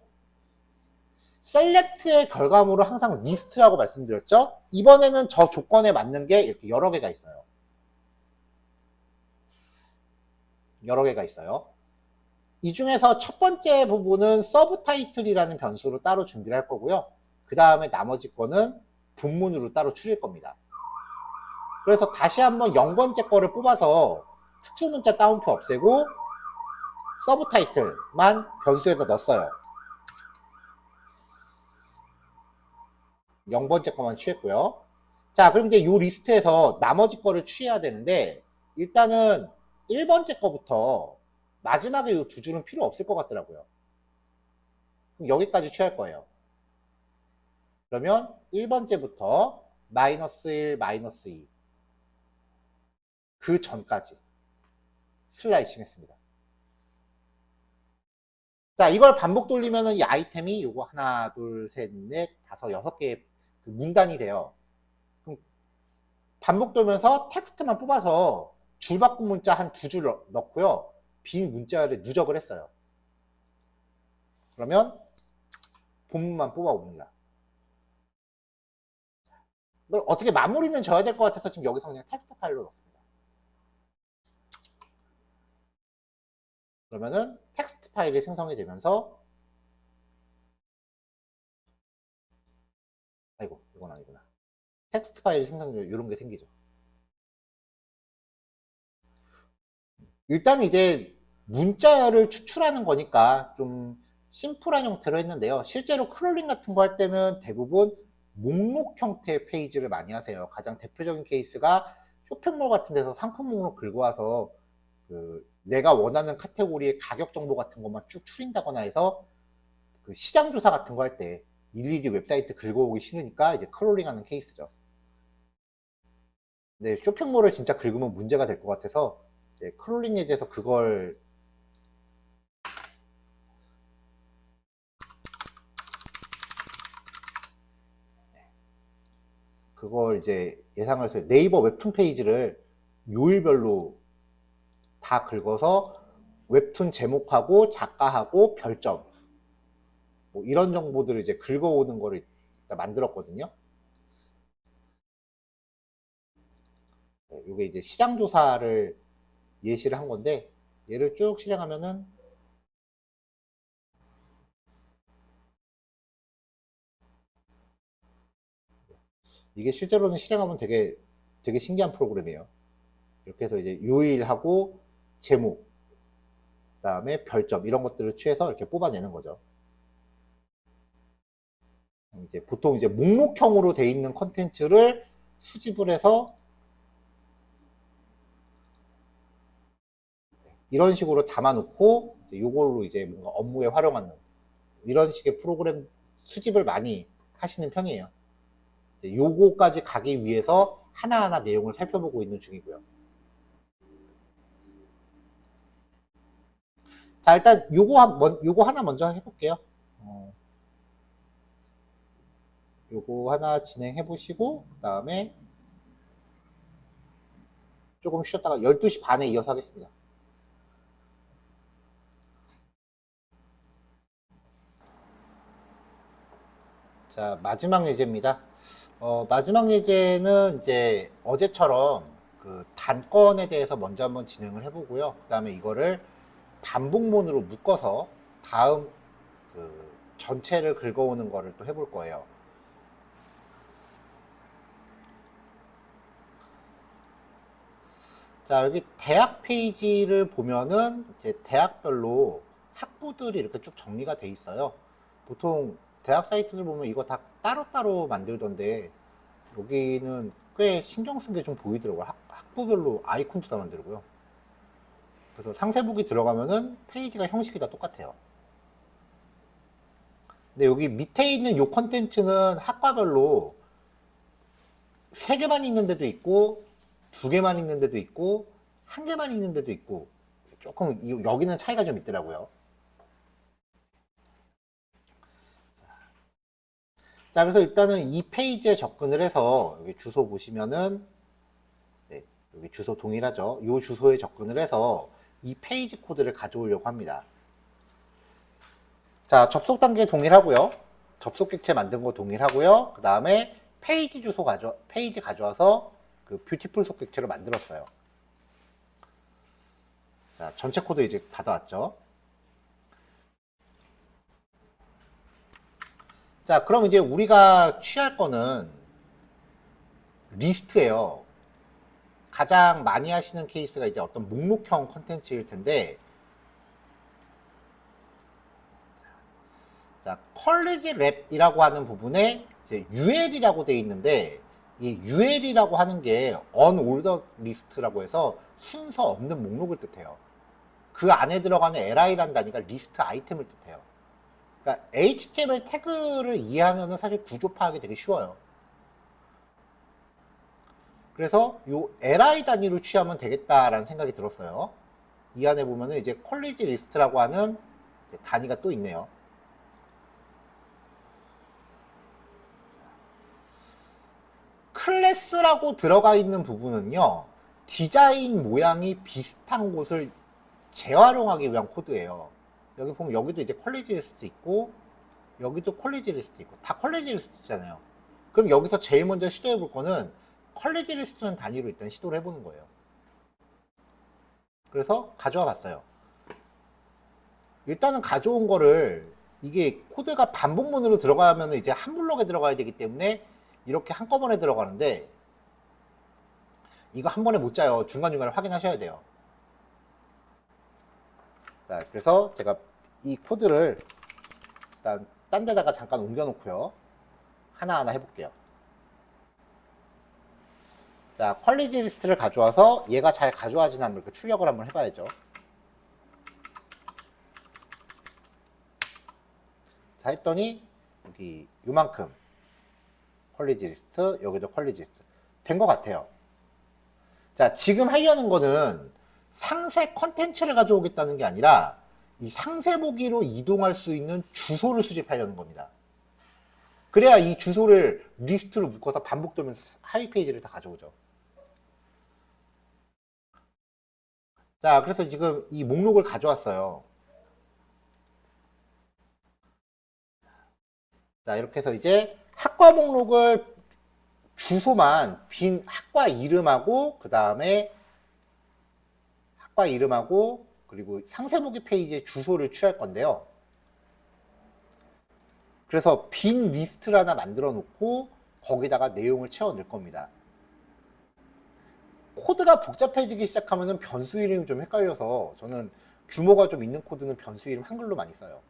셀렉트의 결과물을 항상 리스트라고 말씀드렸죠. 이번에는 저 조건에 맞는 게 이렇게 여러 개가 있어요. 여러 개가 있어요. 이 중에서 첫 번째 부분은 서브 타이틀이라는 변수로 따로 준비를 할 거고요. 그 다음에 나머지 거는 본문으로 따로 추릴 겁니다. 그래서 다시 한번 0번째 거를 뽑아서 특수문자 따옴표 없애고 서브 타이틀만 변수에다 넣었어요. 0번째 거만 취했고요. 자, 그럼 이제 이 리스트에서 나머지 거를 취해야 되는데 일단은 1번째 거부터 마지막에 이 두 줄은 필요 없을 것 같더라고요. 그럼 여기까지 취할 거예요. 그러면 1번째부터 마이너스 1, 마이너스 2 그 전까지 슬라이싱 했습니다. 자, 이걸 반복 돌리면은 이 아이템이 요거 하나, 둘, 셋, 넷, 다섯, 6개의 그 문단이 돼요. 그럼 반복 돌면서 텍스트만 뽑아서 줄바꿈 문자 한 2줄 넣고요. 빈 문자를 누적을 했어요. 그러면 본문만 뽑아옵니다. 이걸 어떻게 마무리는 져야 될 것 같아서 지금 여기서 그냥 텍스트 파일로 넣습니다. 그러면은 텍스트 파일이 생성이 되면서 아이고 이건 아니구나. 텍스트 파일이 생성되면 이런 게 생기죠. 일단 이제 문자를 추출하는 거니까 좀 심플한 형태로 했는데요. 실제로 크롤링 같은 거 할 때는 대부분 목록 형태의 페이지를 많이 하세요. 가장 대표적인 케이스가 쇼핑몰 같은 데서 상품 목록 긁어 와서 그 내가 원하는 카테고리의 가격 정보 같은 것만 쭉 추린다거나 해서 그 시장 조사 같은 거 할 때 일일이 웹사이트 긁어오기 싫으니까 이제 크롤링 하는 케이스죠. 근데 쇼핑몰을 진짜 긁으면 문제가 될 것 같아서 크롤링 예제에서 그걸 이제 예상을 해서 네이버 웹툰 페이지를 요일별로 다 긁어서 웹툰 제목하고 작가하고 별점 뭐 이런 정보들을 이제 긁어오는 거를 만들었거든요. 이게 이제 시장 조사를 예시를 한 건데 얘를 쭉 실행하면은 이게 실제로는 실행하면 되게 신기한 프로그램이에요. 이렇게 해서 이제 요일하고 제목, 그 다음에 별점 이런 것들을 취해서 이렇게 뽑아내는 거죠. 이제 보통 이제 목록형으로 돼 있는 컨텐츠를 수집을 해서 이런 식으로 담아놓고 이걸로 이제 뭔가 업무에 활용하는 이런 식의 프로그램 수집을 많이 하시는 편이에요. 요거까지 가기 위해서 하나하나 내용을 살펴보고 있는 중이고요. 자, 일단 요거 하나 먼저 해볼게요. 요거 하나 진행해 보시고 그 다음에 조금 쉬었다가 12시 반에 이어서 하겠습니다. 자, 마지막 예제입니다. 마지막 예제는 이제 어제처럼 그 단건에 대해서 먼저 한번 진행을 해보고요. 그 다음에 이거를 반복문으로 묶어서 다음 그 전체를 긁어오는 거를 또 해볼 거예요. 자, 여기 대학 페이지를 보면은 이제 대학별로 학부들이 이렇게 쭉 정리가 돼 있어요. 보통 대학 사이트들 보면 이거 다 따로따로 만들던데 여기는 꽤 신경 쓴 게 좀 보이더라고요. 학부별로 아이콘도 다 만들고요. 그래서 상세보기 들어가면은 페이지가 형식이 다 똑같아요. 근데 여기 밑에 있는 요 컨텐츠는 학과별로 3개만 있는 데도 있고 2개만 있는 데도 있고 1개만 있는 데도 있고 조금 여기는 차이가 좀 있더라고요. 자, 그래서 일단은 이 페이지에 접근을 해서 여기 주소 보시면은 네, 여기 주소 동일하죠. 이 주소에 접근을 해서 이 페이지 코드를 가져오려고 합니다. 자, 접속 단계 동일하고요. 접속 객체 만든 거 동일하고요. 그 다음에 페이지 주소 페이지 가져와서 그 뷰티풀 속 객체로 만들었어요. 자, 전체 코드 이제 받아왔죠. 자, 그럼 이제 우리가 취할 거는 리스트예요. 가장 많이 하시는 케이스가 이제 어떤 목록형 컨텐츠일 텐데, 자, 컬리지 랩이라고 하는 부분에 이제 UL이라고 되어 있는데, 이 UL이라고 하는 게 unordered list라고 해서 순서 없는 목록을 뜻해요. 그 안에 들어가는 li란 단위가 리스트 아이템을 뜻해요. 그러니까 HTML 태그를 이해하면 사실 구조 파악이 되게 쉬워요. 그래서 요 li 단위로 취하면 되겠다라는 생각이 들었어요. 이 안에 보면은 이제 퀄리지 리스트라고 하는 단위가 또 있네요. 클래스라고 들어가 있는 부분은요, 디자인 모양이 비슷한 곳을 재활용하기 위한 코드예요. 여기 보면 여기도 이제 퀄리지 리스트 있고, 여기도 퀄리지 리스트 있고, 다 퀄리지 리스트잖아요. 그럼 여기서 제일 먼저 시도해 볼 거는 퀄리지 리스트는 단위로 일단 시도를 해보는 거예요. 그래서 가져와 봤어요. 일단은 가져온 거를, 이게 코드가 반복문으로 들어가면 이제 한 블럭에 들어가야 되기 때문에 이렇게 한꺼번에 들어가는데, 이거 한 번에 못 짜요. 중간중간에 확인하셔야 돼요. 자, 그래서 제가 이 코드를 일단 딴 데다가 잠깐 옮겨 놓고요. 하나하나 해볼게요. 자, 퀄리지 리스트를 가져와서 얘가 잘 가져와지나 한번 이렇게 출력을 한번 해봐야죠. 자, 했더니 여기 요만큼 퀄리지 리스트, 여기도 퀄리지 리스트 된 것 같아요. 자, 지금 하려는 거는 상세 컨텐츠를 가져오겠다는 게 아니라 이 상세 보기로 이동할 수 있는 주소를 수집하려는 겁니다. 그래야 이 주소를 리스트로 묶어서 반복되면서 하위 페이지를 다 가져오죠. 자, 그래서 지금 이 목록을 가져왔어요. 자, 이렇게 해서 이제 학과 목록을 주소만 빈 학과 이름하고 그 다음에 학과 이름하고 그리고 상세보기 페이지의 주소를 취할 건데요. 그래서 빈 리스트를 하나 만들어 놓고 거기다가 내용을 채워 넣을 겁니다. 코드가 복잡해지기 시작하면 변수 이름이 좀 헷갈려서 저는 규모가 좀 있는 코드는 변수 이름 한글로 많이 써요.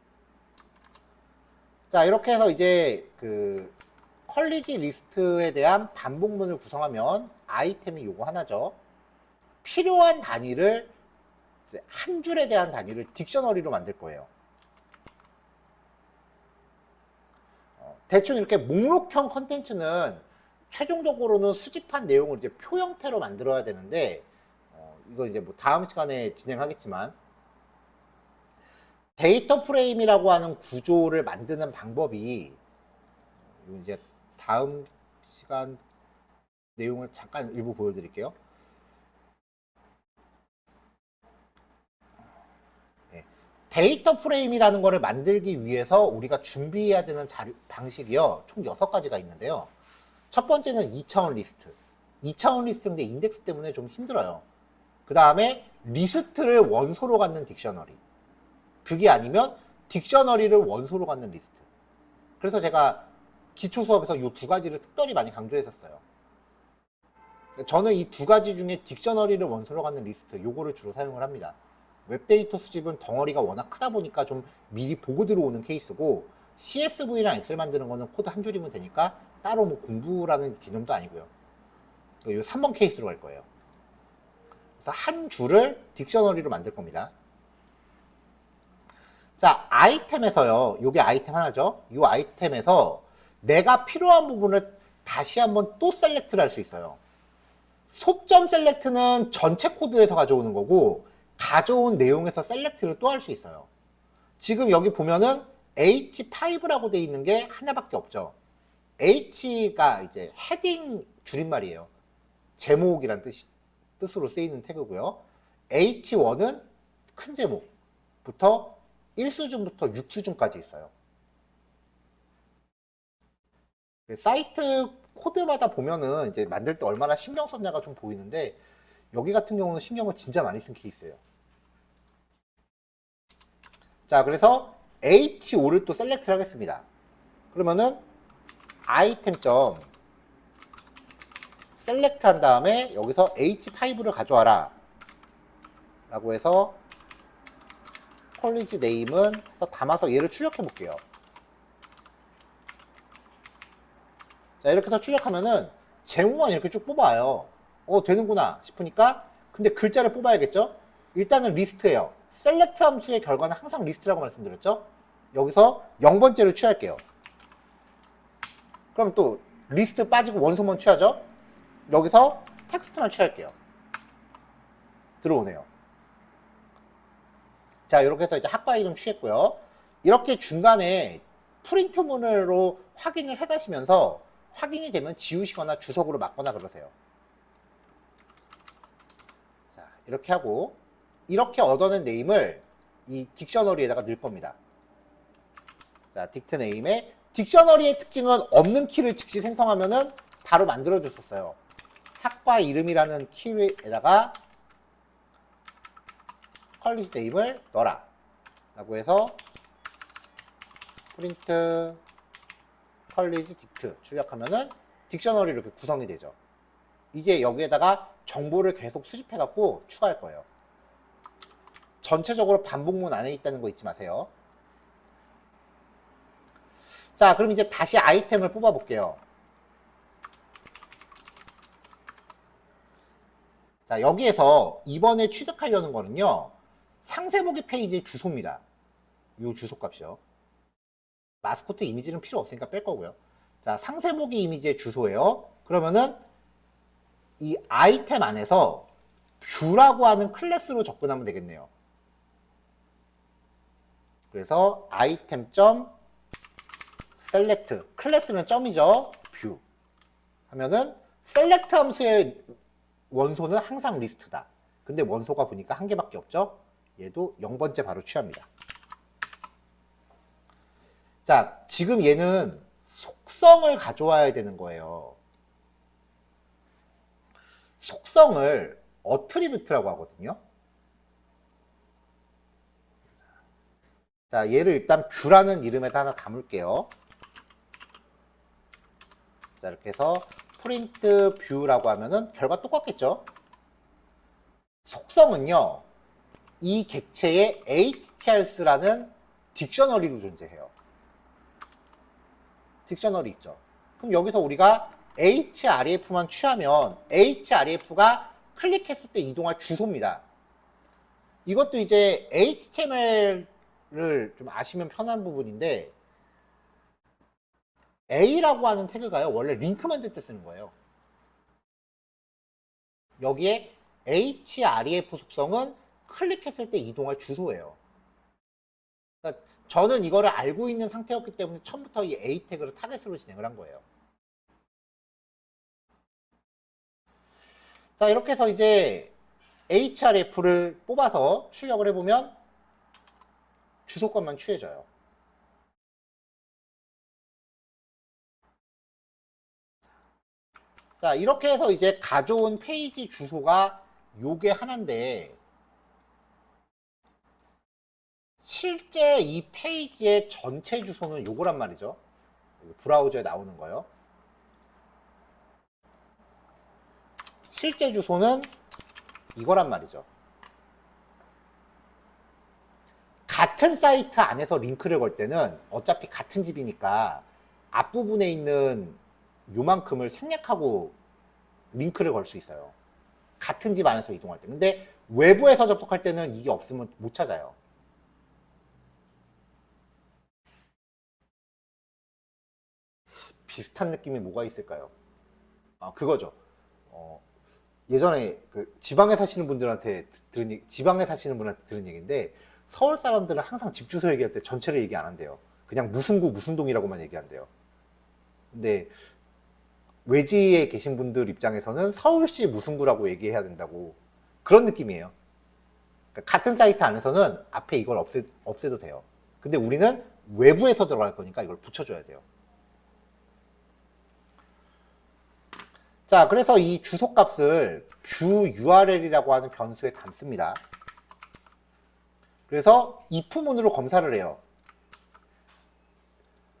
자, 이렇게 해서 이제 그 퀄리지 리스트에 대한 반복문을 구성하면 아이템이 요거 하나죠. 필요한 단위를 이제 한 줄에 대한 단위를 딕셔너리로 만들 거예요. 대충 이렇게 목록형 컨텐츠는 최종적으로는 수집한 내용을 이제 표 형태로 만들어야 되는데 이거 이제 뭐 다음 시간에 진행하겠지만 데이터 프레임이라고 하는 구조를 만드는 방법이 이제 다음 시간 내용을 잠깐 일부 보여드릴게요. 네. 데이터 프레임이라는 거를 만들기 위해서 우리가 준비해야 되는 자료 방식이요. 총 6가지가 있는데요. 첫 번째는 2차원 리스트. 2차원 리스트인데 인덱스 때문에 좀 힘들어요. 그 다음에 리스트를 원소로 갖는 딕셔너리. 그게 아니면 딕셔너리를 원소로 갖는 리스트. 그래서 제가 기초 수업에서 이 2가지를 특별히 많이 강조했었어요. 저는 이 2가지 중에 딕셔너리를 원소로 갖는 리스트, 요거를 주로 사용을 합니다. 웹데이터 수집은 덩어리가 워낙 크다 보니까 좀 미리 보고 들어오는 케이스고 CSV랑 엑셀 만드는 거는 코드 한 줄이면 되니까 따로 뭐 공부라는 개념도 아니고요. 이 3번 케이스로 갈 거예요. 그래서 한 줄을 딕셔너리로 만들 겁니다. 자, 아이템에서요. 요게 아이템 하나죠. 이 아이템에서 내가 필요한 부분을 다시 한번 또 셀렉트를 할 수 있어요. 소점 셀렉트는 전체 코드에서 가져오는 거고 가져온 내용에서 셀렉트를 또 할 수 있어요. 지금 여기 보면은 H5라고 되어 있는 게 하나밖에 없죠. H가 이제 헤딩 줄임말이에요. 제목이란 뜻으로 쓰이는 태그고요. H1은 큰 제목부터 1수준부터 6수준까지 있어요. 사이트 코드마다 보면은 이제 만들 때 얼마나 신경 썼냐가 좀 보이는데, 여기 같은 경우는 신경을 진짜 많이 쓴 케이스예요. 자, 그래서 H5를 또 셀렉트를 하겠습니다. 그러면은 아이템점 셀렉트 한 다음에 여기서 H5를 가져와라 라고 해서 콜리지 네임은 해서 담아서 얘를 출력해 볼게요. 자, 이렇게 해서 출력하면은 제목만 이렇게 쭉 뽑아요. 되는구나 싶으니까, 근데 글자를 뽑아야겠죠? 일단은 리스트예요. 셀렉트 함수의 결과는 항상 리스트라고 말씀드렸죠? 여기서 0번째를 취할게요. 그럼 또 리스트 빠지고 원소만 취하죠? 여기서 텍스트만 취할게요. 들어오네요. 자, 이렇게 해서 이제 학과 이름 취했고요. 이렇게 중간에 프린트문으로 확인을 해가시면서 확인이 되면 지우시거나 주석으로 막거나 그러세요. 자, 이렇게 하고 이렇게 얻어낸 네임을 이 딕셔너리에다가 넣을 겁니다. 자, 딕트 네임에 딕셔너리의 특징은 없는 키를 즉시 생성하면은 바로 만들어 줬었어요. 학과 이름이라는 키에다가 컬리지 네임을 넣어라 라고 해서 프린트 컬리지 딕트 출력하면은 딕셔너리로 이렇게 구성이 되죠. 이제 여기에다가 정보를 계속 수집해 갖고 추가할 거예요. 전체적으로 반복문 안에 있다는 거 잊지 마세요. 자, 그럼 이제 다시 아이템을 뽑아 볼게요. 자, 여기에서 이번에 취득하려는 거는요, 상세보기 페이지 주소입니다. 이 주소 값이요. 마스코트 이미지는 필요 없으니까 뺄 거고요. 자, 상세보기 이미지의 주소예요. 그러면은 이 아이템 안에서 뷰라고 하는 클래스로 접근하면 되겠네요. 그래서 아이템.셀렉트 클래스는 점이죠. 뷰 하면은 셀렉트 함수의 원소는 항상 리스트다. 근데 원소가 보니까 한 개밖에 없죠. 얘도 0번째 바로 취합니다. 자, 지금 얘는 속성을 가져와야 되는 거예요. 속성을 어트리뷰트라고 하거든요. 자, 얘를 일단 뷰라는 이름에다 하나 담을게요. 자, 이렇게 해서 프린트 뷰라고 하면은 결과 똑같겠죠? 속성은요, 이 객체의 htrs라는 딕셔너리로 존재해요. 딕셔너리 있죠. 그럼 여기서 우리가 href만 취하면 href가 클릭했을 때 이동할 주소입니다. 이것도 이제 HTML을 좀 아시면 편한 부분인데, A라고 하는 태그가요, 원래 링크 만들 때 쓰는 거예요. 여기에 href 속성은 클릭했을 때 이동할 주소예요. 그러니까 저는 이거를 알고 있는 상태였기 때문에 처음부터 이 A 태그를 타겟으로 진행을 한 거예요. 자, 이렇게 해서 이제 href를 뽑아서 출력을 해보면 주소권만 취해져요. 자, 이렇게 해서 이제 가져온 페이지 주소가 요게 하나인데, 실제 이 페이지의 전체 주소는 요거란 말이죠. 브라우저에 나오는 거요. 실제 주소는 이거란 말이죠. 같은 사이트 안에서 링크를 걸 때는 어차피 같은 집이니까 앞부분에 있는 요만큼을 생략하고 링크를 걸 수 있어요. 같은 집 안에서 이동할 때. 근데 외부에서 접속할 때는 이게 없으면 못 찾아요. 비슷한 느낌이 뭐가 있을까요? 그거죠. 예전에 그 지방에 사시는 분들한테 지방에 사시는 분한테 들은 얘기인데, 서울 사람들은 항상 집 주소 얘기할 때 전체를 얘기 안 한대요. 그냥 무슨 구 무슨 동이라고만 얘기한대요. 근데 외지에 계신 분들 입장에서는 서울시 무슨 구라고 얘기해야 된다고 그런 느낌이에요. 그러니까 같은 사이트 안에서는 앞에 이걸 없애도 돼요. 근데 우리는 외부에서 들어갈 거니까 이걸 붙여줘야 돼요. 자, 그래서 이 주소 값을 view URL이라고 하는 변수에 담습니다. 그래서 if문으로 검사를 해요.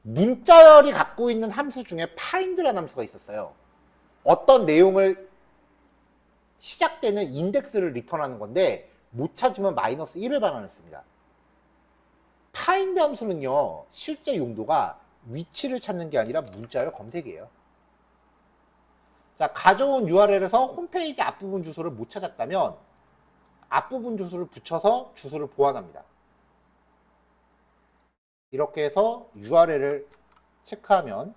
문자열이 갖고 있는 함수 중에 find라는 함수가 있었어요. 어떤 내용을 시작되는 인덱스를 리턴하는 건데 못 찾으면 마이너스 1을 반환했습니다. find 함수는요, 실제 용도가 위치를 찾는 게 아니라 문자열 검색이에요. 자, 가져온 URL에서 홈페이지 앞부분 주소를 못 찾았다면 앞부분 주소를 붙여서 주소를 보완합니다. 이렇게 해서 URL을 체크하면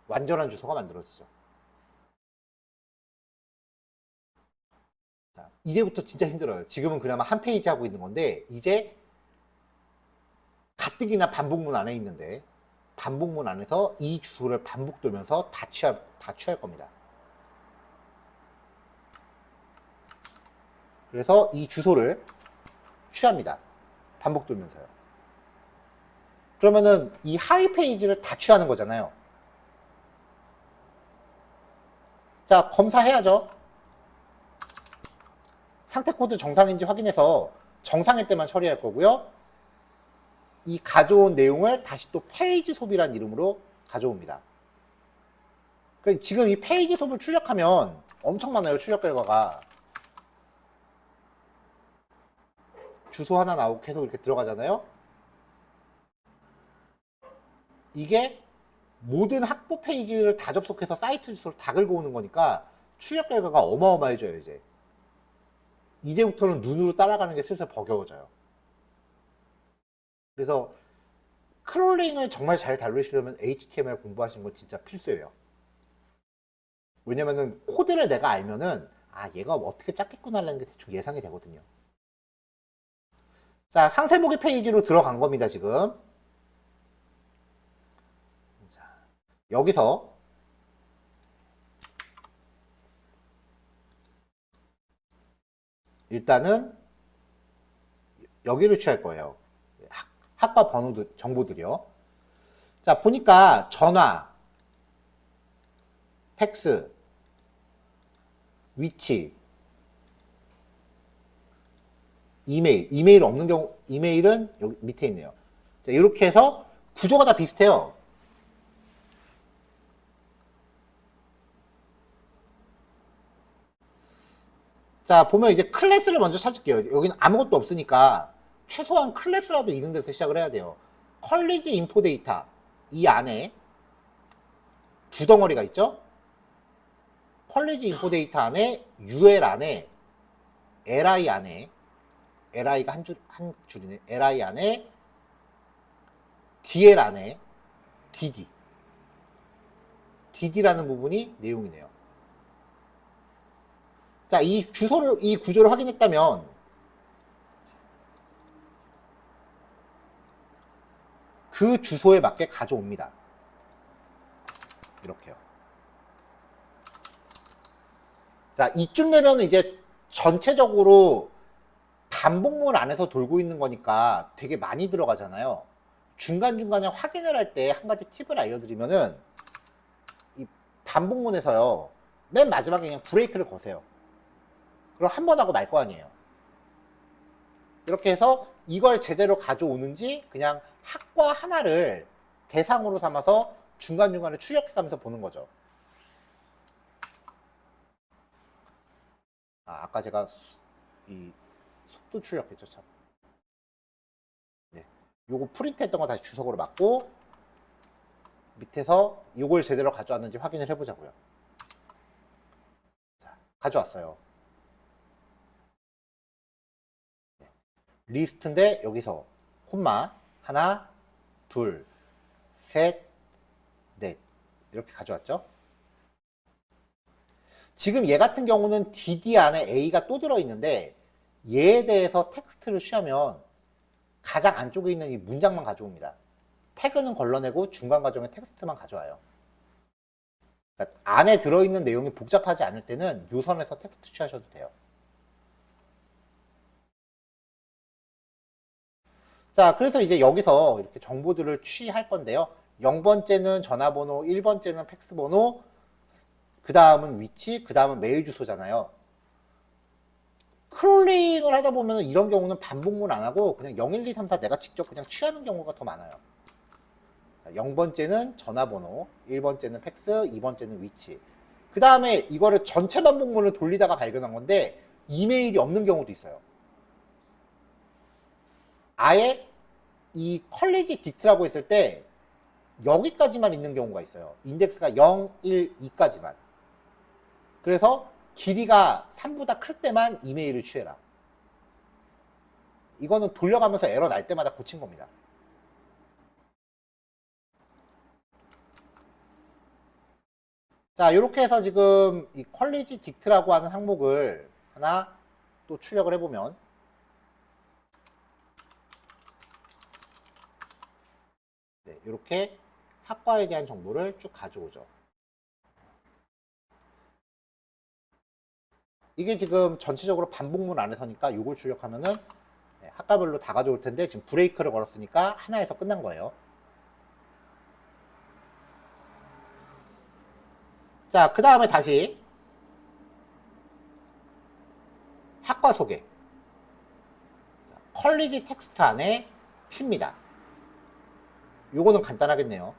완전한 주소가 만들어지죠. 자, 이제부터 진짜 힘들어요. 지금은 그나마 한 페이지 하고 있는 건데 이제 가뜩이나 반복문 안에 있는데 반복문 안에서 이 주소를 반복 돌면서 다 취할 겁니다. 그래서 이 주소를 취합니다. 반복 돌면서요. 그러면은 이 하위 페이지를 다 취하는 거잖아요. 자, 검사해야죠. 상태 코드 정상인지 확인해서 정상일 때만 처리할 거고요. 이 가져온 내용을 다시 또 페이지 소비란 이름으로 가져옵니다. 지금 이 페이지 소비를 출력하면 엄청 많아요. 출력 결과가. 주소 하나 나오고 계속 이렇게 들어가잖아요. 이게 모든 학부 페이지를 다 접속해서 사이트 주소를 다 긁어 오는 거니까 출력 결과가 어마어마해져요. 이제부터는 눈으로 따라가는 게 슬슬 버거워져요. 그래서 크롤링을 정말 잘 다루시려면 HTML 공부하시는 건 진짜 필수예요. 왜냐면은 코드를 내가 알면은 아, 얘가 어떻게 짰겠구나라는 게 대충 예상이 되거든요. 자, 상세 보기 페이지로 들어간 겁니다, 지금. 자, 여기서 일단은 여기를 취할 거예요. 학과 번호들, 정보들이요. 자, 보니까 전화, 팩스, 위치, 이메일 없는 경우, 이메일은 여기 밑에 있네요. 자, 이렇게 해서 구조가 다 비슷해요. 자, 보면 이제 클래스를 먼저 찾을게요. 여기는 아무것도 없으니까 최소한 클래스라도 있는 데서 시작을 해야 돼요. 컬리지 인포 데이터, 이 안에 두 덩어리가 있죠? 컬리지 인포 데이터 안에 UL 안에 LI 안에 LI가 한 줄이네. LI 안에 DL 안에 DD라는 부분이 내용이네요. 자, 이 구조를 확인했다면 그 주소에 맞게 가져옵니다. 이렇게요. 자, 이쯤 되면 이제 전체적으로 반복문 안에서 돌고 있는 거니까 되게 많이 들어가잖아요. 중간중간에 확인을 할 때 한 가지 팁을 알려드리면은 이 반복문에서요, 맨 마지막에 그냥 브레이크를 거세요. 그럼 한 번 하고 말 거 아니에요. 이렇게 해서 이걸 제대로 가져오는지 그냥 학과 하나를 대상으로 삼아서 중간중간에 출력해가면서 보는 거죠. 아까 제가 이 속도 출력했죠, 참. 네. 요거 프린트 했던 거 다시 주석으로 맞고 밑에서 요걸 제대로 가져왔는지 확인을 해보자고요. 자, 가져왔어요. 네. 리스트인데 여기서 콤마 하나, 둘, 셋, 넷 이렇게 가져왔죠. 지금 얘 같은 경우는 DD 안에 A가 또 들어있는데 얘에 대해서 텍스트를 취하면 가장 안쪽에 있는 이 문장만 가져옵니다. 태그는 걸러내고 중간 과정에 텍스트만 가져와요. 그러니까 안에 들어있는 내용이 복잡하지 않을 때는 요 선에서 텍스트 취하셔도 돼요. 자, 그래서 이제 여기서 이렇게 정보들을 취할 건데요. 0번째는 전화번호, 1번째는 팩스번호, 그 다음은 위치, 그 다음은 메일 주소잖아요. 크롤링을 하다 보면 이런 경우는 반복문 안 하고 그냥 0, 1, 2, 3, 4 내가 직접 그냥 취하는 경우가 더 많아요. 자, 0번째는 전화번호, 1번째는 팩스, 2번째는 위치. 그 다음에 이거를 전체 반복문을 돌리다가 발견한 건데 이메일이 없는 경우도 있어요. 아예 이 컬리지 디트라고 했을 때 여기까지만 있는 경우가 있어요. 인덱스가 0, 1, 2까지만. 그래서 길이가 3보다 클 때만 이메일을 취해라. 이거는 돌려가면서 에러 날 때마다 고친 겁니다. 자, 이렇게 해서 지금 이 퀄리지 딕트라고 하는 항목을 하나 또 출력을 해보면 네, 이렇게 학과에 대한 정보를 쭉 가져오죠. 이게 지금 전체적으로 반복문 안에서니까 이걸 출력하면은 네, 학과별로 다 가져올 텐데 지금 브레이크를 걸었으니까 하나에서 끝난 거예요. 자, 그 다음에 다시 학과 소개. 컬리지 텍스트 안에 P입니다. 요거는 간단하겠네요.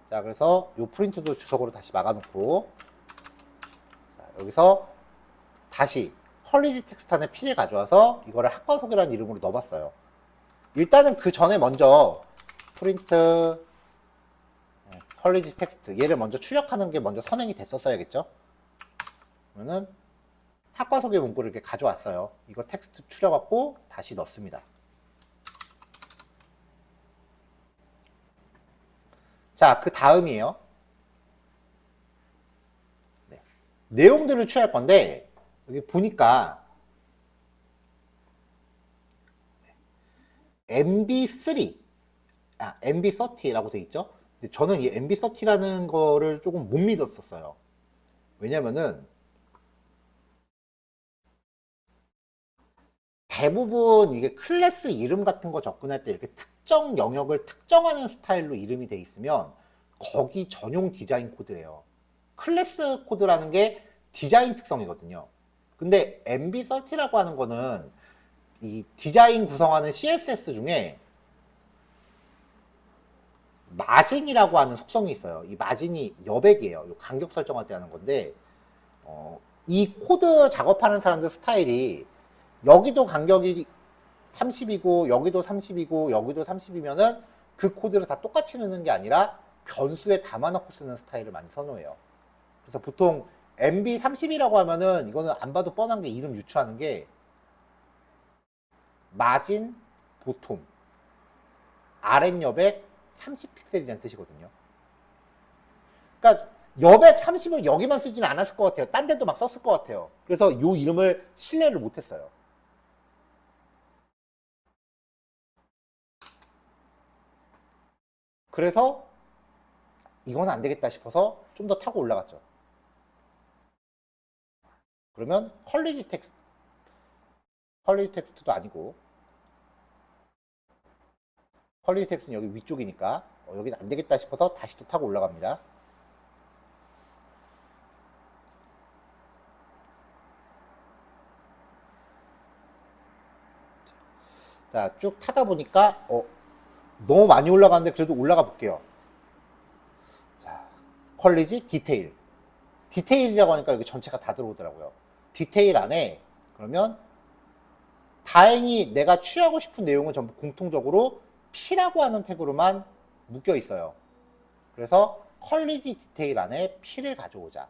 자, 그래서 요 프린트도 주석으로 다시 막아놓고 자, 여기서 다시 컬리지 텍스트 안에 P를 가져와서 이거를 학과 소개라는 이름으로 넣어봤어요. 일단은 그 전에 먼저 프린트 컬리지 텍스트 얘를 먼저 출력하는 게 먼저 선행이 됐었어야겠죠. 그러면은 학과 소개 문구를 이렇게 가져왔어요. 이거 텍스트 추려갖고 다시 넣습니다. 자, 그 다음이에요. 네. 내용들을 취할 건데 여기 보니까 MB3, MB30라고 돼 있죠. 근데 저는 이 MB30라는 거를 조금 못 믿었었어요. 왜냐면은 대부분 이게 클래스 이름 같은 거 접근할 때 이렇게 특정 영역을 특정하는 스타일로 이름이 돼 있으면 거기 전용 디자인 코드예요. 클래스 코드라는 게 디자인 특성이거든요. 근데 MB30라고 하는 거는 이 디자인 구성하는 CSS 중에 마진이라고 하는 속성이 있어요. 이 마진이 여백이에요. 간격 설정할 때 하는 건데 이 코드 작업하는 사람들 스타일이 여기도 간격이 30이고 여기도 30이고 여기도 30이면은 그 코드를 다 똑같이 넣는 게 아니라 변수에 담아놓고 쓰는 스타일을 많이 선호해요. 그래서 보통 MB30이라고 하면은 이거는 안 봐도 뻔한 게 이름 유추하는 게 마진 보통 아랫 여백 30픽셀이라는 뜻이거든요. 그러니까 여백 30을 여기만 쓰지는 않았을 것 같아요. 딴 데도 막 썼을 것 같아요. 그래서 이 이름을 신뢰를 못했어요. 그래서 이건 안 되겠다 싶어서 좀 더 타고 올라갔죠. 그러면 컬리지 텍스트도 아니고 컬리지 텍스트는 여기 위쪽이니까 여기는 안 되겠다 싶어서 다시 또 타고 올라갑니다. 자, 쭉 타다 보니까 너무 많이 올라가는데 그래도 올라가 볼게요. 자, 컬리지 디테일. 디테일이라고 하니까 여기 전체가 다 들어오더라고요. 디테일 안에 그러면 다행히 내가 취하고 싶은 내용은 전부 공통적으로 P라고 하는 태그로만 묶여 있어요. 그래서 컬리지 디테일 안에 P를 가져오자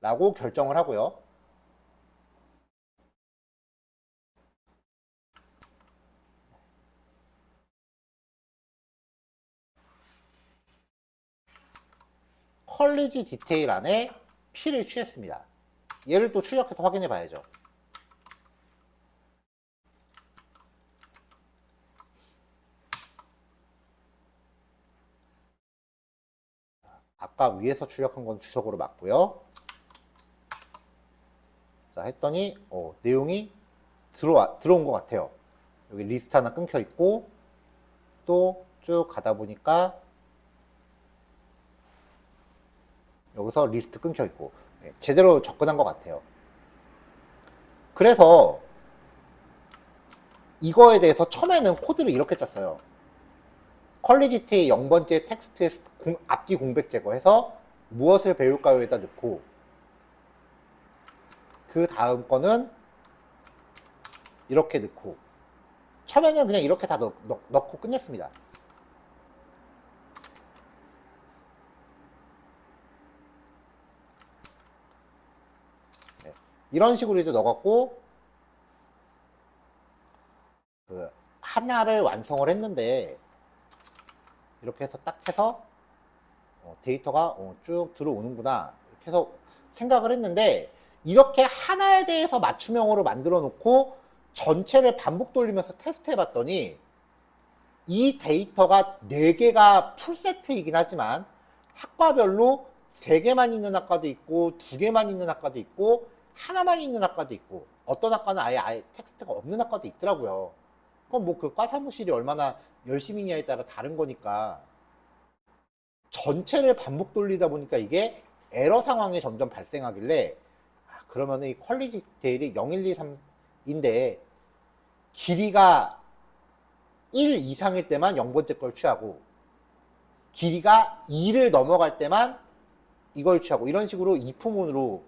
라고 결정을 하고요. 컬리지 디테일 안에 P를 취했습니다. 얘를 또 출력해서 확인해 봐야죠. 아까 위에서 출력한 건 주석으로 맞고요. 자, 했더니 내용이 들어온 것 같아요. 여기 리스트 하나 끊겨 있고 또 쭉 가다 보니까 여기서 리스트 끊겨 있고 제대로 접근한 것 같아요. 그래서 이거에 대해서 처음에는 코드를 이렇게 짰어요. 퀄리지트의 0번째 텍스트의 앞뒤 공백 제거해서 무엇을 배울까요에다 넣고 그 다음 거는 이렇게 넣고 처음에는 그냥 이렇게 다 넣고 끝냈습니다. 네. 이런 식으로 이제 넣어갖고 그 하나를 완성을 했는데 이렇게 해서 딱 해서 데이터가 쭉 들어오는구나 이렇게 해서 생각을 했는데 이렇게 하나에 대해서 맞춤형으로 만들어 놓고 전체를 반복 돌리면서 테스트 해봤더니 이 데이터가 4개가 풀세트이긴 하지만 학과별로 3개만 있는 학과도 있고 2개만 있는 학과도 있고 하나만 있는 학과도 있고 어떤 학과는 아예 텍스트가 없는 학과도 있더라고요. 그럼 뭐 그 과사무실이 얼마나 열심히냐에 따라 다른 거니까 전체를 반복 돌리다 보니까 이게 에러 상황이 점점 발생하길래 그러면 이 퀄리티 디테일이 0, 1, 2, 3인데 길이가 1 이상일 때만 0번째 걸 취하고 길이가 2를 넘어갈 때만 이걸 취하고 이런 식으로 if문으로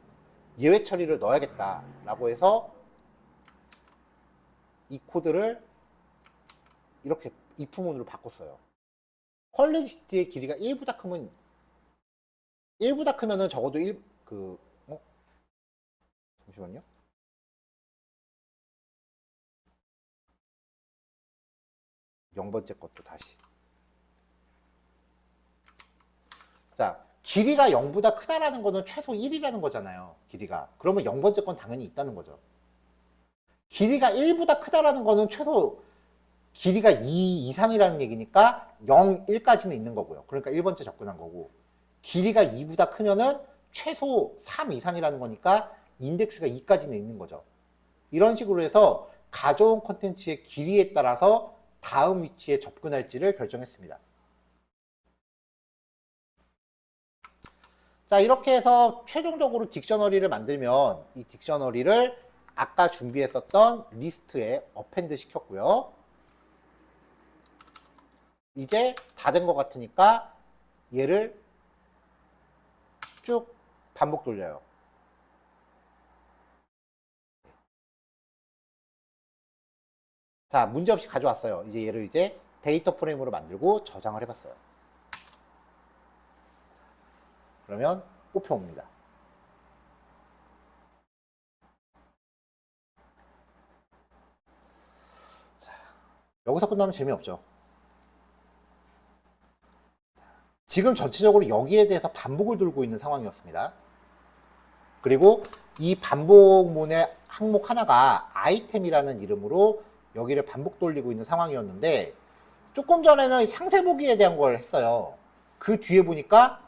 예외 처리를 넣어야겠다라고 해서 이 코드를 이렇게 if문으로 바꿨어요. 퀄리티의 길이가 1보다 크면 1보다 크면은 적어도 잠시만요. 영번째 것도 다시. 자, 길이가 0보다 크다라는 거는 최소 1이라는 거잖아요. 길이가. 그러면 0번째 건 당연히 있다는 거죠. 길이가 1보다 크다라는 거는 최소 길이가 2 이상이라는 얘기니까 0, 1까지는 있는 거고요. 그러니까 1번째 접근한 거고. 길이가 2보다 크면은 최소 3 이상이라는 거니까 인덱스가 2까지는 있는 거죠. 이런 식으로 해서 가져온 컨텐츠의 길이에 따라서 다음 위치에 접근할지를 결정했습니다. 자, 이렇게 해서 최종적으로 딕셔너리를 만들면 이 딕셔너리를 아까 준비했었던 리스트에 어펜드 시켰고요. 이제 다 된 것 같으니까 얘를 쭉 반복 돌려요. 자, 문제없이 가져왔어요. 이제 얘를 이제 데이터 프레임으로 만들고 저장을 해봤어요. 그러면 뽑혀옵니다. 자, 여기서 끝나면 재미없죠. 지금 전체적으로 여기에 대해서 반복을 돌고 있는 상황이었습니다. 그리고 이 반복문의 항목 하나가 아이템이라는 이름으로 여기를 반복 돌리고 있는 상황이었는데 조금 전에는 상세 보기에 대한 걸 했어요. 그 뒤에 보니까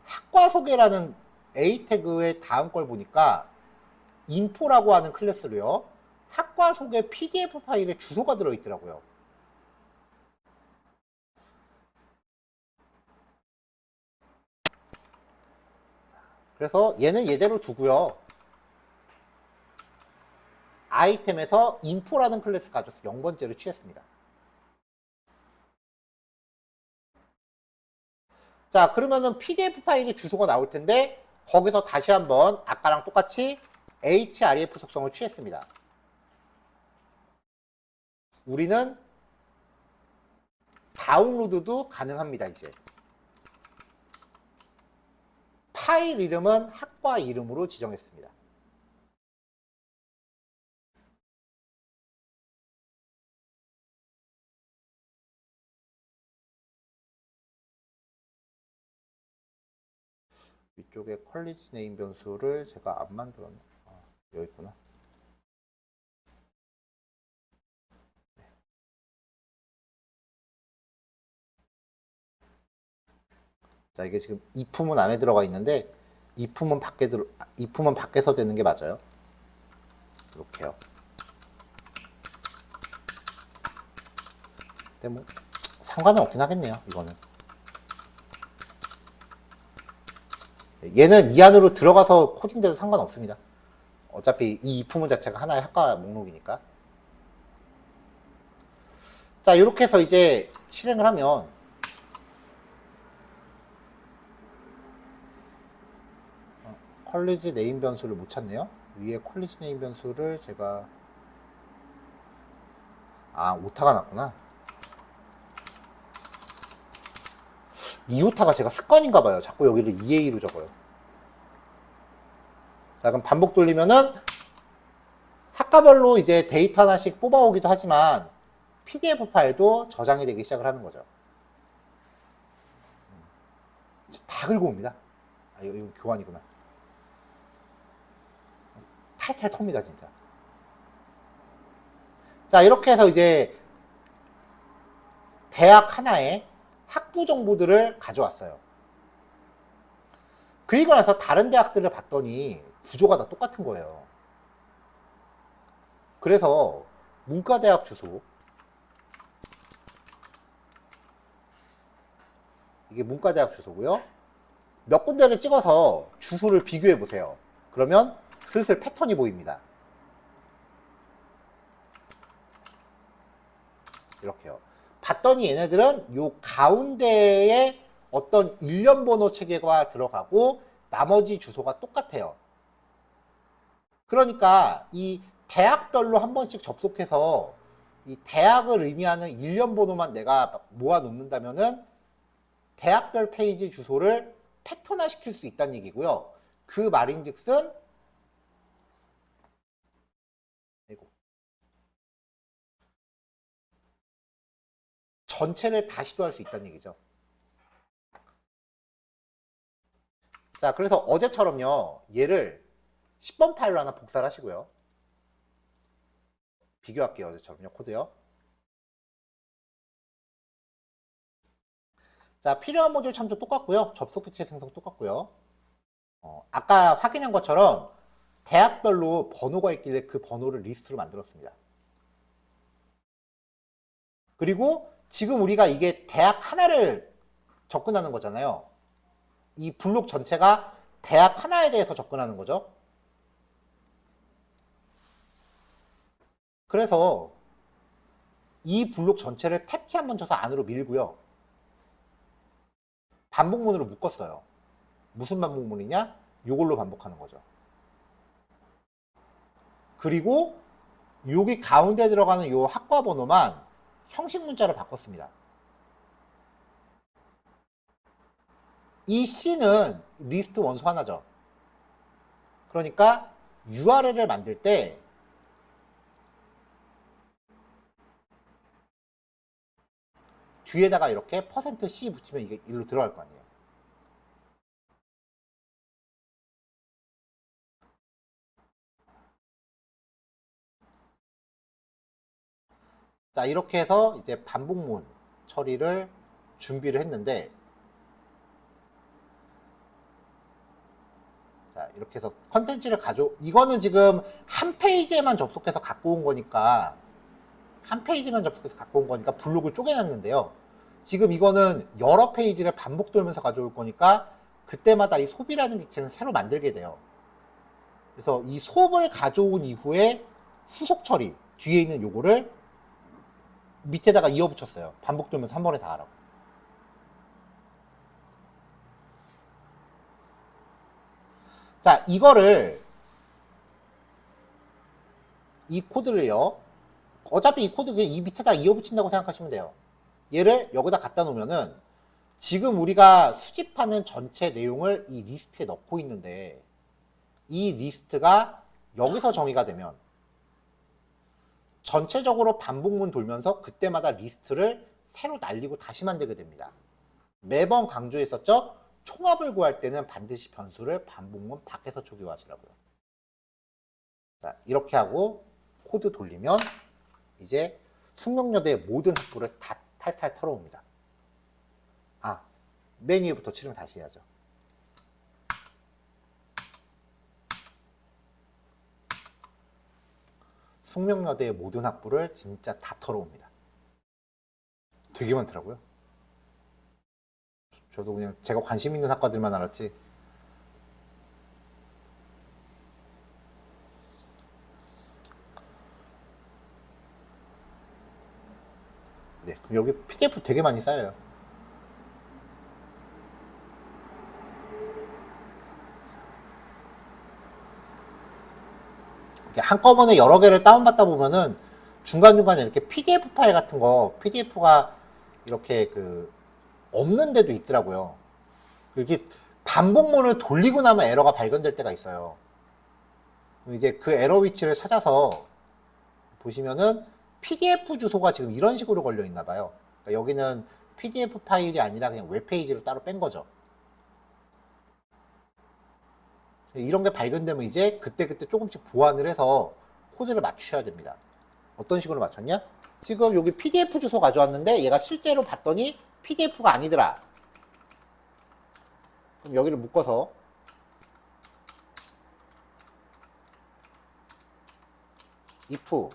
학과 소개라는 A 태그의 다음 걸 보니까 인포라고 하는 클래스로요. 학과 소개 PDF 파일에 주소가 들어있더라고요. 그래서 얘는 얘대로 두고요. 아이템에서 인포라는 클래스 가져서 0번째로 취했습니다. 자, 그러면은 PDF 파일이 주소가 나올 텐데 거기서 다시 한번 아까랑 똑같이 href 속성을 취했습니다. 우리는 다운로드도 가능합니다. 이제 파일 이름은 학과 이름으로 지정했습니다. 위쪽에 퀄리티 네임 변수를 제가 안 만들었네. 여기 있구나. 자, 이게 지금 if은 안에 들어가 있는데 if은 밖에서 되는 게 맞아요. 이렇게요. 근데 뭐 상관은 없긴 하겠네요, 이거는. 얘는 이 안으로 들어가서 코딩돼도 상관없습니다. 어차피 이 if문 자체가 하나의 학과 목록이니까. 자, 이렇게 해서 이제 실행을 하면 컬리지 네임 변수를 못 찾네요. 위에 컬리지 네임 변수를 제가 오타가 났구나. 이 오타가 제가 습관인가 봐요. 자꾸 여기를 EA로 적어요. 자, 그럼 반복 돌리면은 학과별로 이제 데이터 하나씩 뽑아오기도 하지만 PDF 파일도 저장이 되기 시작을 하는 거죠. 다 긁어옵니다. 이거 교환이구나. 탈탈 텁니다, 진짜. 자, 이렇게 해서 이제 대학 하나에 학부 정보들을 가져왔어요. 그리고 나서 다른 대학들을 봤더니 구조가 다 똑같은 거예요. 그래서 문과대학 주소, 이게 문과대학 주소고요. 몇 군데를 찍어서 주소를 비교해 보세요. 그러면 슬슬 패턴이 보입니다. 이렇게요. 봤더니 얘네들은 요 가운데에 어떤 일련 번호 체계가 들어가고 나머지 주소가 똑같아요. 그러니까 이 대학별로 한 번씩 접속해서 이 대학을 의미하는 일련 번호만 내가 모아 놓는다면은 대학별 페이지 주소를 패턴화 시킬 수 있다는 얘기고요. 그 말인즉슨 전체를 다 시도할 수 있다는 얘기죠. 자, 그래서 어제처럼요, 얘를 10번 파일로 하나 복사를 하시고요. 비교할게요, 어제처럼요, 코드요. 자, 필요한 모듈 참조 똑같고요. 접속 객체 생성 똑같고요. 아까 확인한 것처럼 대학별로 번호가 있길래 그 번호를 리스트로 만들었습니다. 그리고 지금 우리가 이게 대학 하나를 접근하는 거잖아요. 이 블록 전체가 대학 하나에 대해서 접근하는 거죠. 그래서 이 블록 전체를 탭키 한번 쳐서 안으로 밀고요. 반복문으로 묶었어요. 무슨 반복문이냐? 요걸로 반복하는 거죠. 그리고 여기 가운데 들어가는 요 학과 번호만 형식 문자로 바꿨습니다. 이 C는 리스트 원소 하나죠. 그러니까 URL을 만들 때 뒤에다가 이렇게 %C 붙이면 이게 일로 들어갈 거 아니에요. 자, 이렇게 해서 이제 반복문 처리를 준비를 했는데, 자, 이렇게 해서 컨텐츠를 이거는 지금 한 페이지에만 접속해서 갖고 온 거니까, 블록을 쪼개놨는데요. 지금 이거는 여러 페이지를 반복 돌면서 가져올 거니까 그때마다 이 소비라는 객체는 새로 만들게 돼요. 그래서 이 소업을 가져온 이후에 후속 처리, 뒤에 있는 요거를 밑에다가 이어 붙였어요. 반복 돌면서 한 번에 다 하라고. 자, 이 코드를요, 어차피 이 코드 이 밑에다 이어 붙인다고 생각하시면 돼요. 얘를 여기다 갖다 놓으면은 지금 우리가 수집하는 전체 내용을 이 리스트에 넣고 있는데, 이 리스트가 여기서 정의가 되면 전체적으로 반복문 돌면서 그때마다 리스트를 새로 날리고 다시 만들게 됩니다. 매번 강조했었죠? 총합을 구할 때는 반드시 변수를 반복문 밖에서 초기화하시라고요. 자, 이렇게 하고 코드 돌리면 이제 숙명여대의 모든 학부를 다 탈탈 털어옵니다. 아, 맨 위에부터 칠을 다시 해야죠. 숙명여대의 모든 학부를 진짜 다 털어옵니다. 되게 많더라고요. 저도 그냥 제가 관심 있는 학과들만 알았지. 네, 그럼 여기 PDF 되게 많이 쌓여요. 한꺼번에 여러 개를 다운받다 보면은 중간중간에 이렇게 PDF 파일 같은 거, PDF가 이렇게 없는 데도 있더라고요. 이렇게 반복문을 돌리고 나면 에러가 발견될 때가 있어요. 이제 그 에러 위치를 찾아서 보시면은 PDF 주소가 지금 이런 식으로 걸려 있나 봐요. 그러니까 여기는 PDF 파일이 아니라 그냥 웹페이지로 따로 뺀 거죠. 이런 게 발견되면 이제 그때그때 조금씩 보완을 해서 코드를 맞추셔야 됩니다. 어떤 식으로 맞췄냐? 지금 여기 PDF 주소 가져왔는데 얘가 실제로 봤더니 PDF가 아니더라. 그럼 여기를 묶어서 if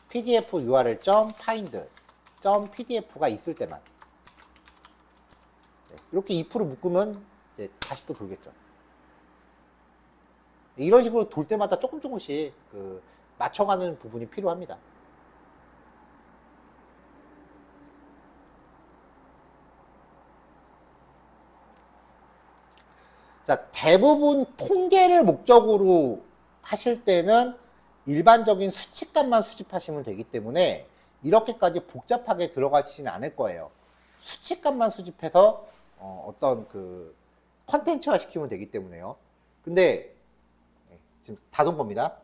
pdf url.find.pdf가 있을 때만 이렇게 if로 묶으면 이제 다시 또 돌겠죠. 이런 식으로 돌 때마다 조금씩 맞춰가는 부분이 필요합니다. 자, 대부분 통계를 목적으로 하실 때는 일반적인 수치값만 수집하시면 되기 때문에 이렇게까지 복잡하게 들어가시진 않을 거예요. 수치값만 수집해서 어떤 컨텐츠화 시키면 되기 때문에요. 근데 지금 다 돈 겁니다.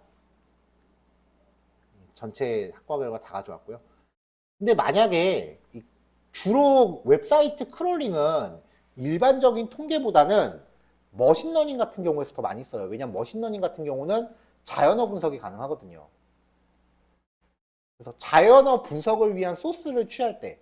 전체 학과 결과 다 가져왔고요. 근데 만약에 주로 웹사이트 크롤링은 일반적인 통계보다는 머신러닝 같은 경우에서 더 많이 써요. 왜냐면 머신러닝 같은 경우는 자연어 분석이 가능하거든요. 그래서 자연어 분석을 위한 소스를 취할 때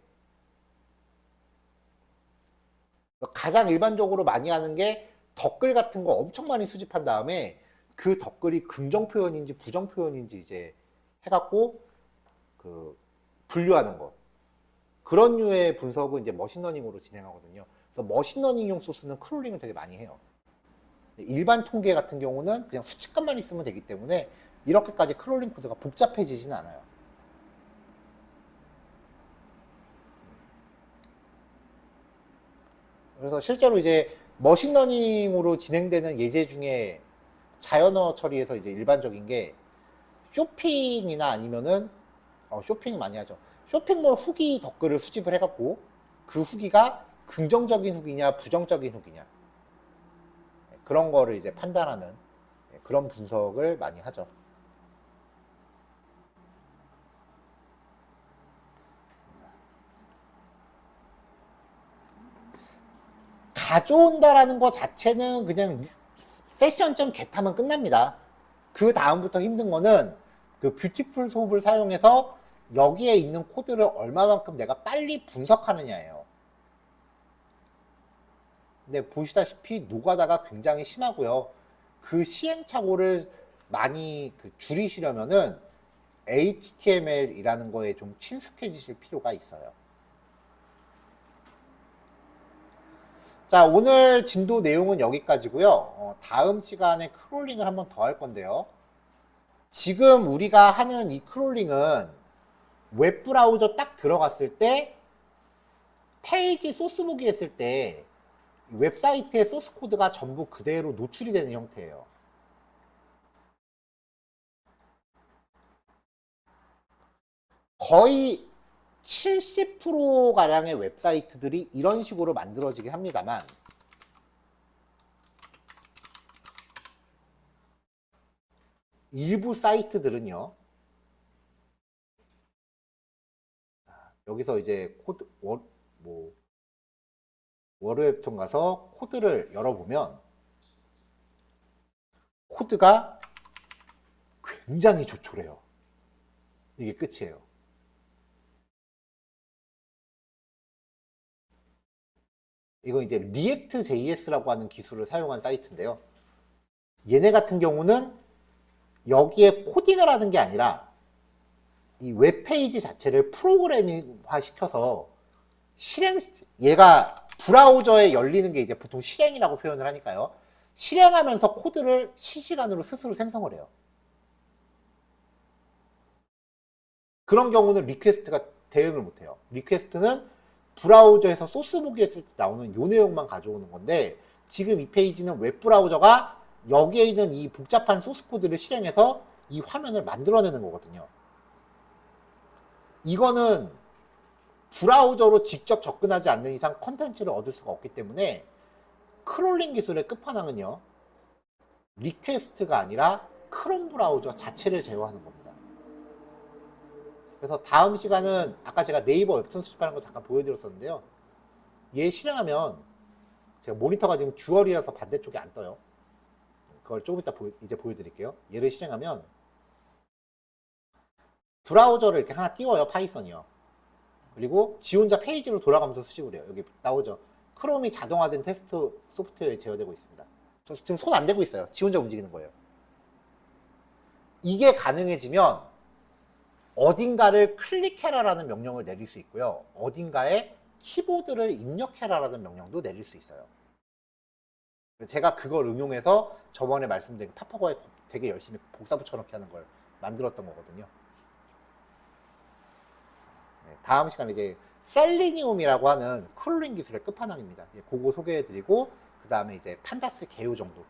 가장 일반적으로 많이 하는 게 덧글 같은 거 엄청 많이 수집한 다음에 그 덧글이 긍정 표현인지 부정 표현인지 이제 해갖고 분류하는 거. 그런 류의 분석은 이제 머신러닝으로 진행하거든요. 그래서 머신러닝용 소스는 크롤링을 되게 많이 해요. 일반 통계 같은 경우는 그냥 수치값만 있으면 되기 때문에 이렇게까지 크롤링 코드가 복잡해지진 않아요. 그래서 실제로 이제 머신러닝으로 진행되는 예제 중에 자연어 처리에서 이제 일반적인 게 쇼핑이나 아니면은 쇼핑 많이 하죠. 쇼핑몰 후기 덧글을 수집을 해갖고 그 후기가 긍정적인 후기냐 부정적인 후기냐 그런 거를 이제 판단하는 그런 분석을 많이 하죠. 가져온다라는 것 자체는 그냥 세션.get 하면 끝납니다. 그 다음부터 힘든 거는 그 뷰티풀 소업을 사용해서 여기에 있는 코드를 얼마만큼 내가 빨리 분석하느냐예요. 근데 보시다시피 노가다가 굉장히 심하고요. 그 시행착오를 많이 줄이시려면은 HTML이라는 거에 좀 친숙해지실 필요가 있어요. 자, 오늘 진도 내용은 여기까지고요. 다음 시간에 크롤링을 한번 더 할 건데요. 지금 우리가 하는 이 크롤링은 웹브라우저 딱 들어갔을 때 페이지 소스 보기 했을 때 웹사이트의 소스 코드가 전부 그대로 노출이 되는 형태예요. 거의 70%가량의 웹사이트들이 이런 식으로 만들어지긴 합니다만 일부 사이트들은요. 여기서 이제 코드 워드웹툰 가서 코드를 열어보면 코드가 굉장히 조촐해요. 이게 끝이에요. 이거 이제 리액트 JS라고 하는 기술을 사용한 사이트인데요. 얘네 같은 경우는 여기에 코딩을 하는 게 아니라 이 웹페이지 자체를 프로그래밍화 시켜서 얘가 브라우저에 열리는 게 이제 보통 실행이라고 표현을 하니까요. 실행하면서 코드를 실시간으로 스스로 생성을 해요. 그런 경우는 리퀘스트가 대응을 못해요. 리퀘스트는 브라우저에서 소스 보기 했을 때 나오는 요 내용만 가져오는 건데, 지금 이 페이지는 웹브라우저가 여기에 있는 이 복잡한 소스 코드를 실행해서 이 화면을 만들어내는 거거든요. 이거는 브라우저로 직접 접근하지 않는 이상 컨텐츠를 얻을 수가 없기 때문에 크롤링 기술의 끝판왕은요, 리퀘스트가 아니라 크롬 브라우저 자체를 제어하는 겁니다. 그래서 다음 시간은 아까 제가 네이버 웹툰 수집하는 거 잠깐 보여드렸었는데요. 얘 실행하면 제가 모니터가 지금 듀얼이라서 반대쪽에 안 떠요. 그걸 조금 이따 이제 보여드릴게요. 얘를 실행하면 브라우저를 이렇게 하나 띄워요. 파이썬이요. 그리고 지 혼자 페이지로 돌아가면서 수집을 해요. 여기 나오죠. 크롬이 자동화된 테스트 소프트웨어에 제어되고 있습니다. 저 지금 손 안 대고 있어요. 지 혼자 움직이는 거예요. 이게 가능해지면 어딘가를 클릭해라라는 명령을 내릴 수 있고요. 어딘가에 키보드를 입력해라라는 명령도 내릴 수 있어요. 제가 그걸 응용해서 저번에 말씀드린 파파고에 되게 열심히 복사 붙여넣기 하는 걸 만들었던 거거든요. 다음 시간에 이제 셀리니움이라고 하는 쿨링 기술의 끝판왕입니다. 그거 소개해드리고 그 다음에 이제 판다스 개요 정도,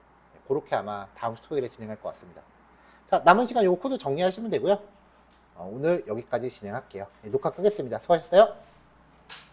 그렇게 아마 다음 스토리를 진행할 것 같습니다. 자, 남은 시간 요 코드 정리하시면 되고요. 오늘 여기까지 진행할게요. 녹화 끄겠습니다. 수고하셨어요.